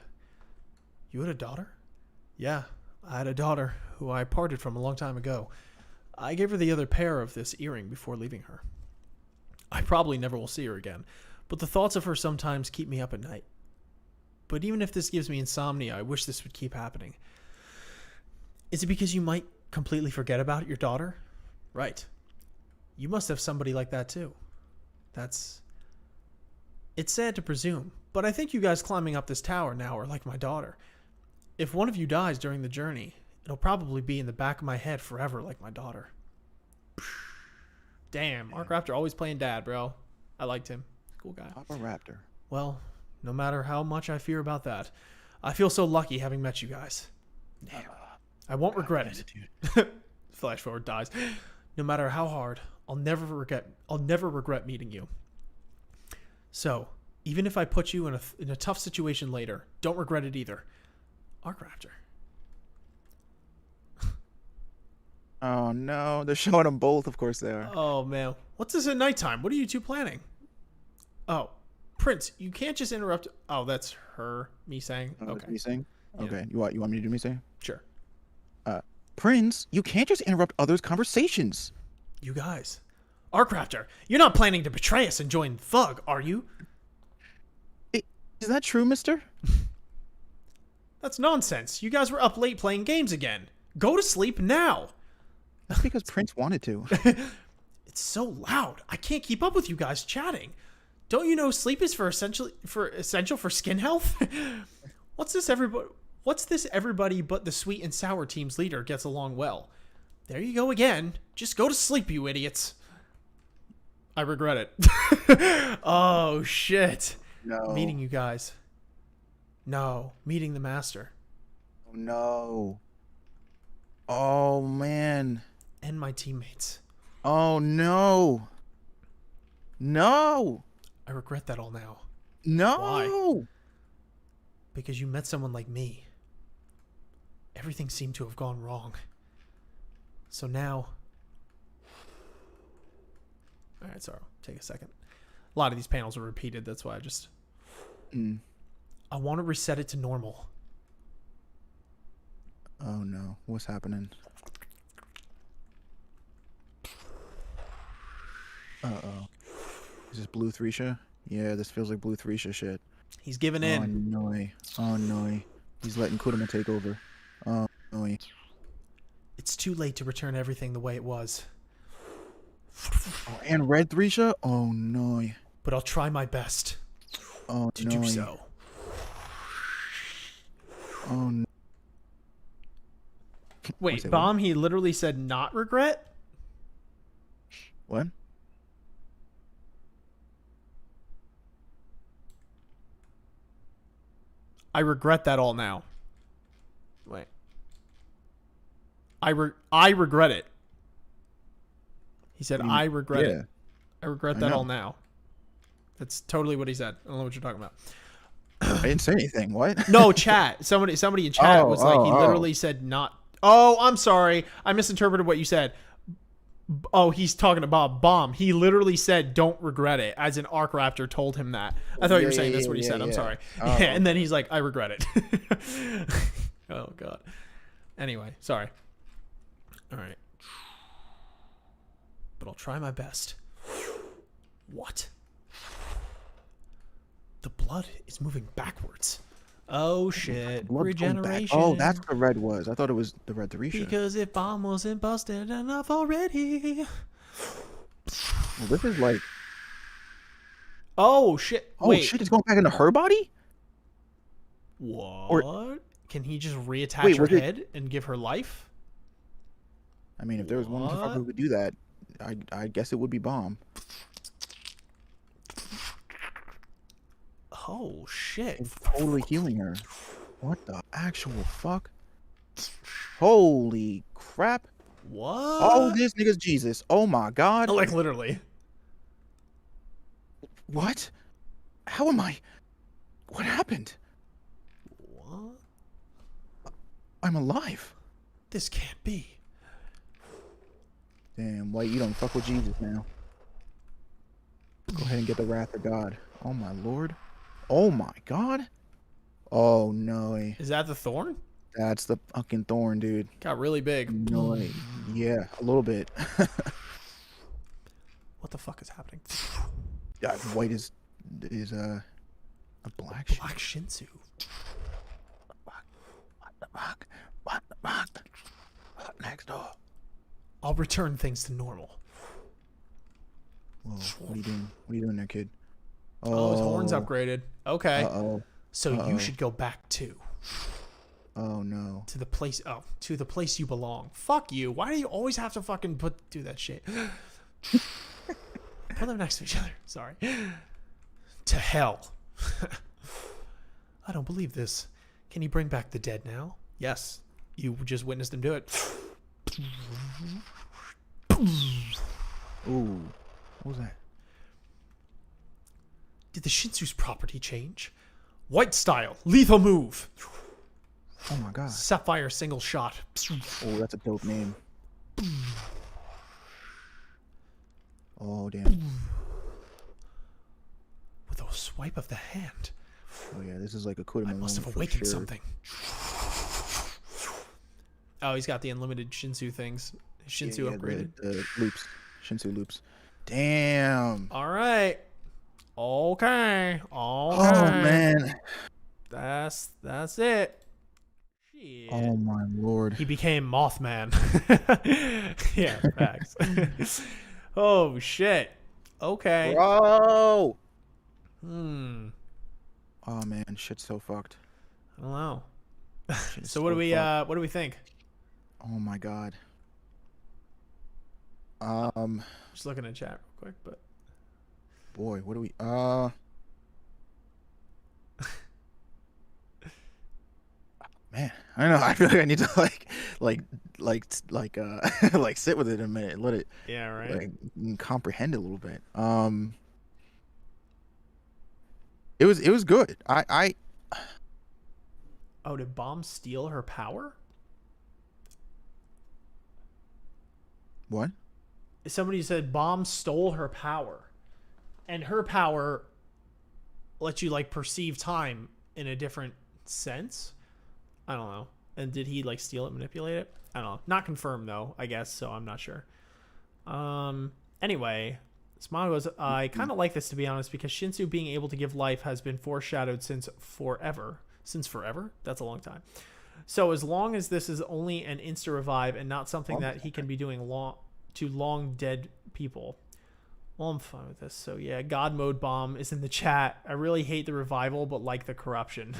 [SPEAKER 3] You had a daughter? Yeah, I had a daughter who I parted from a long time ago. I gave her the other pair of this earring before leaving her. I probably never will see her again, but the thoughts of her sometimes keep me up at night. But even if this gives me insomnia, I wish this would keep happening. Is it because you might completely forget about your daughter? Right. You must have somebody like that too. It's sad to presume, but I think you guys climbing up this tower now are like my daughter. If one of you dies during the journey, it'll probably be in the back of my head forever like my daughter. Damn, Arcraptor always playing dad, bro. I liked him. Cool guy.
[SPEAKER 4] Papa Raptor.
[SPEAKER 3] Well, no matter how much I fear about that, I feel so lucky having met you guys. Damn. I won't regret it. Flash forward dies. No matter how hard, I'll never regret meeting you. So, even if I put you in a tough situation later, don't regret it either. Arcraptor.
[SPEAKER 4] Oh no, they're showing them both. Of course they are.
[SPEAKER 3] Oh man, what's this at nighttime? What are you two planning? Oh, Prince, you can't just interrupt. Oh, that's her. Me saying.
[SPEAKER 4] Oh, that's
[SPEAKER 3] Okay,
[SPEAKER 4] me saying?
[SPEAKER 3] Yeah.
[SPEAKER 4] Okay, you want me to do me saying?
[SPEAKER 3] sure.
[SPEAKER 4] Prince, you can't just interrupt others' conversations.
[SPEAKER 3] You guys, Arcraptor, you're not planning to betray us and join Thug, are you?
[SPEAKER 4] Is that true, mister?
[SPEAKER 3] That's nonsense. You guys were up late playing games again. Go to sleep now.
[SPEAKER 4] That's because Prince wanted to.
[SPEAKER 3] It's so loud. I can't keep up with you guys chatting. Don't you know sleep is essential for skin health? What's this everybody but the sweet and sour team's leader gets along well? There you go again. Just go to sleep, you idiots. I regret it. Oh, shit.
[SPEAKER 4] No.
[SPEAKER 3] Meeting you guys. No. Meeting the master.
[SPEAKER 4] Oh, no. Oh, man.
[SPEAKER 3] And my teammates.
[SPEAKER 4] Oh, no. No.
[SPEAKER 3] I regret that all now.
[SPEAKER 4] No.
[SPEAKER 3] Why? Because you met someone like me. Everything seemed to have gone wrong. So now... Alright, sorry. Take a second. A lot of these panels are repeated. That's why I just... I want to reset it to normal.
[SPEAKER 4] Oh, no. What's happening? Uh-oh. Is this Blue Thresha? Yeah, this feels like Blue Thresha shit.
[SPEAKER 3] He's giving in.
[SPEAKER 4] Oh, no. Oh, no. He's letting Kurama take over. Oh, no.
[SPEAKER 3] It's too late to return everything the way it was.
[SPEAKER 4] Oh, and Red Thresha? Oh, no.
[SPEAKER 3] But I'll try my best
[SPEAKER 4] Oh,
[SPEAKER 3] to
[SPEAKER 4] no.
[SPEAKER 3] do so.
[SPEAKER 4] Oh, no.
[SPEAKER 3] Wait,
[SPEAKER 4] Say what?
[SPEAKER 3] Bomb, he literally said not regret?
[SPEAKER 4] What?
[SPEAKER 3] I regret that all now. Wait. I regret it. He said, I regret it. I regret that all now. That's totally what he said. I don't know what you're talking about.
[SPEAKER 4] I didn't say anything. What?
[SPEAKER 3] No, chat. Somebody in chat was like, he literally said not. Oh, I'm sorry. I misinterpreted what you said. Oh, he's talking about Bomb. He literally said, don't regret it, as an Arc Raptor told him that. I thought you were saying that's what he said. I'm sorry.
[SPEAKER 4] Oh.
[SPEAKER 3] Yeah, and then he's like, I regret it. Oh, God. Anyway, sorry. All right. But I'll try my best. What? The blood is moving backwards. Oh, shit.
[SPEAKER 4] Blood's going back.
[SPEAKER 3] Regeneration.
[SPEAKER 4] Oh, that's what the red was. I thought it was the Red Thresha.
[SPEAKER 3] Because if Bomb wasn't busted enough already.
[SPEAKER 4] Well, this is like...
[SPEAKER 3] Oh, shit.
[SPEAKER 4] Oh,
[SPEAKER 3] Wait.
[SPEAKER 4] shit. It's going back into her body?
[SPEAKER 3] What? Can he just reattach
[SPEAKER 4] Wait,
[SPEAKER 3] her
[SPEAKER 4] was it-
[SPEAKER 3] head and give her life?
[SPEAKER 4] I mean, if there was one
[SPEAKER 3] What?
[SPEAKER 4] motherfucker who could do that, I guess it would be Bomb.
[SPEAKER 3] Oh, shit.
[SPEAKER 4] It's totally healing her. What the actual fuck? Holy crap.
[SPEAKER 3] What?
[SPEAKER 4] Oh, this nigga's Jesus. Oh my god.
[SPEAKER 3] Like, literally.
[SPEAKER 4] What? How am I? What happened?
[SPEAKER 3] What?
[SPEAKER 4] I'm alive.
[SPEAKER 3] This can't be.
[SPEAKER 4] Damn, White, you don't fuck with Jesus now. Go ahead and get the wrath of God. Oh my lord. Oh my god. Oh no.
[SPEAKER 3] Is that the thorn?
[SPEAKER 4] That's the fucking thorn, dude.
[SPEAKER 3] Got really big.
[SPEAKER 4] No way. Yeah, a little bit.
[SPEAKER 3] What the fuck is happening?
[SPEAKER 4] Yeah, White is a black shit.
[SPEAKER 3] Black Shinsu.
[SPEAKER 4] What the fuck? What the fuck? Next door.
[SPEAKER 3] I'll return things to normal.
[SPEAKER 4] Whoa, what are you doing? What are you doing there, kid?
[SPEAKER 3] Oh, his horn's upgraded. Okay.
[SPEAKER 4] Uh-oh.
[SPEAKER 3] So you should go back too.
[SPEAKER 4] Oh no.
[SPEAKER 3] To the place you belong. Fuck you. Why do you always have to fucking do that shit? Put them next to each other. Sorry. To hell. I don't believe this. Can you bring back the dead now? Yes. You just witnessed him do it.
[SPEAKER 4] Ooh. What was that?
[SPEAKER 3] Did the Shinsu's property change? White style. Lethal move.
[SPEAKER 4] Oh my god.
[SPEAKER 3] Sapphire single shot.
[SPEAKER 4] Oh, that's a dope name. Oh damn.
[SPEAKER 3] With a swipe of the hand.
[SPEAKER 4] Oh yeah, this is like a Kurama
[SPEAKER 3] I must have
[SPEAKER 4] moment for
[SPEAKER 3] awakened
[SPEAKER 4] sure.
[SPEAKER 3] something. Oh, he's got the unlimited Shinsu things. Shinsu
[SPEAKER 4] Yeah,
[SPEAKER 3] upgraded.
[SPEAKER 4] the loops. Shinsu loops. Damn.
[SPEAKER 3] All right. Okay.
[SPEAKER 4] Oh man.
[SPEAKER 3] That's it. Shit.
[SPEAKER 4] Oh my lord.
[SPEAKER 3] He became Mothman. Yeah, facts. Oh shit. Okay.
[SPEAKER 4] Bro.
[SPEAKER 3] Hmm.
[SPEAKER 4] Oh man, shit's so fucked.
[SPEAKER 3] I don't know.
[SPEAKER 4] Shit is
[SPEAKER 3] So
[SPEAKER 4] fucked.
[SPEAKER 3] what do we think?
[SPEAKER 4] Oh my god.
[SPEAKER 3] Just looking at chat real quick, but
[SPEAKER 4] Boy, what do we man, I don't know. I feel like I need to like sit with it a minute and let it
[SPEAKER 3] yeah, right.
[SPEAKER 4] comprehend it a little bit. It was good. I
[SPEAKER 3] Oh, did Bomb steal her power?
[SPEAKER 4] what?
[SPEAKER 3] Somebody said Bomb stole her power. And her power lets you like perceive time in a different sense. I don't know. And did he like steal it, manipulate it? I don't know. Not confirmed though, I guess, so I'm not sure. Anyway, Smile goes, I kind of like this to be honest because Shinsu being able to give life has been foreshadowed since forever. Since forever? That's a long time. So as long as this is only an insta revive and not something that he can be doing to long dead people. Well, I'm fine with this. So yeah, God Mode Bomb is in the chat. I really hate the revival, but like the corruption.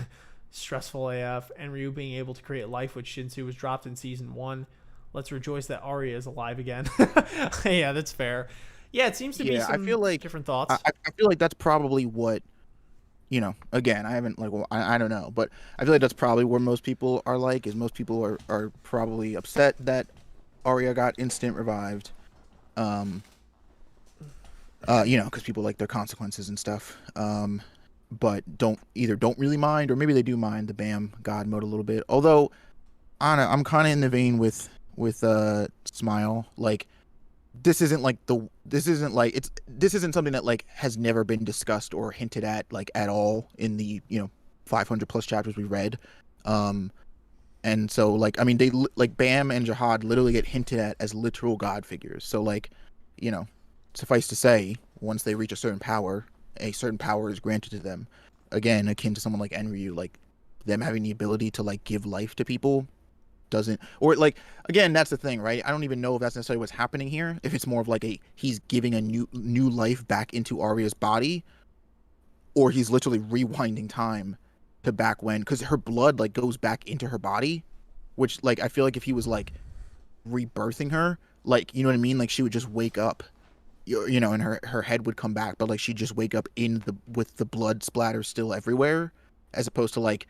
[SPEAKER 3] Stressful AF. And Ryu being able to create life, which Shinsu was dropped in season 1. Let's rejoice that Arya is alive again. Yeah, that's fair. Yeah, it seems to be some
[SPEAKER 4] I feel like
[SPEAKER 3] different thoughts.
[SPEAKER 4] I feel like that's probably what, again, I haven't like, well, I don't know, but I feel like that's probably where most people are like, is most people are probably upset that Arya got instant revived. Because people like their consequences and stuff. But don't really mind, or maybe they do mind the BAM God mode a little bit. Although, I'm kind of in the vein with Smile. Like, this isn't something that like has never been discussed or hinted at like at all in the 500 plus chapters we read. And so like they like Bam and Jihad literally get hinted at as literal god figures. So like, suffice to say, once they reach a certain power is granted to them. Again, akin to someone like Enryu, like them having the ability to like give life to people doesn't, or like, again, that's the thing, right? I don't even know if that's necessarily what's happening here. If it's more of like he's giving a new life back into Arya's body, or he's literally rewinding time to back when, because her blood like goes back into her body, which like I feel like if he was like rebirthing her, like, you know what I mean, like she would just wake up, and her head would come back, but like she'd just wake up with the blood splatter still everywhere, as opposed to like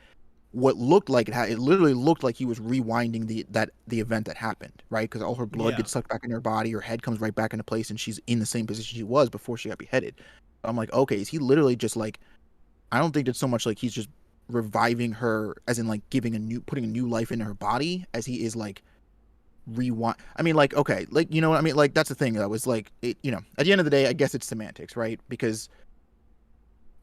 [SPEAKER 4] what looked like it literally looked like he was rewinding the event that happened, right? Because all her blood gets sucked back in her body, her head comes right back into place, and she's in the same position she was before she got beheaded. I'm like, okay, is he literally just like, I don't think it's so much like he's just reviving her as in like putting a new life into her body, as he is like rewind. I mean, like, okay, like, you know what I mean? Like, that's the thing that was like, it, at the end of the day, I guess it's semantics, right? Because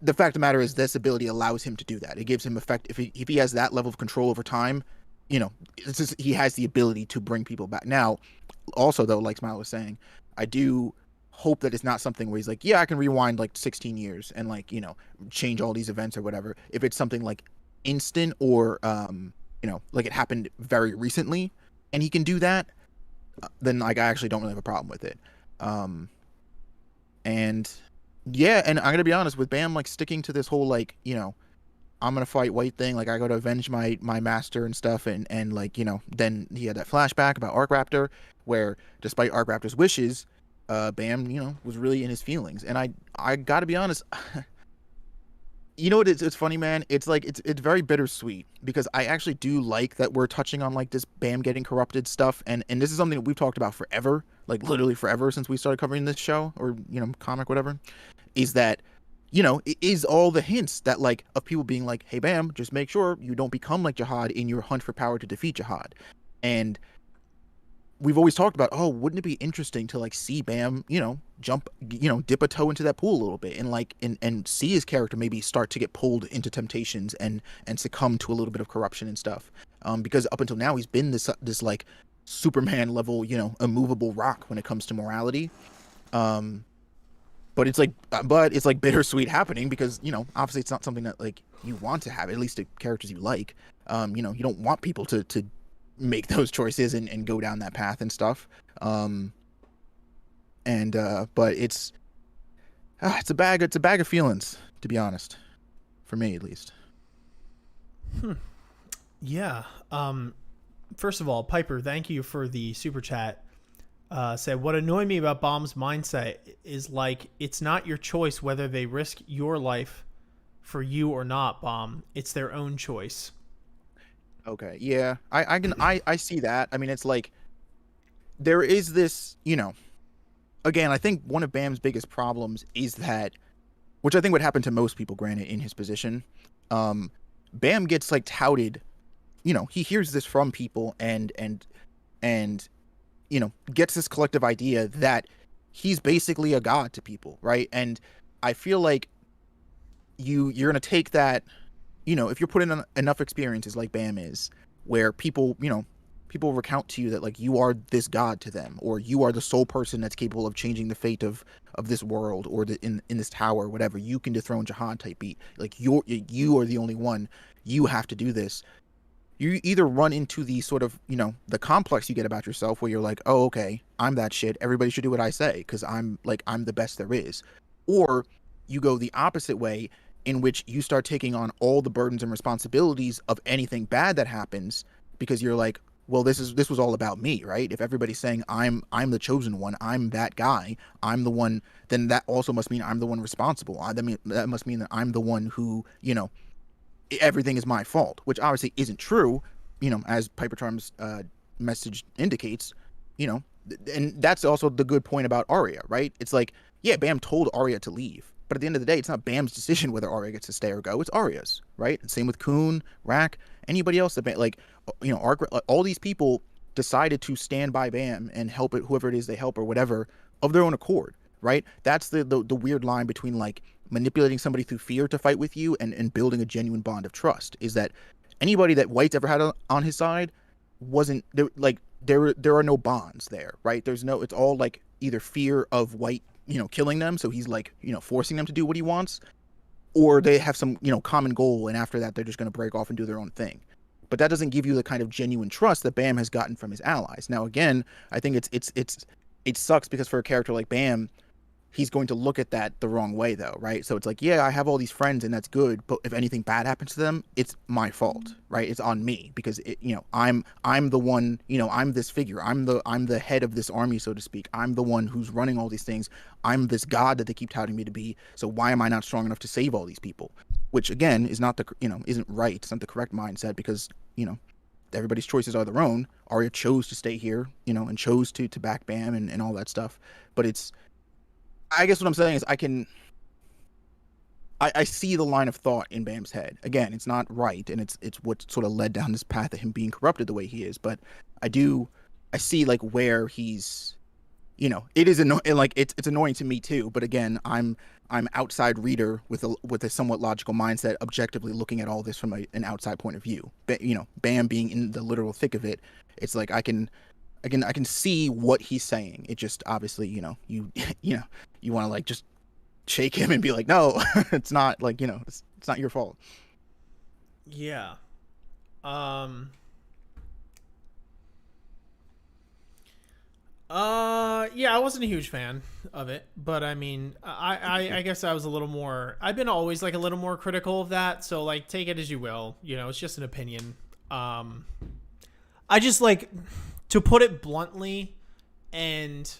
[SPEAKER 4] the fact of the matter is this ability allows him to do that. It gives him effect. If he has that level of control over time, it's just, he has the ability to bring people back. Now, also though, like Smile was saying, I do hope that it's not something where he's like, yeah, I can rewind like 16 years and like, change all these events or whatever. If it's something like instant or, like it happened very recently and he can do that, then like I actually don't really have a problem with it. And yeah, and I'm gonna be honest with Bam, like sticking to this whole like, I'm gonna fight White thing, like I gotta avenge my master and stuff, and like, then he had that flashback about Arkraptor, where despite Arkraptor's wishes, Bam, was really in his feelings. And I gotta be honest, you know what, it's funny, man, it's like it's very bittersweet, because I actually do like that we're touching on like this Bam getting corrupted stuff, and this is something that we've talked about forever, like literally forever since we started covering this show, or comic, whatever, is that it is all the hints that like of people being like, hey Bam, just make sure you don't become like Jihad in your hunt for power to defeat Jihad. And we've always talked about, oh, wouldn't it be interesting to like see Bam, jump, dip a toe into that pool a little bit, and like and see his character maybe start to get pulled into temptations and succumb to a little bit of corruption and stuff. Because up until now he's been this like Superman level, immovable rock when it comes to morality. But it's like bittersweet happening, because obviously it's not something that like you want to have, at least the characters you like. You don't want people to make those choices and go down that path and stuff. And and but it's a bag of feelings, to be honest, for me at least.
[SPEAKER 3] Yeah. First of all, Piper, thank you for the super chat. Said, what annoyed me about Bomb's mindset is like, it's not your choice whether they risk your life for you or not, Bomb. It's their own choice.
[SPEAKER 4] Okay, yeah, I see that. I mean, it's like there is this, again, I think one of Bam's biggest problems is that, which I think would happen to most people, granted, in his position. Bam gets like touted, he hears this from people and gets this collective idea that he's basically a god to people, right? And I feel like you're gonna take that, if you're putting in enough experiences like Bam is, where people recount to you that like you are this god to them, or you are the sole person that's capable of changing the fate of this world, or in this tower, or whatever. You can dethrone Jahad type beat. Like you are the only one. You have to do this. You either run into the sort of, the complex you get about yourself where you're like, oh, okay, I'm that shit. Everybody should do what I say because I'm the best there is. Or you go the opposite way, in which you start taking on all the burdens and responsibilities of anything bad that happens because you're like, well, this was all about me, right? If everybody's saying I'm the chosen one, I'm that guy, I'm the one, then that also must mean I'm the one responsible. That must mean that I'm the one who, everything is my fault, which obviously isn't true, as Piper Charm's message indicates, and that's also the good point about Arya, right? It's like, yeah, Bam told Arya to leave, but at the end of the day, it's not Bam's decision whether Arya gets to stay or go. It's Arya's, right? And same with Khun, Rak, anybody else that, all these people decided to stand by Bam and help it, whoever it is they help or whatever, of their own accord, right? That's the weird line between like manipulating somebody through fear to fight with you and building a genuine bond of trust, is that anybody that White's ever had on his side wasn't there. Like there are no bonds there, right? It's all like either fear of White, killing them, so he's like, forcing them to do what he wants, or they have some, common goal, and after that they're just going to break off and do their own thing. But that doesn't give you the kind of genuine trust that Bam has gotten from his allies. Now again, I think it sucks because for a character like Bam, he's going to look at that the wrong way though, right? So it's like, yeah, I have all these friends and that's good, but if anything bad happens to them, it's my fault, right? It's on me because I'm the one, I'm this figure. I'm the head of this army, so to speak. I'm the one who's running all these things. I'm this god that they keep touting me to be. So why am I not strong enough to save all these people? Which again is not isn't right. It's not the correct mindset because, everybody's choices are their own. Arya chose to stay here, and chose to back Bam and all that stuff. But I guess what I'm saying is I see the line of thought in Bam's head. Again, it's not right, and it's what sort of led down this path of him being corrupted the way he is. But I see like where he's, it is like it's annoying to me too. But again, I'm outside reader with a somewhat logical mindset, objectively looking at all this from an outside point of view. But Bam being in the literal thick of it, it's like I can see what he's saying. It just obviously, you want to like just shake him and be like, no, it's not like, it's not your fault.
[SPEAKER 3] Yeah. Yeah, I wasn't a huge fan of it, but I mean, I guess I was I've been always like a little more critical of that. So like, take it as you will, it's just an opinion. I just like, to put it bluntly and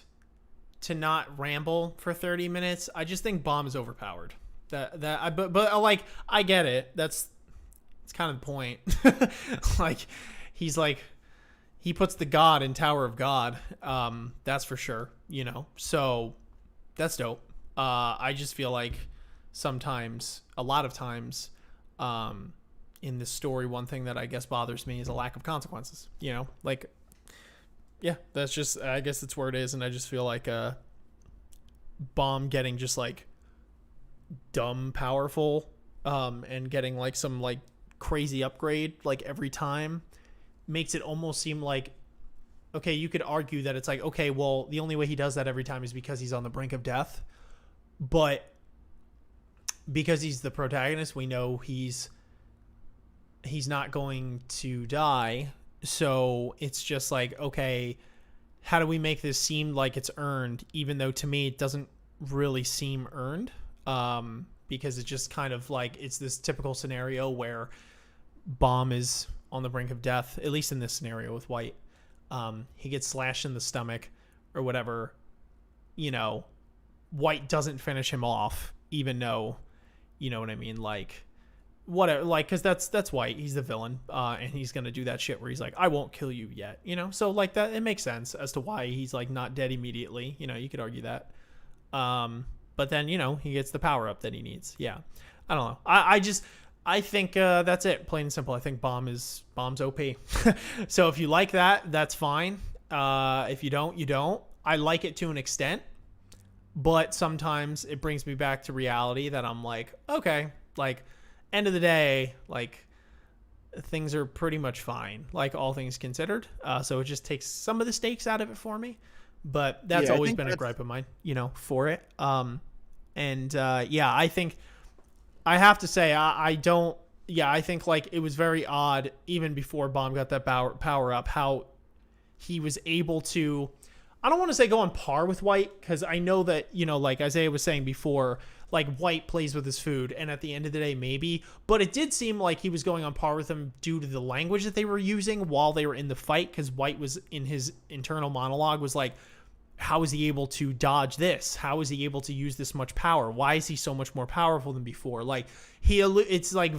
[SPEAKER 3] to not ramble for 30 minutes, I just think Bomb is overpowered. But like, I get it. It's kind of the point. Like, he's like, he puts the god in Tower of God. That's for sure, so that's dope. I just feel like a lot of times, in this story, one thing that I guess bothers me is a lack of consequences, like, yeah, that's just, I guess that's where it is. And I just feel like Bomb getting just like dumb powerful, and getting like some like crazy upgrade like every time makes it almost seem like, okay, you could argue that it's like, okay, well, the only way he does that every time is because he's on the brink of death. But because he's the protagonist, we know he's not going to die. So it's just like, okay, how do we make this seem like it's earned, even though to me it doesn't really seem earned, because it's just kind of like it's this typical scenario where Bomb is on the brink of death, at least in this scenario with White. He gets slashed in the stomach or whatever, you know, White doesn't finish him off, even though, you know what I mean, like whatever, like, because that's White, he's the villain, and he's gonna do that shit where he's like, I won't kill you yet, you know. So like that, it makes sense as to why he's like not dead immediately, you know. You could argue that, but then, you know, he gets the power up that he needs. Yeah, I don't know. I think that's it, plain and simple. I think Bomb's OP. So if you like that, that's fine. If you don't, you don't. I like it to an extent, but sometimes it brings me back to reality that I'm like, okay, like, end of the day, like, things are pretty much fine, like, all things considered. So it just takes some of the stakes out of it for me. But that's always been a gripe of mine, you know, for it. Yeah, I think I have to say, I think like it was very odd even before Bomb got that power up, how he was able to, I don't want to say go on par with White, because I know that, you know, like Isaiah was saying before, like White plays with his food, and at the end of the day, maybe, but it did seem like he was going on par with him due to the language that they were using while they were in the fight, because White was in his internal monologue was like, how is he able to dodge this? How is he able to use this much power? Why is he so much more powerful than before? Like, it's like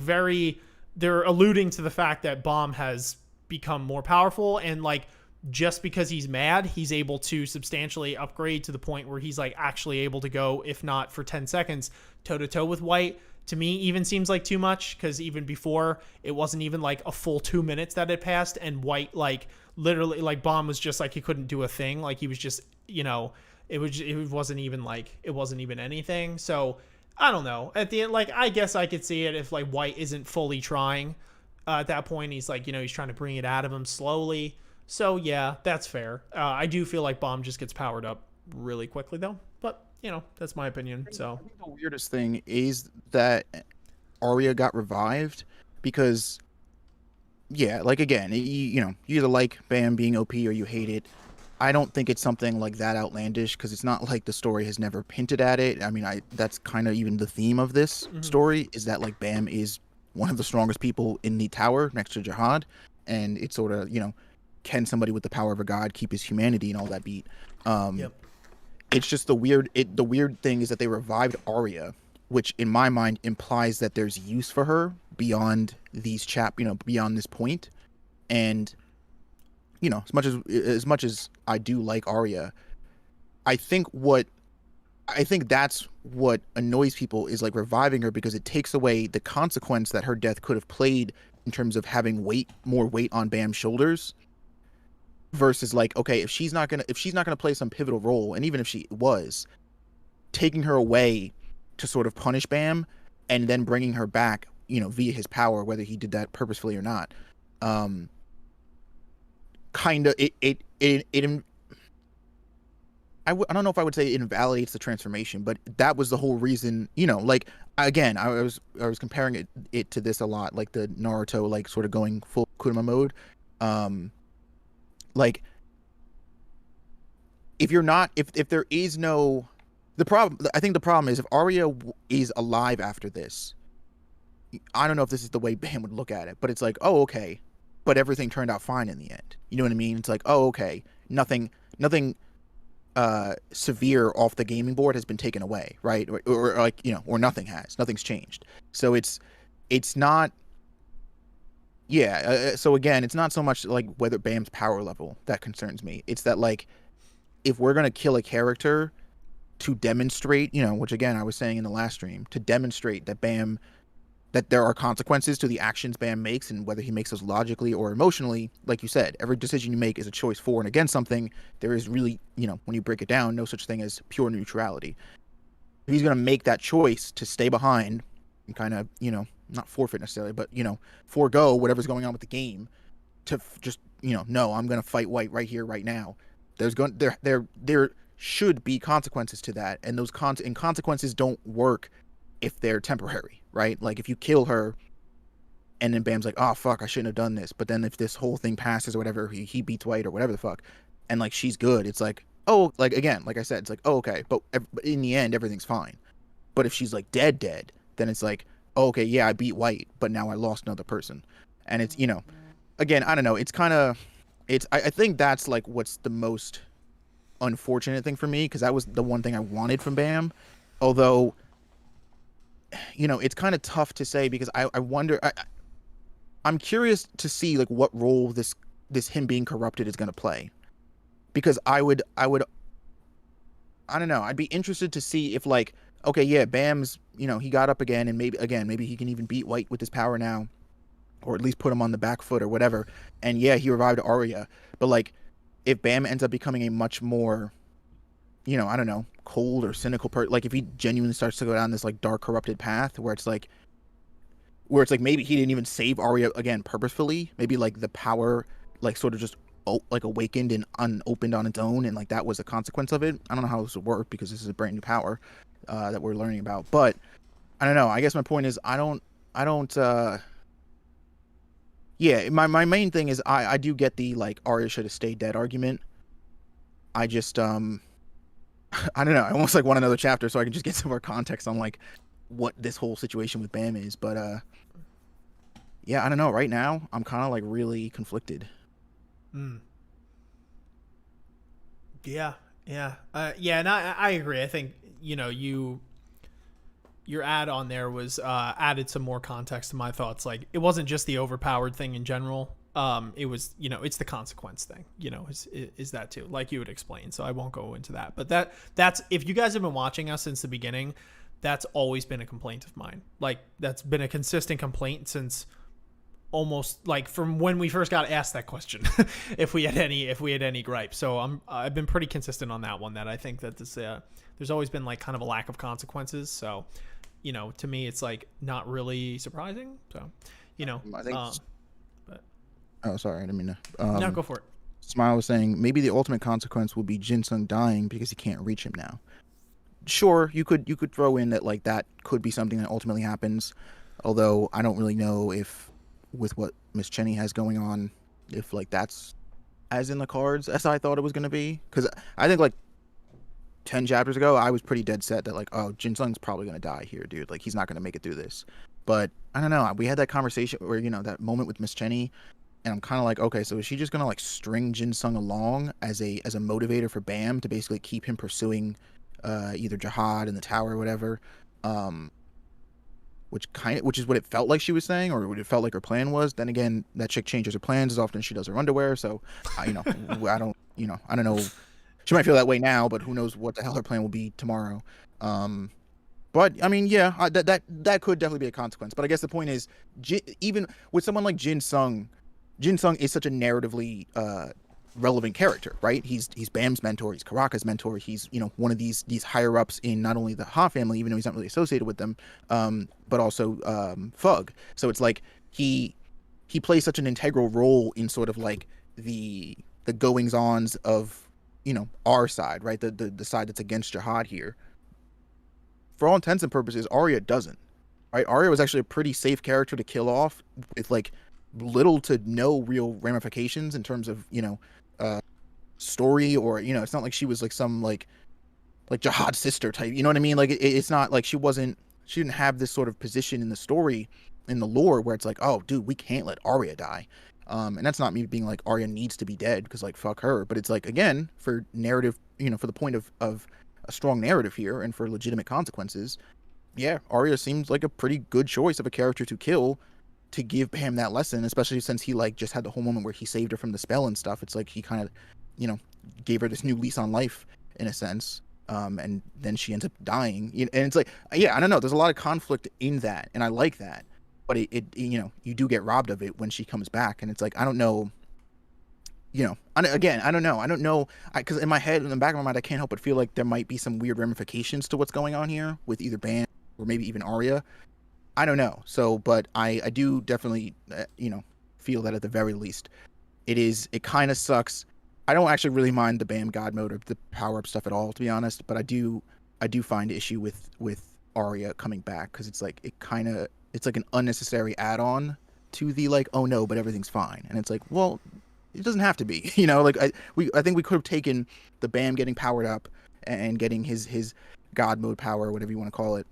[SPEAKER 3] they're alluding to the fact that Bomb has become more powerful, and like, just because he's mad, he's able to substantially upgrade to the point where he's like actually able to go, if not for 10 seconds, toe to toe with White. To me, even seems like too much, because even before, it wasn't even like a full 2 minutes that had passed, and White, like, literally, like, Bomb was just like, he couldn't do a thing. Like, he was just, you know, it wasn't even anything. So I don't know. At the end, like, I guess I could see it if like White isn't fully trying. At that point, he's like, you know, he's trying to bring it out of him slowly. So yeah, that's fair. I do feel like Bomb just gets powered up really quickly though, but you know, that's my opinion. So
[SPEAKER 4] I think the weirdest thing is that Arya got revived, because yeah, like, again, you know, you either like Bam being OP or you hate it. I don't think it's something like that outlandish, because it's not like the story has never hinted at it. I mean, that's kind of even the theme of this story, is that like Bam is one of the strongest people in the tower next to Jihad, and it's sort of, you know, can somebody with the power of a god keep his humanity and all that beat.
[SPEAKER 3] Yep.
[SPEAKER 4] It's just the weird thing is that they revived Arya, which in my mind implies that there's use for her beyond beyond this point. And you know, as much as I do like Arya, I think that's what annoys people, is like reviving her, because it takes away the consequence that her death could have played in terms of having more weight on Bam's shoulders. Versus like, okay, if she's not gonna play some pivotal role, and even if she was, taking her away to sort of punish Bam, and then bringing her back, you know, via his power, whether he did that purposefully or not, kind of I don't know if I would say it invalidates the transformation, but that was the whole reason, you know. Like, again, I was comparing it to this a lot, like the Naruto, like, sort of going full Kurama mode. Like, if there is no, I think the problem is, if Arya is alive after this, I don't know if this is the way Bam would look at it, but it's like, oh, okay, but everything turned out fine in the end. You know what I mean? It's like, oh, okay, nothing severe off the gaming board has been taken away, right? Or like, you know, or nothing's changed. So it's not. Yeah, so again, it's not so much like whether Bam's power level that concerns me. It's that, like, if we're going to kill a character to demonstrate, you know, which again I was saying in the last stream, to demonstrate that there are consequences to the actions Bam makes, and whether he makes those logically or emotionally, like you said, every decision you make is a choice for and against something. There is really, you know, when you break it down, no such thing as pure neutrality. If he's going to make that choice to stay behind and kind of, you know, not forfeit necessarily, but, you know, forego whatever's going on with the game to just, you know, no, I'm going to fight White right here, right now. There should be consequences to that, and those consequences don't work if they're temporary, right? Like, if you kill her and then Bam's like, oh fuck, I shouldn't have done this, but then if this whole thing passes or whatever, he beats White or whatever the fuck, and like she's good, it's like, oh, like again, like I said, it's like, oh, okay, but in the end everything's fine. But if she's like dead, then it's like, oh, okay, yeah, I beat White, but now I lost another person. And it's, again, I don't know. It's kind of, I think that's like what's the most unfortunate thing for me, because that was the one thing I wanted from Bam. Although, it's kind of tough to say, because I wonder, I'm curious to see like what role this him being corrupted is going to play. Because I don't know, I'd be interested to see if like, okay, yeah, Bam's, he got up again, and maybe he can even beat White with his power now, or at least put him on the back foot or whatever. And yeah, he revived Arya, but like, if Bam ends up becoming a much more, I don't know, cold or cynical person, like if he genuinely starts to go down this like dark, corrupted path where it's like maybe he didn't even save Arya again purposefully, maybe like the power like sort of just like awakened and unopened on its own, and like that was a consequence of it. I don't know how this would work, because this is a brand new power that we're learning about. But I don't know, I guess my point is I don't yeah, my main thing is I do get the like Arya should have stayed dead argument. I just I don't know, I almost like want another chapter so I can just get some more context on like what this whole situation with Bam is. But yeah, I don't know, right now I'm kind of like really conflicted.
[SPEAKER 3] Yeah, and I agree. I think your add on there was added some more context to my thoughts. Like, it wasn't just the overpowered thing in general. It was, it's the consequence thing. Is that too, like you would explain. So I won't go into that. But that's if you guys have been watching us since the beginning, that's always been a complaint of mine. Like, that's been a consistent complaint since almost like from when we first got asked that question, if we had any gripes. So I've been pretty consistent on that one, that I think that this there's always been like kind of a lack of consequences. So to me it's like not really surprising. So
[SPEAKER 4] I think but oh, sorry, I didn't mean to
[SPEAKER 3] no, go for it.
[SPEAKER 4] Smile was saying maybe the ultimate consequence will be Jin Sung dying because he can't reach him now. Sure, you could throw in that like that could be something that ultimately happens, although I don't really know if with what Miss Cheney has going on, if like that's as in the cards as I thought it was going to be. Because I think like 10 chapters ago I was pretty dead set that like, oh, Jin Sung's probably going to die here, dude, like he's not going to make it through this. But I don't know, we had that conversation where that moment with Miss Cheney, and I'm kind of like, okay, so is she just going to like string Jin Sung along as a motivator for Bam to basically keep him pursuing either Jihad in the tower or whatever, which is what it felt like she was saying, or what it felt like her plan was. Then again, that chick changes her plans as often as she does her underwear. So, I don't know. She might feel that way now, but who knows what the hell her plan will be tomorrow. But I mean, yeah, that could definitely be a consequence. But I guess the point is, even with someone like Jin Sung is such a narratively relevant character, right? He's Bam's mentor, he's Karaka's mentor, he's one of these higher ups in not only the Ha family, even though he's not really associated with them, but also Fug. So it's like he plays such an integral role in sort of like the goings ons of our side, right? The side that's against Jihad here. For all intents and purposes, Arya doesn't, right? Arya was actually a pretty safe character to kill off with like little to no real ramifications in terms of story, or it's not like she was like some like Jihad sister type, you know what I mean? Like it's not like she didn't have this sort of position in the story, in the lore, where it's like, oh dude, we can't let Arya die. And that's not me being like Arya needs to be dead because like fuck her, but it's like, again, for narrative, for the point of a strong narrative here and for legitimate consequences, yeah, Arya seems like a pretty good choice of a character to kill to give Bam that lesson, especially since he like just had the whole moment where he saved her from the spell and stuff. It's like he kind of gave her this new lease on life in a sense, and then she ends up dying, and it's like, yeah, I don't know, there's a lot of conflict in that, and I like that, but it you do get robbed of it when she comes back, and it's like, I don't know, again, I don't know, because in my head, in the back of my mind, I can't help but feel like there might be some weird ramifications to what's going on here with either Bam or maybe even Arya. I don't know. So, but I do definitely, feel that at the very least, it kind of sucks. I don't actually really mind the Bam God mode or the power-up stuff at all, to be honest, but I do find issue with Arya coming back, because it's like, it's like an unnecessary add-on to the like, oh no, but everything's fine. And it's like, well, It doesn't have to be. Like I think we could have taken the Bam getting powered up and getting his God mode power, whatever you want to call it.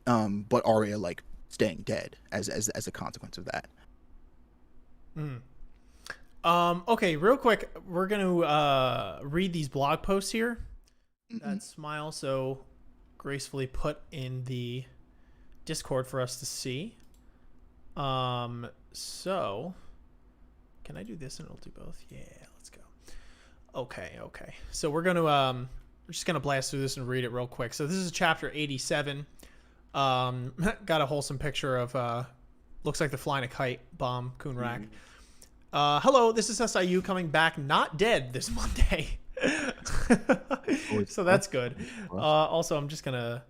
[SPEAKER 4] But Arya like staying dead as a consequence of that.
[SPEAKER 3] Okay, real quick, we're gonna read these blog posts here that Smile so gracefully put in the Discord for us to see. So can I do this and it'll do both? Yeah, let's go. Okay. So we're just gonna blast through this and read it real quick. So this is chapter 87. Got a wholesome picture of looks like they're flying a kite bomb Coonrack. Hello, this is SIU coming back not dead this Monday. So that's good. Also, I'm just gonna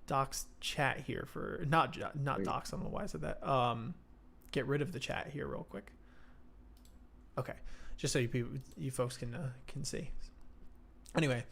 [SPEAKER 3] dox chat here for not dox. I don't know why I said that. Get rid of the chat here real quick. Okay, just so you folks can see. Anyway,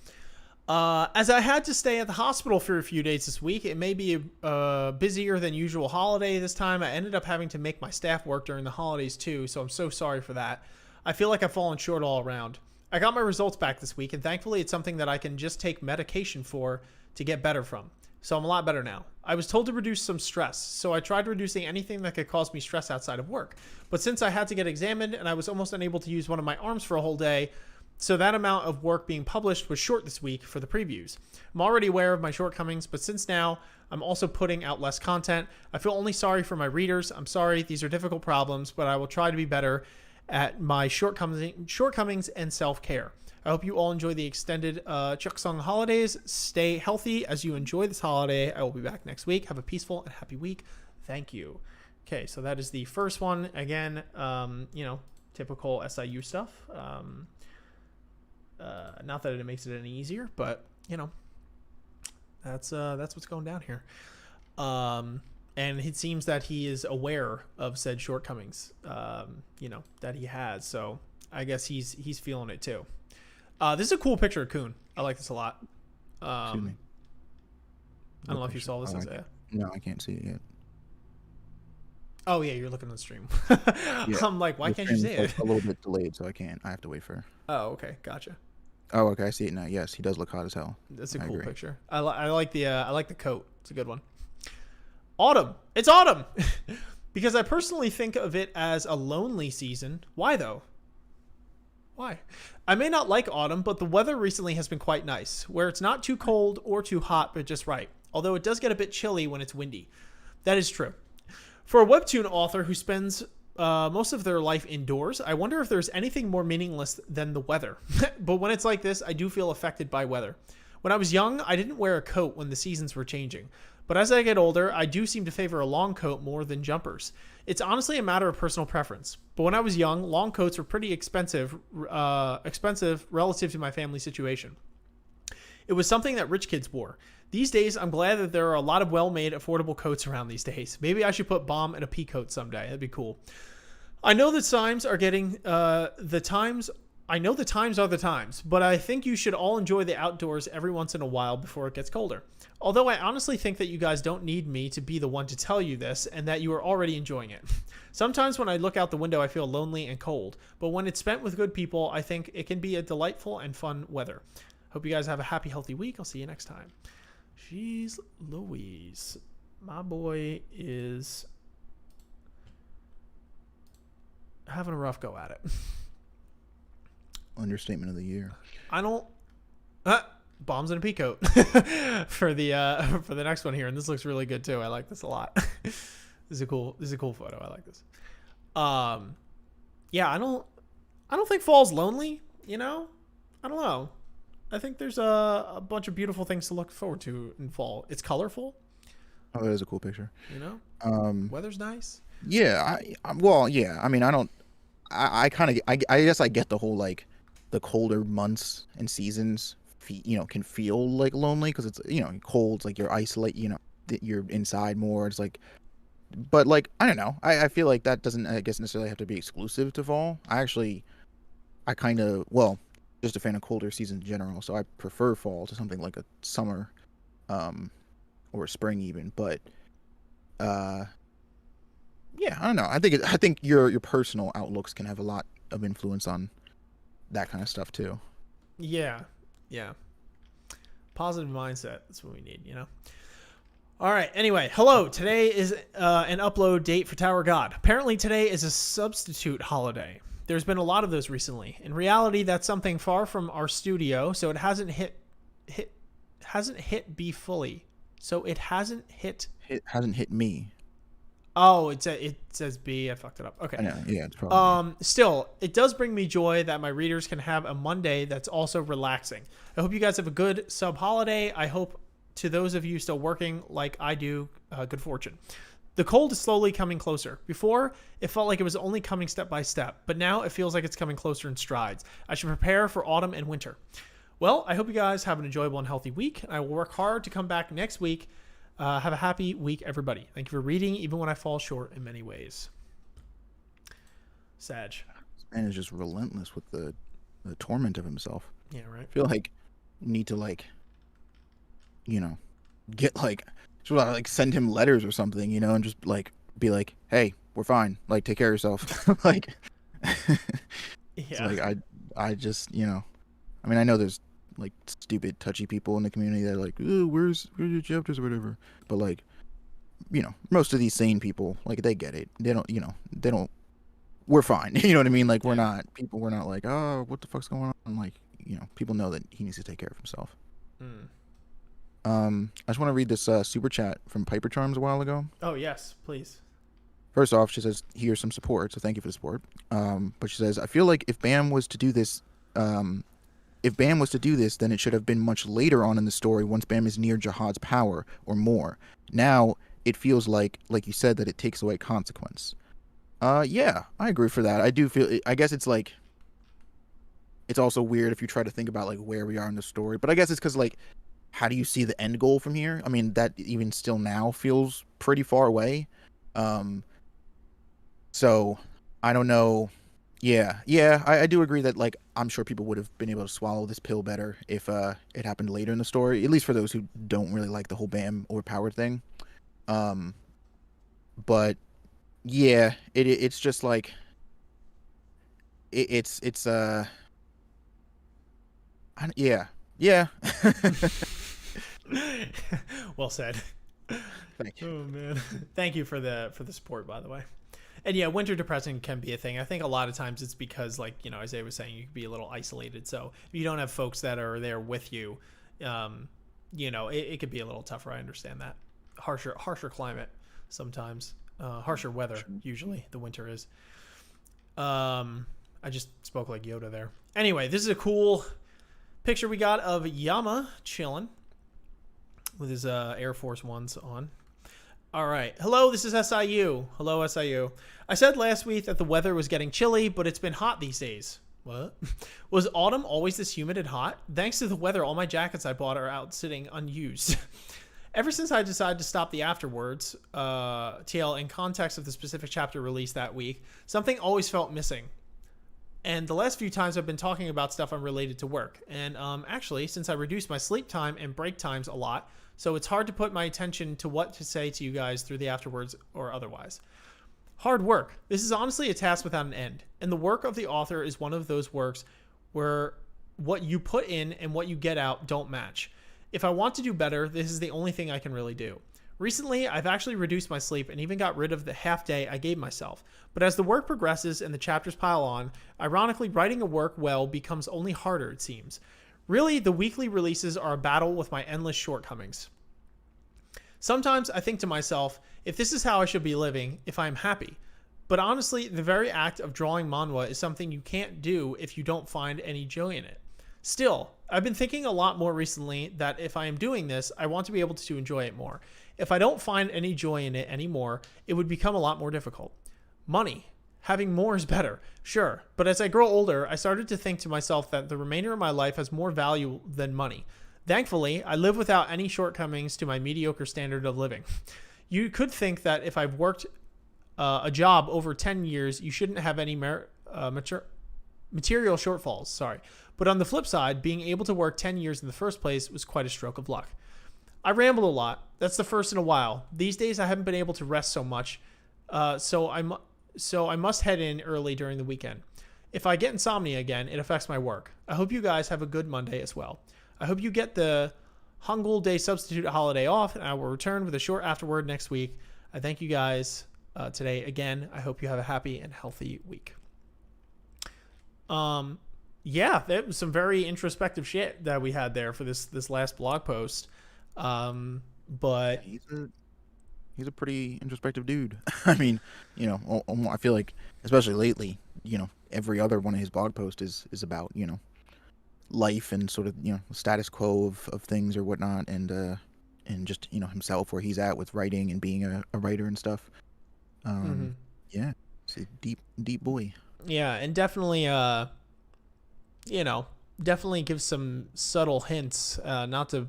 [SPEAKER 3] as I had to stay at the hospital for a few days this week, it may be a busier than usual holiday this time. I ended up having to make my staff work during the holidays too, so I'm so sorry for that. I feel like I've fallen short all around. I got my results back this week, and thankfully it's something that I can just take medication for to get better from. So I'm a lot better now. I was told to reduce some stress, so I tried reducing anything that could cause me stress outside of work. But since I had to get examined and I was almost unable to use one of my arms for a whole day, so that amount of work being published was short this week for the previews. I'm already aware of my shortcomings, but since now I'm also putting out less content, I feel only sorry for my readers. I'm sorry, these are difficult problems, but I will try to be better at my shortcomings and self-care. I hope you all enjoy the extended Chuksung holidays. Stay healthy as you enjoy this holiday. I will be back next week. Have a peaceful and happy week. Thank you. Okay, so that is the first one. Again, typical SIU stuff. Not that it makes it any easier, but that's what's going down here. And it seems that he is aware of said shortcomings, that he has. So I guess he's feeling it too. This is a cool picture of Coon. I like this a lot.
[SPEAKER 4] Excuse me.
[SPEAKER 3] I don't know if you saw this, Isaiah.
[SPEAKER 4] No, I can't see it yet.
[SPEAKER 3] Oh yeah, you're looking on the stream.
[SPEAKER 4] Yeah.
[SPEAKER 3] I'm like, why can't you see it?
[SPEAKER 4] A little bit delayed, so I can't. I have to wait for.
[SPEAKER 3] Oh, okay, gotcha.
[SPEAKER 4] Oh, okay, I see it now. Yes, he does look hot as hell.
[SPEAKER 3] That's a cool picture. I like the coat. It's a good one. Autumn. It's autumn. Because I personally think of it as a lonely season. Why though? Why? I may not like autumn, but the weather recently has been quite nice, where it's not too cold or too hot, but just right. Although it does get a bit chilly when it's windy. That is true. For a webtoon author who spends most of their life indoors, I wonder if there's anything more meaningless than the weather. But when it's like this, I do feel affected by weather. When I was young, I didn't wear a coat when the seasons were changing. But as I get older, I do seem to favor a long coat more than jumpers. It's honestly a matter of personal preference. But when I was young, long coats were pretty expensive relative to my family situation. It was something that rich kids wore. These days, I'm glad that there are a lot of well-made, affordable coats around these days. Maybe I should put Bomb in a pea coat someday. That'd be cool. I know the times are the times, but I think you should all enjoy the outdoors every once in a while before it gets colder. Although I honestly think that you guys don't need me to be the one to tell you this and that you are already enjoying it. Sometimes when I look out the window, I feel lonely and cold, but when it's spent with good people, I think it can be a delightful and fun weather. Hope you guys have a happy, healthy week. I'll see you next time. Jeez Louise. My boy is having a rough go at it.
[SPEAKER 4] Understatement of the year.
[SPEAKER 3] I don't. Bombs in a pea coat for the next one here, and this looks really good too. I like this a lot. This is a cool photo. I like this. Yeah, I don't think fall's lonely. I don't know. I think there's a bunch of beautiful things to look forward to in fall. It's colorful.
[SPEAKER 4] Oh, that is a cool picture.
[SPEAKER 3] Weather's nice.
[SPEAKER 4] Yeah. Yeah. I mean, I guess I get the whole like the colder months and seasons, can feel like lonely because it's cold. It's like you're isolated. You're inside more. It's like, but like I don't know. I feel like that doesn't necessarily have to be exclusive to fall. I kind of just a fan of colder seasons in general, so I prefer fall to something like a summer, or spring even. But yeah, I don't know. I think your personal outlooks can have a lot of influence on that kind of stuff too.
[SPEAKER 3] Yeah. Positive mindset. That's what we need, you know? All right. Anyway, hello. Today is an upload date for Tower God. Apparently today is a substitute holiday. There's been a lot of those recently. In reality, that's something far from our studio, so it hasn't hit B fully. So it hasn't hit.
[SPEAKER 4] It hasn't hit me.
[SPEAKER 3] Oh, it says B. I fucked it up. Okay.
[SPEAKER 4] I know. Yeah, it's probably.
[SPEAKER 3] Still, it does bring me joy that my readers can have a Monday that's also relaxing. I hope you guys have a good sub holiday. I hope to those of you still working like I do, good fortune. The cold is slowly coming closer. Before, it felt like it was only coming step by step, but now it feels like it's coming closer in strides. I should prepare for autumn and winter. Well, I hope you guys have an enjoyable and healthy week. I will work hard to come back next week. Have a happy week, everybody. Thank you for reading, even when I fall short in many ways. Sag.
[SPEAKER 4] Man is just relentless with the torment of himself.
[SPEAKER 3] Yeah, right.
[SPEAKER 4] I feel like you need to like, you know, get like, should I like send him letters or something, you know, and just like be like, hey, we're fine. Like, take care of yourself. Like,
[SPEAKER 3] Yeah.
[SPEAKER 4] like I just, you know, I mean, I know there's like stupid touchy people in the community that are like, oh, where's your chapters or whatever, but like, you know, most of these sane people, like, they get it. They don't, you know, they don't, we're fine. You know what I mean? Like, we're not like, oh, what the fuck's going on? Like, you know, people know that he needs to take care of himself. I just want to read this super chat from Piper Charms a while ago.
[SPEAKER 3] Oh, yes, please.
[SPEAKER 4] First off, she says, here's some support, so thank you for the support. But she says, I feel like if Bam was to do this, then it should have been much later on in the story once Bam is near Jihad's power or more. Now, it feels like you said, that it takes away consequence. Yeah, I agree for that. I do feel, I guess it's like, it's also weird if you try to think about like where we are in the story, but I guess it's because like, how do you see the end goal from here? I mean, that even still now feels pretty far away. So I don't know. Yeah, I do agree that like I'm sure people would have been able to swallow this pill better if it happened later in the story, at least for those who don't really like the whole Bam overpowered thing. But yeah, it's just like it's yeah.
[SPEAKER 3] Well said.
[SPEAKER 4] Thank you.
[SPEAKER 3] Oh man, thank you for the support, by the way. And yeah, winter depression can be a thing. I think a lot of times it's because, like, you know, Isaiah was saying, you can be a little isolated. So if you don't have folks that are there with you, you know, it could be a little tougher. I understand that. Harsher climate sometimes, harsher weather. Usually the winter is. I just spoke like Yoda there. Anyway, this is a cool picture we got of Yama chilling with his Air Force Ones on. All right. Hello, this is SIU. Hello, SIU. I said last week that the weather was getting chilly, but it's been hot these days. What? Was autumn always this humid and hot? Thanks to the weather, all my jackets I bought are out sitting unused. Ever since I decided to stop the afterwards, TL, in context of the specific chapter released that week, something always felt missing. And the last few times I've been talking about stuff unrelated to work. And actually, since I reduced my sleep time and break times a lot, so it's hard to put my attention to what to say to you guys through the afterwards or otherwise. Hard work. This is honestly a task without an end. And the work of the author is one of those works where what you put in and what you get out don't match. If I want to do better, this is the only thing I can really do. Recently, I've actually reduced my sleep and even got rid of the half day I gave myself. But as the work progresses and the chapters pile on, ironically, writing a work well becomes only harder, it seems. Really, the weekly releases are a battle with my endless shortcomings. Sometimes I think to myself, if this is how I should be living, if I'm happy. But honestly, the very act of drawing manhwa is something you can't do if you don't find any joy in it. Still, I've been thinking a lot more recently that if I am doing this, I want to be able to enjoy it more. If I don't find any joy in it anymore, it would become a lot more difficult. Money. Having more is better, sure. But as I grow older, I started to think to myself that the remainder of my life has more value than money. Thankfully, I live without any shortcomings to my mediocre standard of living. You could think that if I've worked a job over 10 years, you shouldn't have any material shortfalls, sorry. But on the flip side, being able to work 10 years in the first place was quite a stroke of luck. I rambled a lot. That's the first in a while. These days, I haven't been able to rest so much, so I must head in early during the weekend. if I get insomnia again, it affects my work. I hope you guys have a good Monday as well. I hope you get the Hangul Day substitute holiday off, and I will return with a short afterword next week. I thank you guys today again. I hope you have a happy and healthy week. Yeah, there was some very introspective shit that we had there for this last blog post. But
[SPEAKER 4] he's a pretty introspective dude. I mean, you know, I feel like, especially lately, you know, every other one of his blog posts is about, you know, life and sort of, you know, status quo of things or whatnot, and just, you know, himself, where he's at with writing and being a writer and stuff. Yeah, it's a deep boy.
[SPEAKER 3] Yeah, and definitely, you know, definitely gives some subtle hints, not to,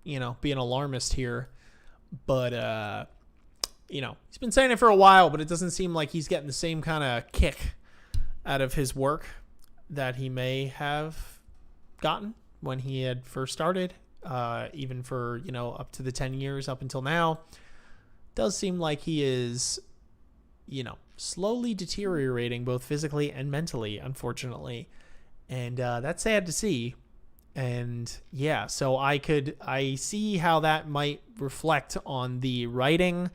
[SPEAKER 3] you know, be an alarmist here, but, you know, he's been saying it for a while, but it doesn't seem like he's getting the same kind of kick out of his work that he may have gotten when he had first started, even for, you know, up to the 10 years up until now. Does seem like he is, you know, slowly deteriorating both physically and mentally, unfortunately. And that's sad to see. And yeah, so I see how that might reflect on the writing,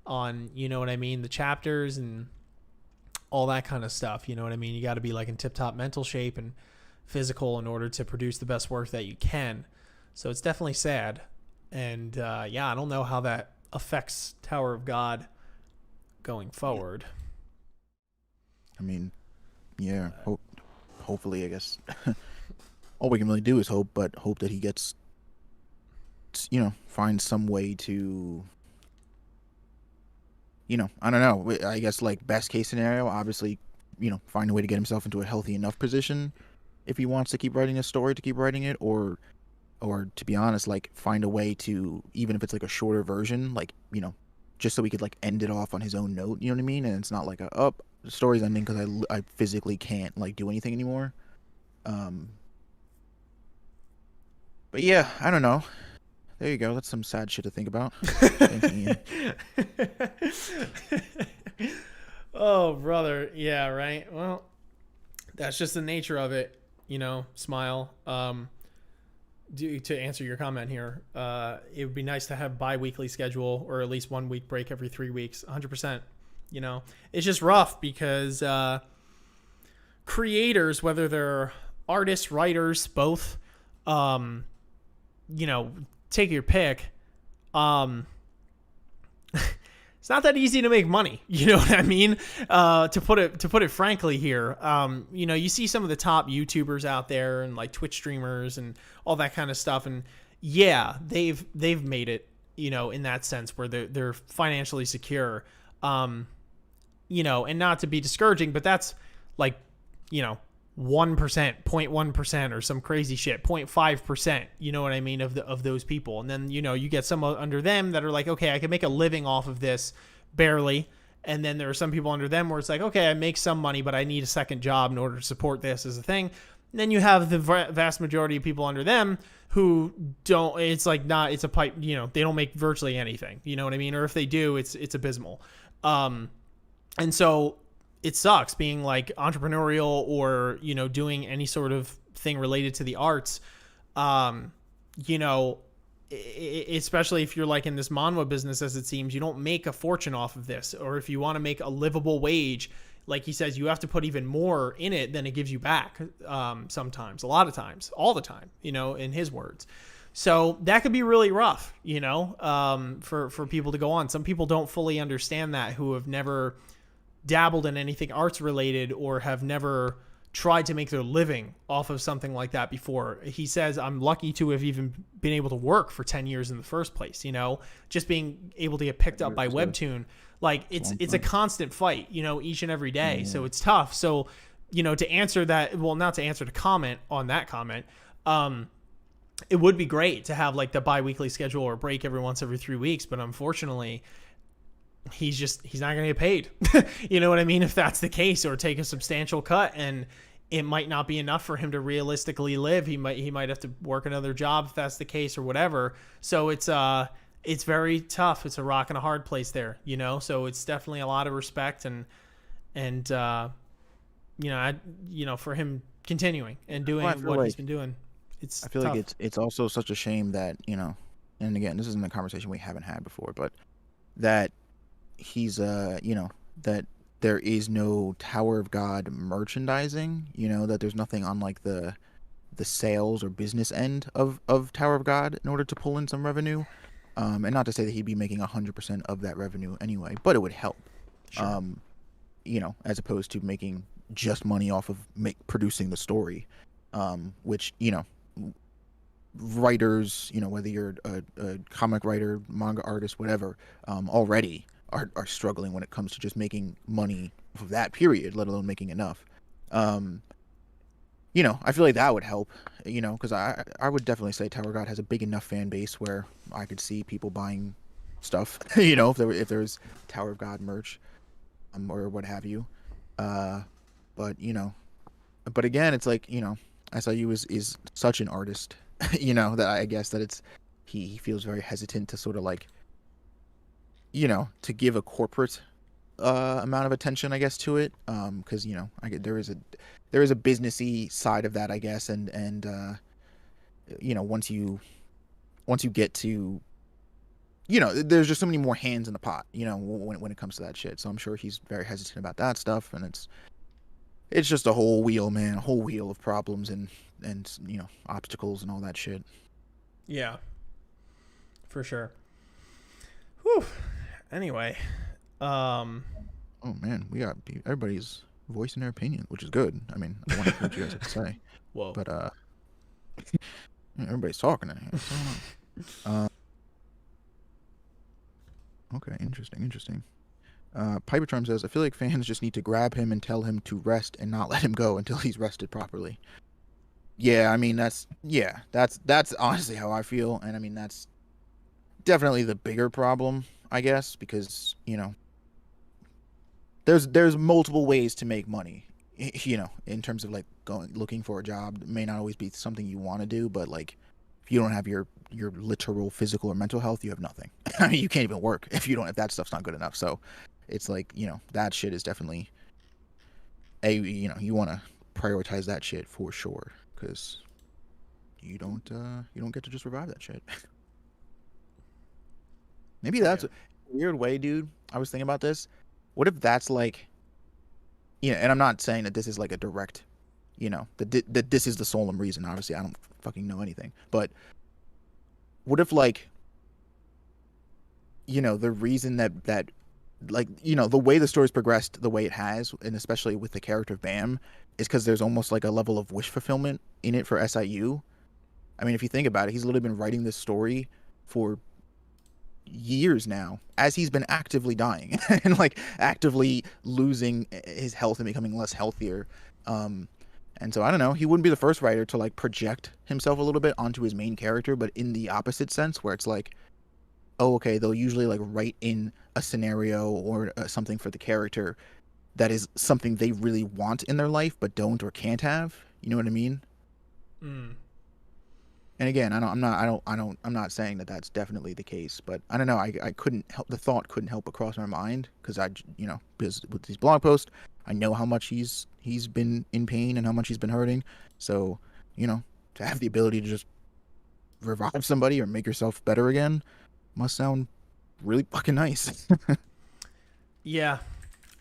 [SPEAKER 3] on, you know what I mean, the chapters and all that kind of stuff. You know what I mean? You got to be like in tip-top mental shape and physical in order to produce the best work that you can. So it's definitely sad. And yeah, I don't know how that affects Tower of God going forward.
[SPEAKER 4] I mean, yeah, hopefully, I guess. All we can really do is hope that he gets, you know, finds some way to, you know, I don't know, I guess, like, best case scenario, obviously, you know, find a way to get himself into a healthy enough position if he wants to keep writing a story, to keep writing it, or to be honest, like, find a way to, even if it's like a shorter version, like, you know, just so he could, like, end it off on his own note, you know what I mean? And it's not like the story's ending because I physically can't, like, do anything anymore. But yeah, I don't know. There you go. That's some sad shit to think about. Thanks, Ian.
[SPEAKER 3] Oh, brother. Yeah, right. Well, that's just the nature of it, you know, Smile. To answer your comment here, it would be nice to have bi-weekly schedule, or at least 1 week break every 3 weeks. 100%. You know, it's just rough because creators, whether they're artists, writers, both, you know, take your pick. It's not that easy to make money. You know what I mean? To put it frankly here, you know, you see some of the top YouTubers out there and like Twitch streamers and all that kind of stuff. And yeah, they've made it, you know, in that sense where they're financially secure. You know, and not to be discouraging, but that's like, you know, 1%, 0.1% or some crazy shit, 0.5%, you know what I mean, of those people. And then, you know, you get some under them that are like, okay, I can make a living off of this barely. And then there are some people under them where it's like, okay, I make some money, but I need a second job in order to support this as a thing. And then you have the vast majority of people under them who don't, it's like not, it's a pipe, you know, they don't make virtually anything, you know what I mean? Or if they do, it's abysmal. And so it sucks being like entrepreneurial or, you know, doing any sort of thing related to the arts. You know, especially if you're like in this manhwa business, as it seems, you don't make a fortune off of this. Or if you want to make a livable wage, like he says, you have to put even more in it than it gives you back. Sometimes, a lot of times, all the time, you know, in his words. So that could be really rough, you know, for people to go on. Some people don't fully understand that, who have never dabbled in anything arts related or have never tried to make their living off of something like that before. He says, I'm lucky to have even been able to work for 10 years in the first place, you know, just being able to get picked up by Webtoon. Like it's a constant fight, you know, each and every day. So it's tough. So, you know, to answer that, well, not to answer, to comment on that comment, it would be great to have like the bi-weekly schedule or break every 3 weeks. But unfortunately, he's not going to get paid. You know what I mean? If that's the case, or take a substantial cut, and it might not be enough for him to realistically live. He might have to work another job if that's the case, or whatever. So it's very tough. It's a rock and a hard place there, you know? So it's definitely a lot of respect and for him continuing and doing
[SPEAKER 4] Well, I feel
[SPEAKER 3] what he's
[SPEAKER 4] like-
[SPEAKER 3] been doing. It's
[SPEAKER 4] I feel
[SPEAKER 3] tough.
[SPEAKER 4] like it's also such a shame that, and again, this isn't a conversation we haven't had before, but that he's that there is no Tower of God merchandising, that there's nothing on like the sales or business end of Tower of God in order to pull in some revenue. And not to say that he'd be making 100% of that revenue anyway, but it would help.
[SPEAKER 3] Sure.
[SPEAKER 4] As opposed to making just money off of producing the story, which, writers, whether you're a comic writer, manga artist, whatever, already are struggling when it comes to just making money of that period, let alone making enough. I feel like that would help, because I would definitely say Tower of God has a big enough fan base where I could see people buying stuff, if there's Tower of God merch, or what have you. But again, it's like, SIU is such an artist, that I guess that it's, he feels very hesitant to sort of like, to give a corporate amount of attention, I guess, to it, because there is a businessy side of that, I guess, and once you get to, there's just so many more hands in the pot, when it comes to that shit. So I'm sure he's very hesitant about that stuff, and it's just a whole wheel, man, a whole wheel of problems and obstacles and all that shit.
[SPEAKER 3] Yeah, for sure. Whew. Anyway,
[SPEAKER 4] Oh man, we got everybody's voicing their opinion, which is good. I mean, I want to hear what you guys have to say,
[SPEAKER 3] whoa.
[SPEAKER 4] but everybody's talking in here. What's going on? Okay, interesting. Piper Charm says, I feel like fans just need to grab him and tell him to rest and not let him go until he's rested properly. Yeah, I mean, that's honestly how I feel. And I mean, that's definitely the bigger problem, I guess, because, there's multiple ways to make money, in terms of like looking for a job. It may not always be something you want to do, but like, if you don't have your literal physical or mental health, you have nothing. I mean, you can't even work if that stuff's not good enough. So it's like, that shit is definitely you want to prioritize that shit for sure, because you don't get to just revive that shit. Maybe that's a weird way, dude. I was thinking about this. What if that's like, and I'm not saying that this is like a direct, that this is the solemn reason. Obviously, I don't fucking know anything. But what if like, the reason that like, the way the story's progressed the way it has, and especially with the character of Bam, is because there's almost like a level of wish fulfillment in it for SIU. I mean, if you think about it, he's literally been writing this story for years now, as he's been actively dying and like actively losing his health and becoming less healthier. And so I don't know, he wouldn't be the first writer to like project himself a little bit onto his main character, but in the opposite sense, where it's like, oh, okay, they'll usually like write in a scenario or something for the character that is something they really want in their life but don't or can't have. You know what I mean? And again, I'm not saying that that's definitely the case, but I don't know. I couldn't help, the thought couldn't help but cross my mind, because because with these blog posts, I know how much he's been in pain and how much he's been hurting. So, to have the ability to just revive somebody or make yourself better again must sound really fucking nice.
[SPEAKER 3] Yeah.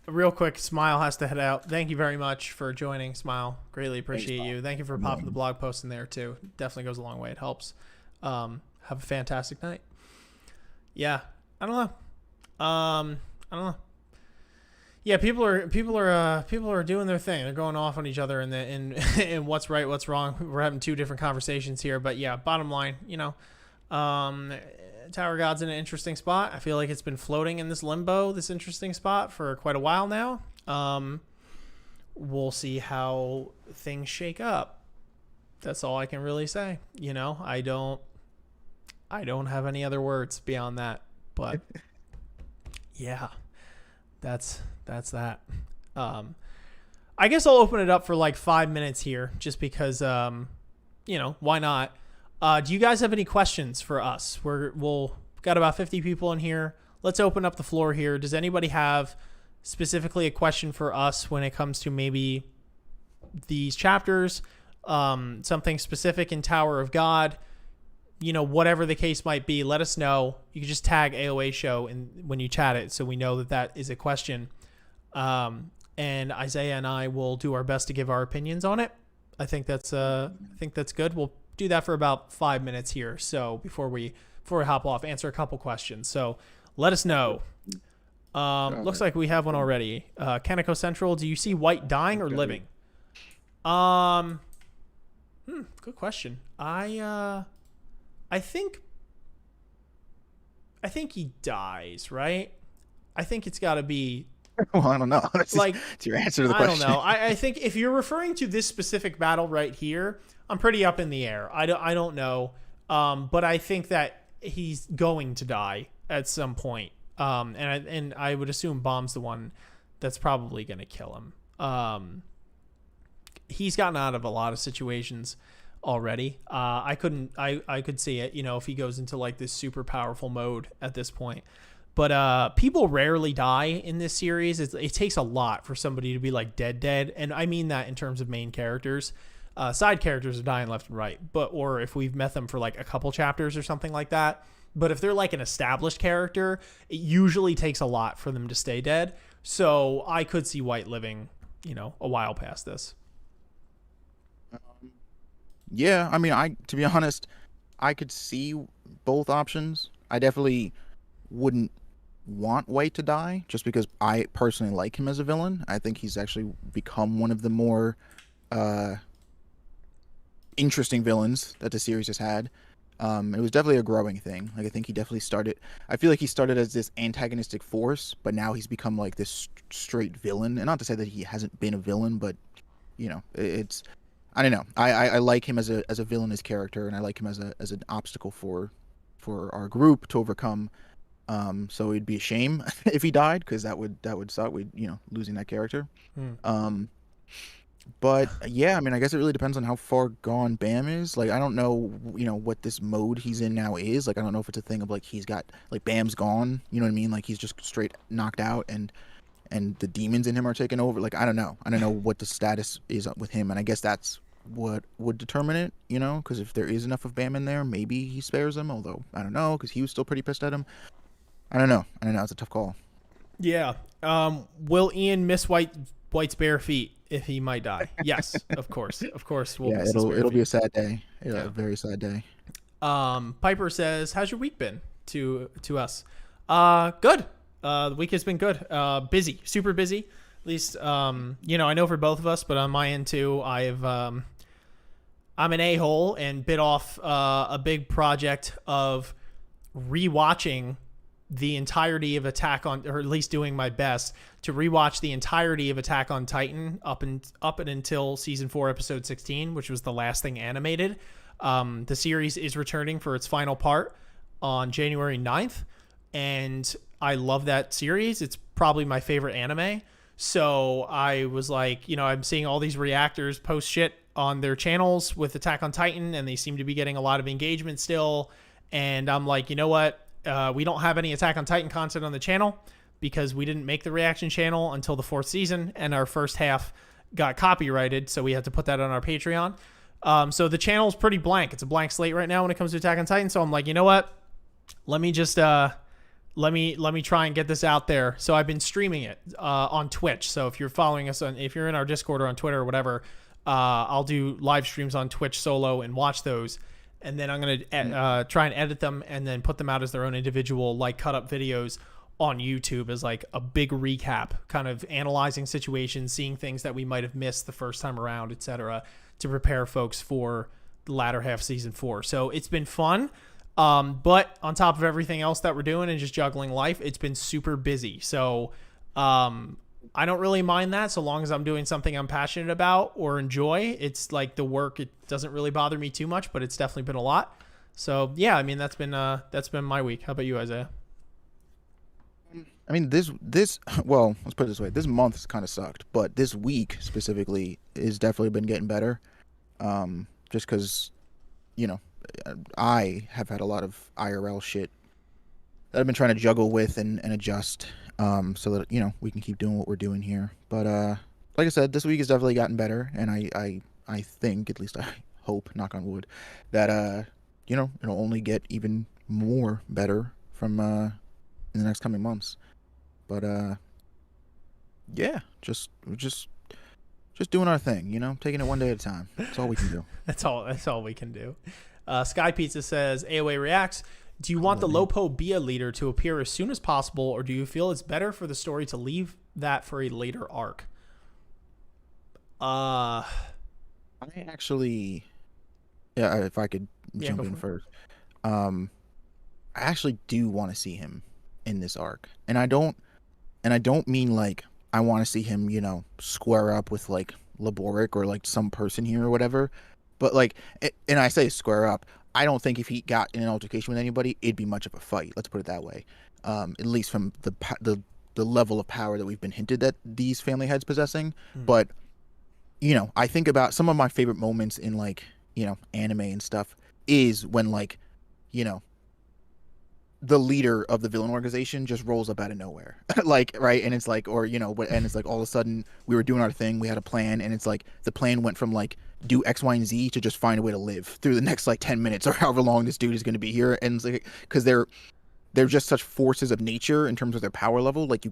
[SPEAKER 3] Real quick, Smile has to head out. Thank you very much for joining, Smile. Greatly appreciate you. Thank you for popping the blog post in there too. Definitely goes a long way. It helps. Have a fantastic night. Yeah, I don't know. Yeah, people are doing their thing. They're going off on each other in what's right, what's wrong. We're having two different conversations here, but yeah, bottom line, Tower of God's in an interesting spot. I feel like it's been floating in this limbo, this interesting spot for quite a while now. We'll see how things shake up. That's all I can really say. I don't have any other words beyond that. But yeah, that's that. I guess I'll open it up for like 5 minutes here, just because why not? Do you guys have any questions for us? We'll got about 50 people in here. Let's open up the floor here. Does anybody have specifically a question for us when it comes to maybe these chapters, something specific in Tower of God, whatever the case might be, let us know. You can just tag AOA show when you chat it, so we know that is a question. And Isaiah and I will do our best to give our opinions on it. I think that's good. We'll do that for about 5 minutes here. So before we hop off, answer a couple questions. So let us know. Looks like we have one already. Kaneko Central, do you see White dying or living? Good question. I think he dies, right? I think it's got to be.
[SPEAKER 4] Well, I don't know. It's your answer to the question.
[SPEAKER 3] I don't know. I think if you're referring to this specific battle right here, I'm pretty up in the air. I don't know. But I think that he's going to die at some point. And I would assume Bomb's the one that's probably going to kill him. He's gotten out of a lot of situations already. I could see it, if he goes into like this super powerful mode at this point. But people rarely die in this series. It takes a lot for somebody to be like dead. And I mean that in terms of main characters. Side characters are dying left and right. Or if we've met them for like a couple chapters or something like that. But if they're like an established character, it usually takes a lot for them to stay dead. So I could see White living, a while past this.
[SPEAKER 4] Yeah, I mean, to be honest, I could see both options. I definitely wouldn't want White to die just because I personally like him as a villain. I think he's actually become one of the more interesting villains that the series has had. It was definitely a growing thing. Like, I think he definitely I feel like he started as this antagonistic force, but now he's become like this straight villain. And not to say that he hasn't been a villain, but it's, I don't know. I like him as a villainous character, and I like him as an obstacle for our group to overcome. So it'd be a shame if he died, because that would suck. Losing that character. But yeah, I mean, I guess it really depends on how far gone Bam is. Like, I don't know, what this mode he's in now is. Like, I don't know if it's a thing of like he's got like Bam's gone. You know what I mean? Like, he's just straight knocked out, and the demons in him are taking over. Like, I don't know what the status is with him, and I guess that's what would determine it. Because if there is enough of Bam in there, maybe he spares him. Although I don't know, because he was still pretty pissed at him. I don't know. It's a tough call.
[SPEAKER 3] Yeah. Will Ian miss White's bare feet if he might die? Yes, of course. We'll miss
[SPEAKER 4] it'll be a sad day. Yeah, a very sad day.
[SPEAKER 3] Piper says, "How's your week been?" To us. Good. The week has been good. Busy, super busy. At least, I know for both of us, but on my end too, I'm an a-hole and bit off a big project of rewatching the entirety of Attack on, or at least doing my best to rewatch the entirety of Attack on Titan up until season 4, episode 16, which was the last thing animated. The series is returning for its final part on January 9th, and I love that series. It's probably my favorite anime. So I was like, I'm seeing all these reactors post shit on their channels with Attack on Titan, and they seem to be getting a lot of engagement still. And I'm like, you know what? We don't have any Attack on Titan content on the channel because we didn't make the reaction channel until the 4th season, and our first half got copyrighted, so we had to put that on our Patreon. So the channel's pretty blank. It's a blank slate right now when it comes to Attack on Titan. So I'm like, you know what? Let me just let me try and get this out there. So I've been streaming it on Twitch. So if you're following us if you're in our Discord or on Twitter or whatever, I'll do live streams on Twitch solo and watch those. And then I'm going to try and edit them and then put them out as their own individual, like, cut up videos on YouTube as like a big recap, kind of analyzing situations, seeing things that we might have missed the first time around, etc., to prepare folks for the latter half of season 4. So it's been fun. But on top of everything else that we're doing and just juggling life, it's been super busy. So I don't really mind that, so long as I'm doing something I'm passionate about or enjoy. It's like the work, it doesn't really bother me too much, but it's definitely been a lot. So yeah, I mean, that's been my week. How about you, Isaiah?
[SPEAKER 4] I mean, this well, let's put it this way. This month has kind of sucked, but this week specifically has definitely been getting better. Just because, I have had a lot of IRL shit that I've been trying to juggle with and adjust, so that we can keep doing what we're doing here. But like I said, this week has definitely gotten better, and I think, at least I hope, knock on wood, that it'll only get even more better from in the next coming months. But yeah, just doing our thing, taking it one day at a time. That's all we can do.
[SPEAKER 3] That's all we can do. Sky Pizza says, AOA reacts. Do you want the Lopo Bia leader to appear as soon as possible, or do you feel it's better for the story to leave that for a later arc?
[SPEAKER 4] I actually, yeah, if I could jump in first, I actually do want to see him in this arc, and I don't mean like I want to see him, square up with like Laboric or like some person here or whatever, but like, and I say square up. I don't think if he got in an altercation with anybody, it'd be much of a fight. Let's put it that way. At least from the level of power that we've been hinted at these family heads possessing. But I think about some of my favorite moments in like anime and stuff is when like the leader of the villain organization just rolls up out of nowhere, like, right, and it's like, or and it's like all of a sudden we were doing our thing, we had a plan, and it's like the plan went from like do X, Y, and Z to just find a way to live through the next like 10 minutes or however long this dude is going to be here, and it's like, because they're just such forces of nature in terms of their power level, like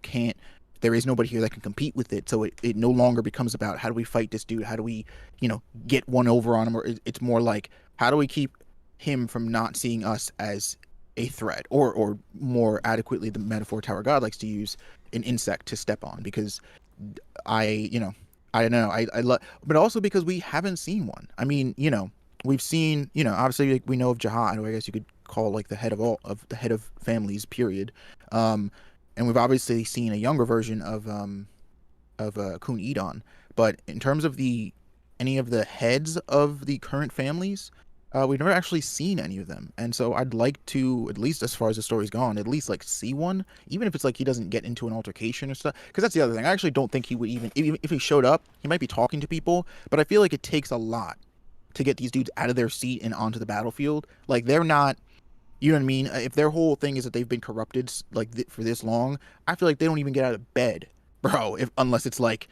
[SPEAKER 4] there is nobody here that can compete with it, so it no longer becomes about how do we fight this dude, how do we get one over on him, or it's more like how do we keep him from not seeing us as a threat, or more adequately, the metaphor Tower God likes to use, an insect to step on, because I don't know, I love, but also because we haven't seen one. I mean, we've seen, obviously, like, we know of Jahan, who I guess you could call like the head of families, period. And we've obviously seen a younger version of Kun Edon, but in terms of any of the heads of the current families, we've never actually seen any of them, and so I'd like to, at least as far as the story's gone, at least like see one, even if it's like he doesn't get into an altercation or stuff. Because that's the other thing. I actually don't think he would even if he showed up, he might be talking to people, but I feel like it takes a lot to get these dudes out of their seat and onto the battlefield. Like, they're not, you know what I mean? If their whole thing is that they've been corrupted like for this long, I feel like they don't even get out of bed, bro. Unless it's like,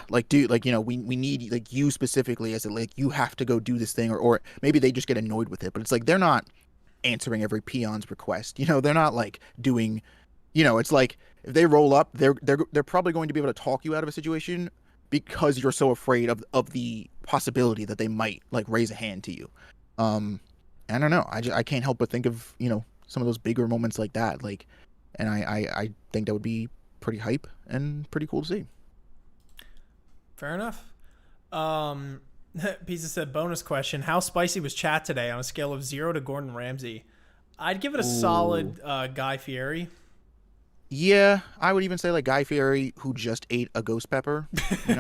[SPEAKER 4] like, dude, like, we need like you specifically as like you have to go do this thing, or maybe they just get annoyed with it, but it's like they're not answering every peon's request, they're not like doing, it's like if they roll up, they're probably going to be able to talk you out of a situation because you're so afraid of the possibility that they might like raise a hand to you. I don't know, I can't help but think of some of those bigger moments like that, like, and I think that would be pretty hype and pretty cool to see.
[SPEAKER 3] Fair enough. Pizza said, bonus question. How spicy was chat today on a scale of 0 to Gordon Ramsay? I'd give it a solid Guy Fieri.
[SPEAKER 4] Yeah, I would even say like Guy Fieri, who just ate a ghost pepper. It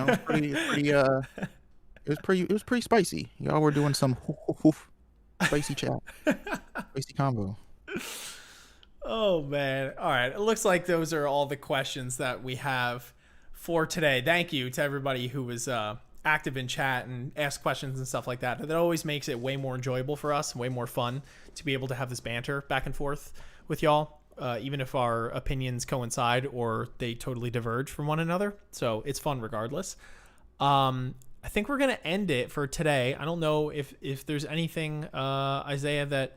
[SPEAKER 4] was pretty spicy. Y'all were doing some spicy chat. Spicy combo.
[SPEAKER 3] Oh, man. All right. It looks like those are all the questions that we have for today. Thank you to everybody who was active in chat and asked questions and stuff like that. That always makes it way more enjoyable for us, way more fun to be able to have this banter back and forth with y'all, even if our opinions coincide or they totally diverge from one another. So it's fun regardless. I think we're going to end it for today. I don't know if there's anything, Isaiah,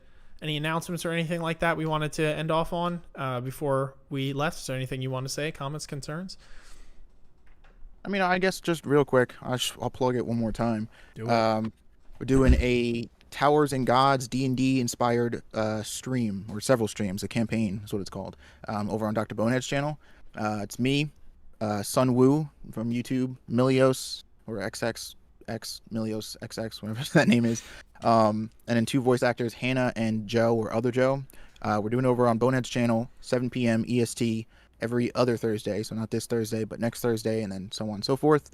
[SPEAKER 3] any announcements or anything like that we wanted to end off on before we left. Is there anything you want to say? Comments, concerns?
[SPEAKER 4] I mean, I guess just real quick, I'll plug it one more time. We're doing a Towers and Gods D&D inspired stream, or several streams, a campaign is what it's called, over on Dr. Bonehead's channel. It's me, Sun Wu from YouTube, Milios, or XX, Milios XX, whatever that name is, and then 2 voice actors, Hannah and Joe, or Other Joe. We're doing it over on Bonehead's channel, 7 p.m. EST, every other Thursday, so not this Thursday, but next Thursday, and then so on and so forth.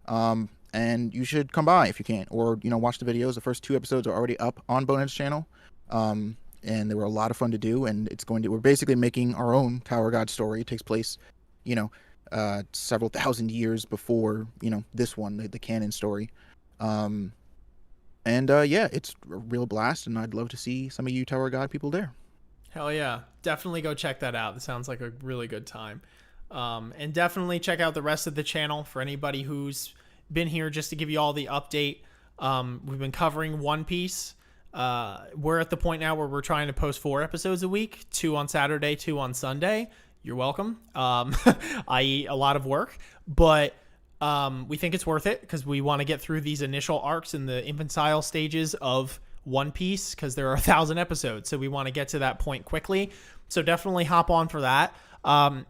[SPEAKER 4] And you should come by if you can, or watch the videos. The first 2 episodes are already up on Bonehead's channel, and they were a lot of fun to do. And we're basically making our own Tower God story. It takes place, several thousand years before this one, the canon story. Yeah, it's a real blast, and I'd love to see some of you Tower God people there.
[SPEAKER 3] Hell yeah. Definitely go check that out. It sounds like a really good time. And definitely check out the rest of the channel for anybody who's been here just to give you all the update. We've been covering One Piece. We're at the point now where we're trying to post 4 episodes a week, 2 on Saturday, 2 on Sunday. You're welcome. I.e. a lot of work, but we think it's worth it because we want to get through these initial arcs in the infantile stages of One Piece because there are 1,000 episodes. So we want to get to that point quickly. So definitely hop on for that.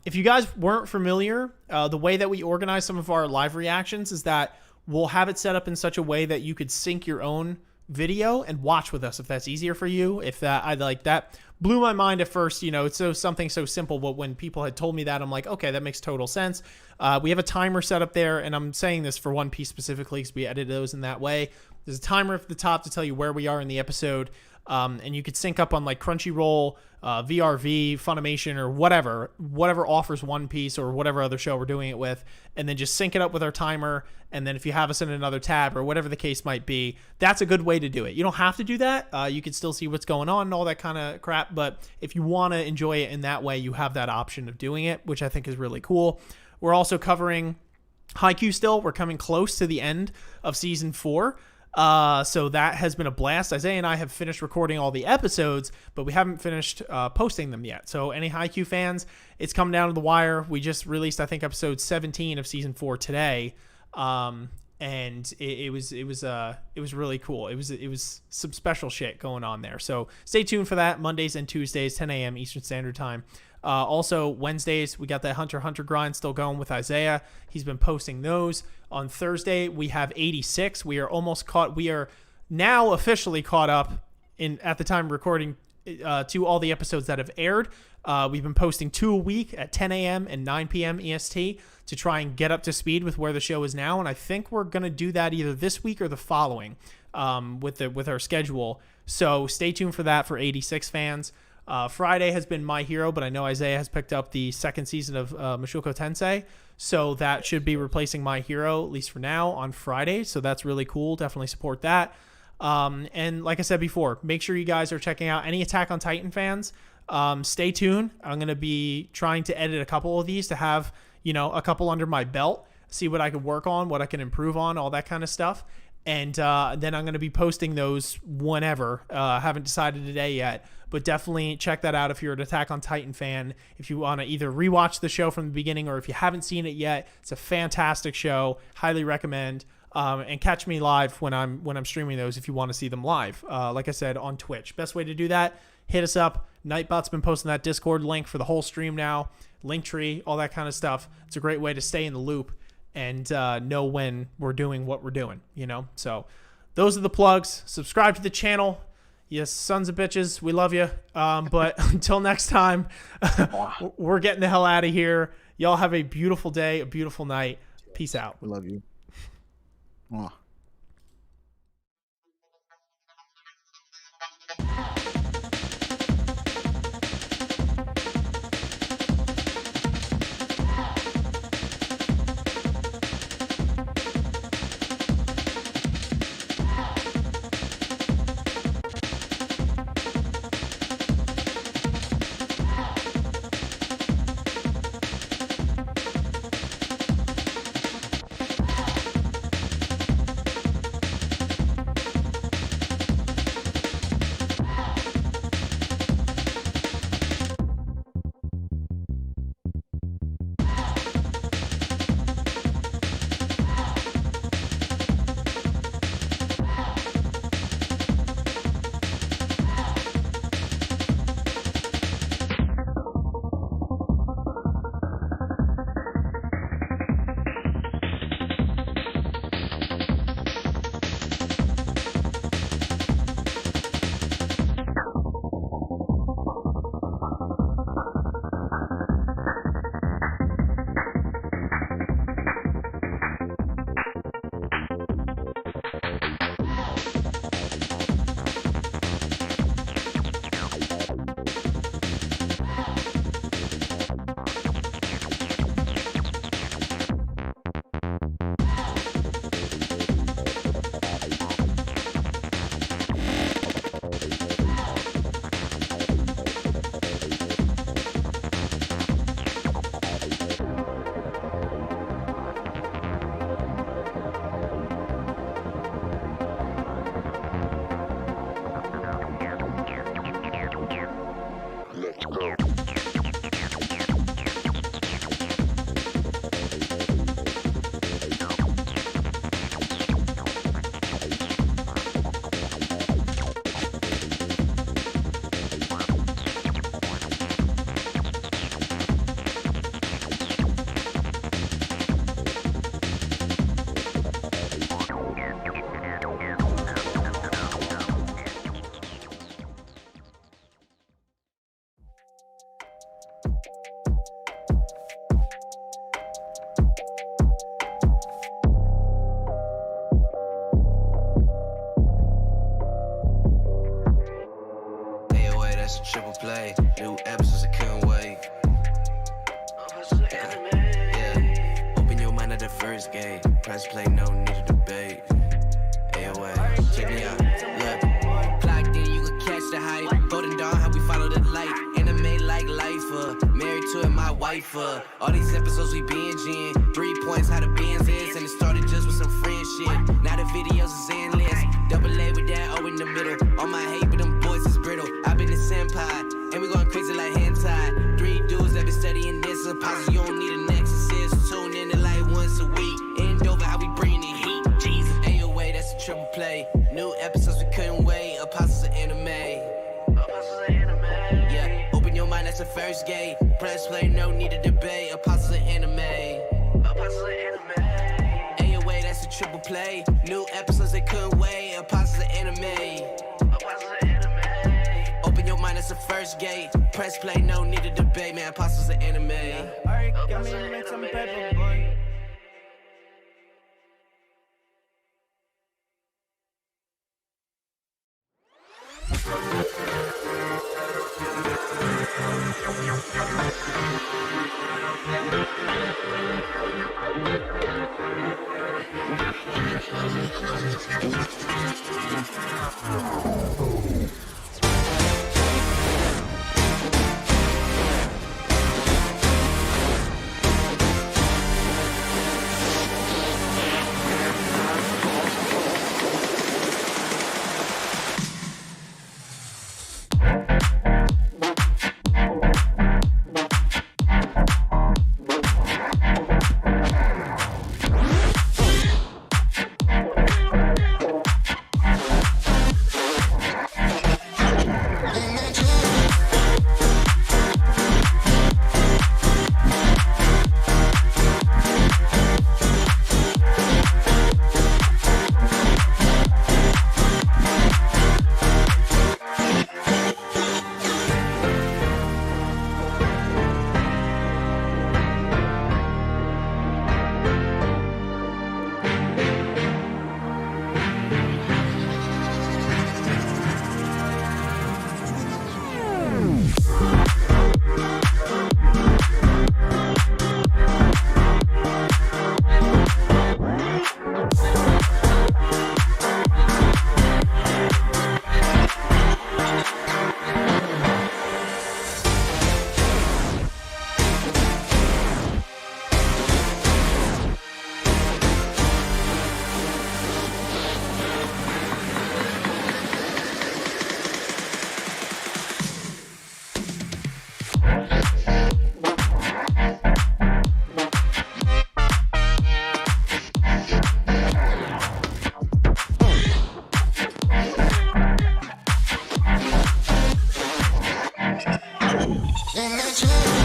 [SPEAKER 3] If you guys weren't familiar, the way that we organize some of our live reactions is that we'll have it set up in such a way that you could sync your own video and watch with us if that's easier for you. If that, I like that blew my mind at first, it's something so simple, but when people had told me that, I'm like, okay, that makes total sense. We have a timer set up there, and I'm saying this for One Piece specifically because we edited those in that way. There's a timer at the top to tell you where we are in the episode. And you could sync up on like Crunchyroll, VRV, Funimation, or whatever offers One Piece or whatever other show we're doing it with, and then just sync it up with our timer. And then if you have us in another tab or whatever the case might be, that's a good way to do it. You don't have to do that. You can still see what's going on and all that kind of crap. But if you want to enjoy it in that way, you have that option of doing it, which I think is really cool. We're also covering Haikyuu still. We're coming close to the end of season 4. So that has been a blast. Isaiah and I have finished recording all the episodes, but we haven't finished posting them yet. So any Haikyuu fans, it's come down to the wire. We just released, I think, episode 17 of season 4 today. And it was really cool. It was some special shit going on there. So stay tuned for that. Mondays and Tuesdays, 10 a.m. Eastern Standard Time. Also Wednesdays, we got that Hunter x Hunter grind still going with Isaiah. He's been posting those. On Thursday, we have 86. We are almost caught. We are now officially caught up at the time of recording to all the episodes that have aired. We've been posting 2 a week at 10 a.m. and 9 p.m. EST to try and get up to speed with where the show is now. And I think we're going to do that either this week or the following with our schedule. So stay tuned for that for 86 fans. Friday has been My Hero, but I know Isaiah has picked up the 2nd season of Mushoku Tensei, so that should be replacing My Hero, at least for now, on Friday. So that's really cool. Definitely support that. And like I said before, make sure you guys are checking out any Attack on Titan fans. Stay tuned. I'm going to be trying to edit a couple of these to have, a couple under my belt, see what I can work on, what I can improve on, all that kind of stuff. And then I'm going to be posting those whenever. Haven't decided today yet, but definitely check that out if you're an Attack on Titan fan. If you want to either rewatch the show from the beginning or if you haven't seen it yet, it's a fantastic show. Highly recommend. And catch me live when I'm streaming those if you want to see them live. Like I said, on Twitch. Best way to do that, hit us up. Nightbot's been posting that Discord link for the whole stream now. Linktree, all that kind of stuff. It's a great way to stay in the loop and know when we're doing what we're doing, So those are the plugs. Subscribe to the channel. Yes, sons of bitches, we love you. But until next time, we're getting the hell out of here. Y'all have a beautiful day, a beautiful night. Peace out.
[SPEAKER 4] We love you. Mwah.
[SPEAKER 1] Press play, no need to debate. AOA, check me out. Look, clocked in, you can catch the hype. Golden Dawn, how we follow the light. Anime like life, married to it, my wife. All these episodes we binging. 3 points, how the bands is. And it started just with some friendship. Now the videos is endless. Double A with that O in the middle. All my hate, but them boys is brittle. I've been a senpai, and we going crazy like hentai. 3 dudes that been studying this. Apostles, you don't need an exorcist. Tune in to like once a week. End over, how we bringing the heat. Jesus, AOA, that's a triple play. New episodes, we couldn't wait. Apostles of anime. Yeah, open your mind, that's the first gate. Press play, no need to debate. Apostles of anime. AOA, that's a triple play. New episodes, they couldn't wait. Apostles of anime. Open your mind, that's the first gate. Press play, no need to debate, man. Apostles of anime.
[SPEAKER 2] Alright, got me to make some paper, boy.
[SPEAKER 5] In the